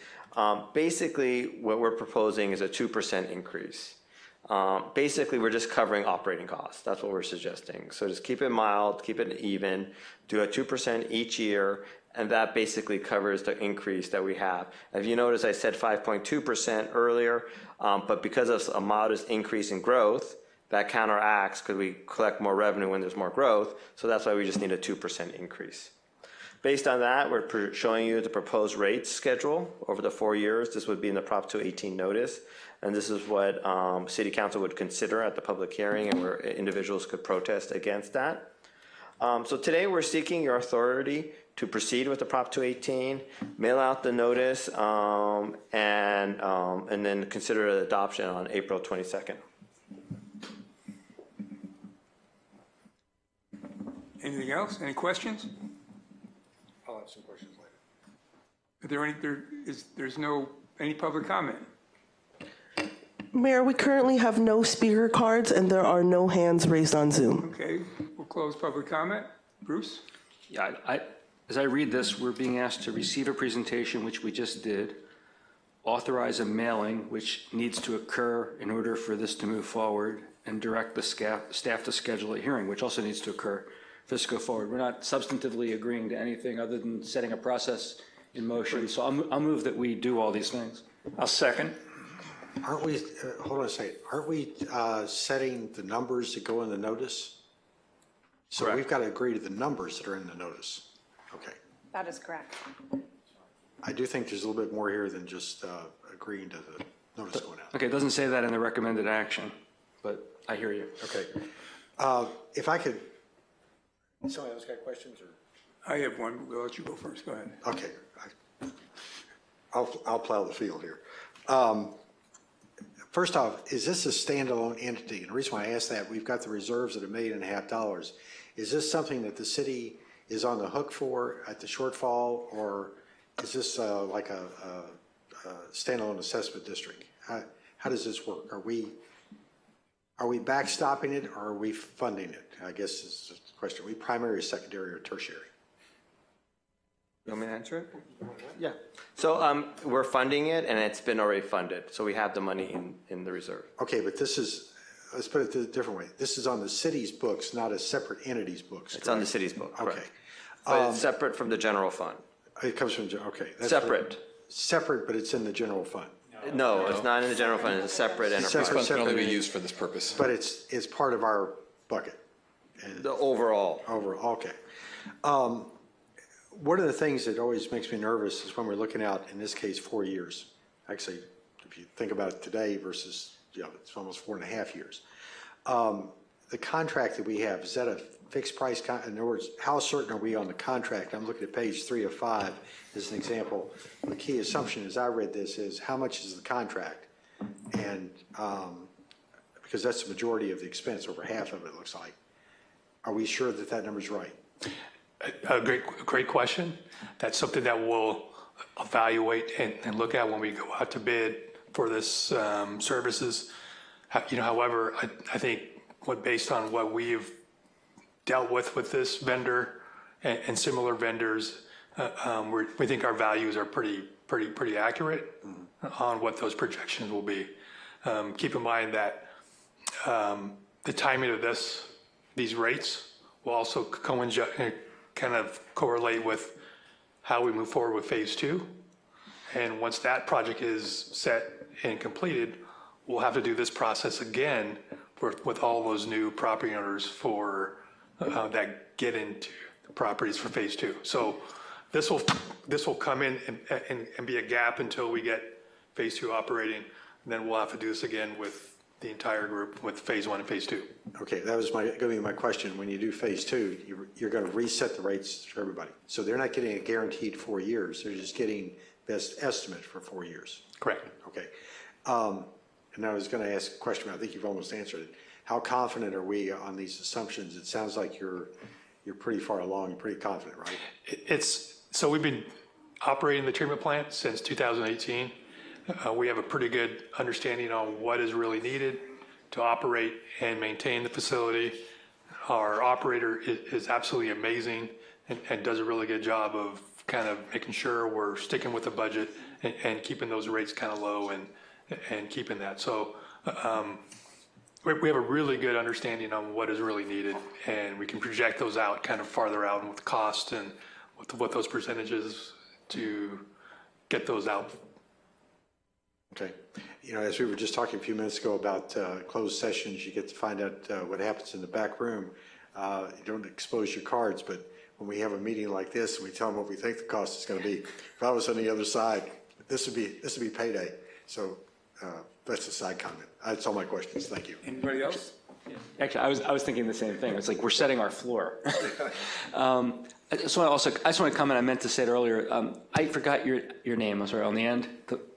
Basically, what we're proposing is a 2% increase. Basically, we're just covering operating costs. That's what we're suggesting. So just keep it mild, keep it even, do a 2% each year, and that basically covers the increase that we have. If you notice, I said 5.2% earlier, but because of a modest increase in growth, that counteracts because we collect more revenue when there's more growth. So that's why we just need a 2% increase. Based on that, we're showing you the proposed rates schedule over the 4 years. This would be in the Prop 218 notice. And this is what City Council would consider at the public hearing and where individuals could protest against that. So today we're seeking your authority to proceed with the Prop 218, mail out the notice, and then consider adoption on April 22nd. Anything else? Any questions? I'll have some questions later. Are there there's no any public comment? Mayor, we currently have no speaker cards and there are no hands raised on Zoom. Okay, we'll close public comment. Bruce? Yeah, as I read this, we're being asked to receive a presentation, which we just did, authorize a mailing, which needs to occur in order for this to move forward, and direct the staff to schedule a hearing, which also needs to occur for this to go forward. We're not substantively agreeing to anything other than setting a process in motion. So I'll move that we do all these things. I'll second. Aren't we, hold on a second, aren't we setting the numbers that go in the notice? So we've got to agree to the numbers that are in the notice. Okay. That is correct. I do think there's a little bit more here than just agreeing to the notice going out. Okay, it doesn't say that in the recommended action, but I hear you. Okay. If I could, somebody else got questions or? I have one. We'll let you go first. Go ahead. Okay. I'll plow the field here. First off, is this a standalone entity? And the reason why I ask that, we've got the reserves at $1.5 million. Is this something that the city is on the hook for at the shortfall, or is this like a standalone assessment district? How does this work? Are we backstopping it, or are we funding it? I guess is the question. Are we primary, secondary, or tertiary? You want me to answer it? Yeah. So we're funding it, and it's been already funded. So we have the money in the reserve. Okay, but this is, let's put it a different way. This is on the city's books, not a separate entity's books. It's on the city's book, correct. Okay. But it's separate from the general fund. It comes from, okay. That's Separate. Separate, but it's in the general fund. No, it's not in the general fund. It's a separate enterprise. This fund can only be used for this purpose. But it's part of our bucket. The overall. Overall, okay. One of the things that always makes me nervous is when we're looking out, in this case, 4 years. Actually, if you think about it today versus, it's almost 4.5 years. The contract that we have, is that a fixed price? In other words, how certain are we on the contract? I'm looking at page 3 of 5 as an example. The key assumption as I read this is how much is the contract? And because that's the majority of the expense, over half of it looks like. Are we sure that that number's right? A great question. That's something that we'll evaluate and look at when we go out to bid for this services. However, I think based on what we've dealt with this vendor and similar vendors, we think our values are pretty accurate on what those projections will be. Keep in mind that the timing of these rates will also kind of correlate with how we move forward with phase 2. And once that project is set and completed, we'll have to do this process again with all those new property owners for that get into the properties for phase 2. So this will come in and be a gap until we get phase 2 operating. And then we'll have to do this again with the entire group with phase 1 and phase 2. Okay, that was going to be my question. When you do phase 2, you're going to reset the rates for everybody. So they're not getting a guaranteed 4 years. They're just getting best estimate for 4 years. Correct. Okay. And I was going to ask a question, but I think you've almost answered it. How confident are we on these assumptions? It sounds like you're pretty far along. You're pretty confident, right? So we've been operating the treatment plant since 2018. We have a pretty good understanding on what is really needed to operate and maintain the facility. Our operator is absolutely amazing and does a really good job of kind of making sure we're sticking with the budget and keeping those rates kind of low and keeping that. So we have a really good understanding on what is really needed, and we can project those out kind of farther out with cost and what those percentages to get those out. Okay. You know, as we were just talking a few minutes ago about closed sessions, you get to find out what happens in the back room. You don't expose your cards, but when we have a meeting like this, and we tell them what we think the cost is going to be. If I was on the other side, this would be payday. So that's a side comment. That's all my questions. Thank you. Anybody else? Actually, I was thinking the same thing. It's like we're setting our floor. I just want to comment. I meant to say it earlier. I forgot your name. I'm sorry. On the end,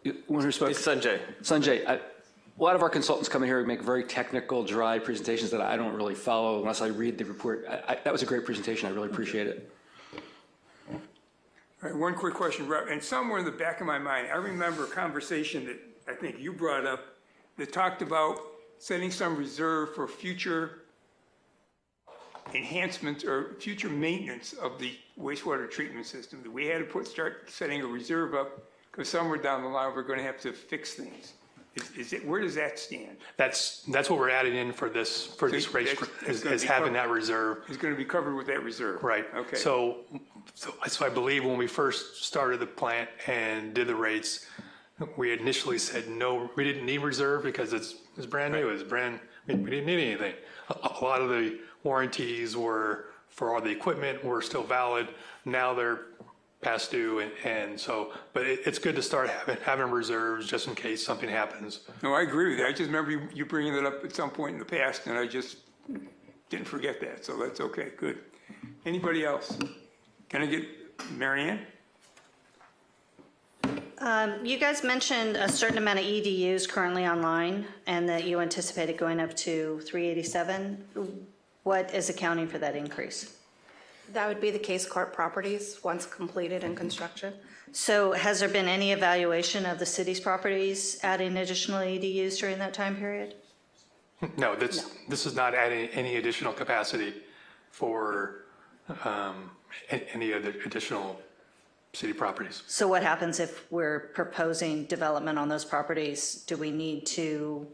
it's Sanjay. Sanjay. A lot of our consultants come in here and make very technical, dry presentations that I don't really follow unless I read the report. That was a great presentation. I really appreciate it. All right, one quick question, Rob. And somewhere in the back of my mind, I remember a conversation that I think you brought up that talked about setting some reserve for future enhancements or future maintenance of the wastewater treatment system. That we had to start setting a reserve up because somewhere down the line we're going to have to fix things. Where does that stand? That's what we're adding in for this race is having that reserve. It's going to be covered with that reserve. Right. Okay. So I believe when we first started the plant and did the rates, we initially said no, we didn't need reserve because it's brand new. It's we didn't need anything. A lot of the warranties were for all the equipment were still valid. Now they're past due, and so, but it's good to start having reserves just in case something happens. No, I agree with you. I just remember you bringing it up at some point in the past, and I just didn't forget that, so that's okay, good. Anybody else? Can I get Marianne? You guys mentioned a certain amount of EDUs currently online and that you anticipated going up to 387. What is accounting for that increase? That would be the case court properties once completed in construction. So has there been any evaluation of the city's properties adding additional EDUs during that time period? No, this is not adding any additional capacity for any other additional city properties. So what happens if we're proposing development on those properties? Do we need to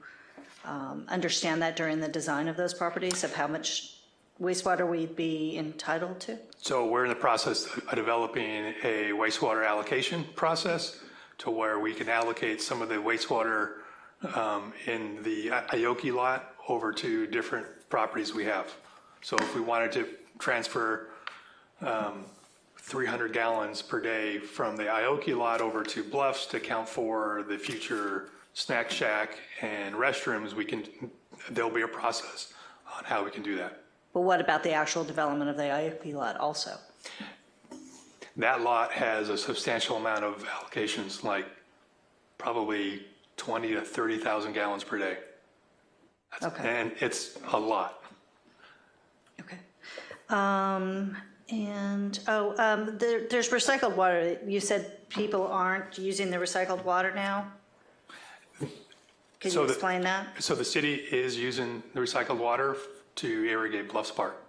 understand that during the design of those properties of how much wastewater we'd be entitled to? So we're in the process of developing a wastewater allocation process to where we can allocate some of the wastewater in the Aoki lot over to different properties we have. So if we wanted to transfer 300 gallons per day from the Aoki lot over to Bluffs to account for the future snack shack and restrooms, there'll be a process on how we can do that. But what about the actual development of the IOP lot also? That lot has a substantial amount of allocations, like probably 20 to 30,000 gallons per day. Okay. And it's a lot. Okay. There's recycled water. You said people aren't using the recycled water now? Can you explain that? So the city is using the recycled water to irrigate Bluffs Park.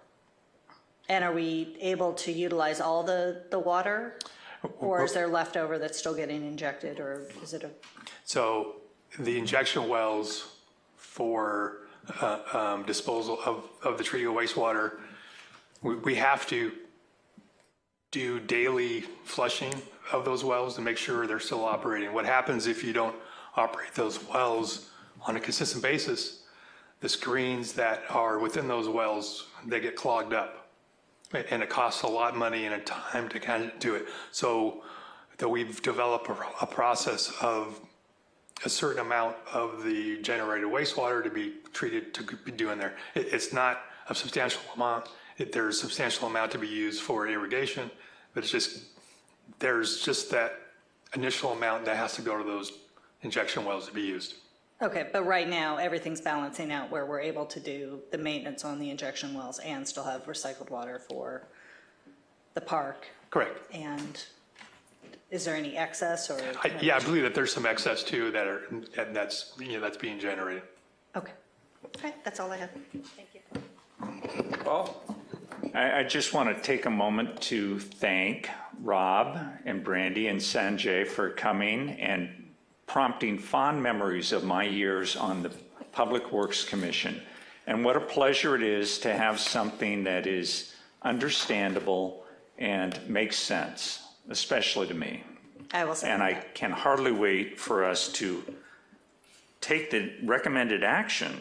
And are we able to utilize all the water? Or is there leftover that's still getting injected, or is it a? So the injection wells for disposal of the treated wastewater, we have to do daily flushing of those wells to make sure they're still operating. What happens if you don't operate those wells on a consistent basis? The screens that are within those wells, they get clogged up. And it costs a lot of money and a time to kind of do it. So that we've developed a process of a certain amount of the generated wastewater to be treated to be doing there. It's not a substantial amount. There's a substantial amount to be used for irrigation, but there's just that initial amount that has to go to those injection wells to be used. Okay, but right now, everything's balancing out where we're able to do the maintenance on the injection wells and still have recycled water for the park. Correct. And is there any excess or? I believe that there's some excess too that's being generated. Okay. Okay, that's all I have. Thank you. Paul? I just want to take a moment to thank Rob and Brandy and Sanjay for coming and prompting fond memories of my years on the Public Works Commission. And what a pleasure it is to have something that is understandable and makes sense, especially to me. I will say And I that. can hardly wait for us to take the recommended action.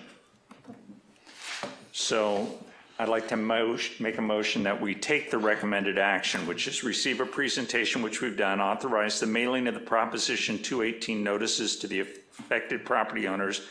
So I'd like to make a motion that we take the recommended action, which is receive a presentation, which we've done, authorize the mailing of the Proposition 218 notices to the affected property owners,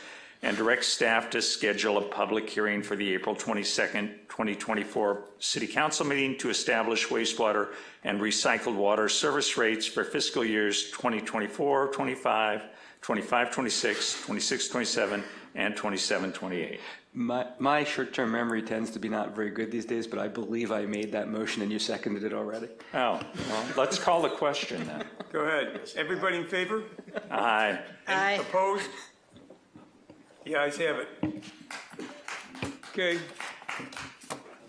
and direct staff to schedule a public hearing for the April 22nd, 2024 City Council meeting to establish wastewater and recycled water service rates for fiscal years 2024, 25, 25, 26, 26, 27, and 27, 28. My short-term memory tends to be not very good these days, but I believe I made that motion and you seconded it already. Oh, well, let's call the question then. Go ahead. Everybody in favor? Aye. Aye. Opposed? The ayes have it. Okay.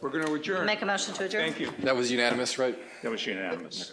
We're going to adjourn. Make a motion to adjourn? Thank you. That was unanimous, right? That was unanimous.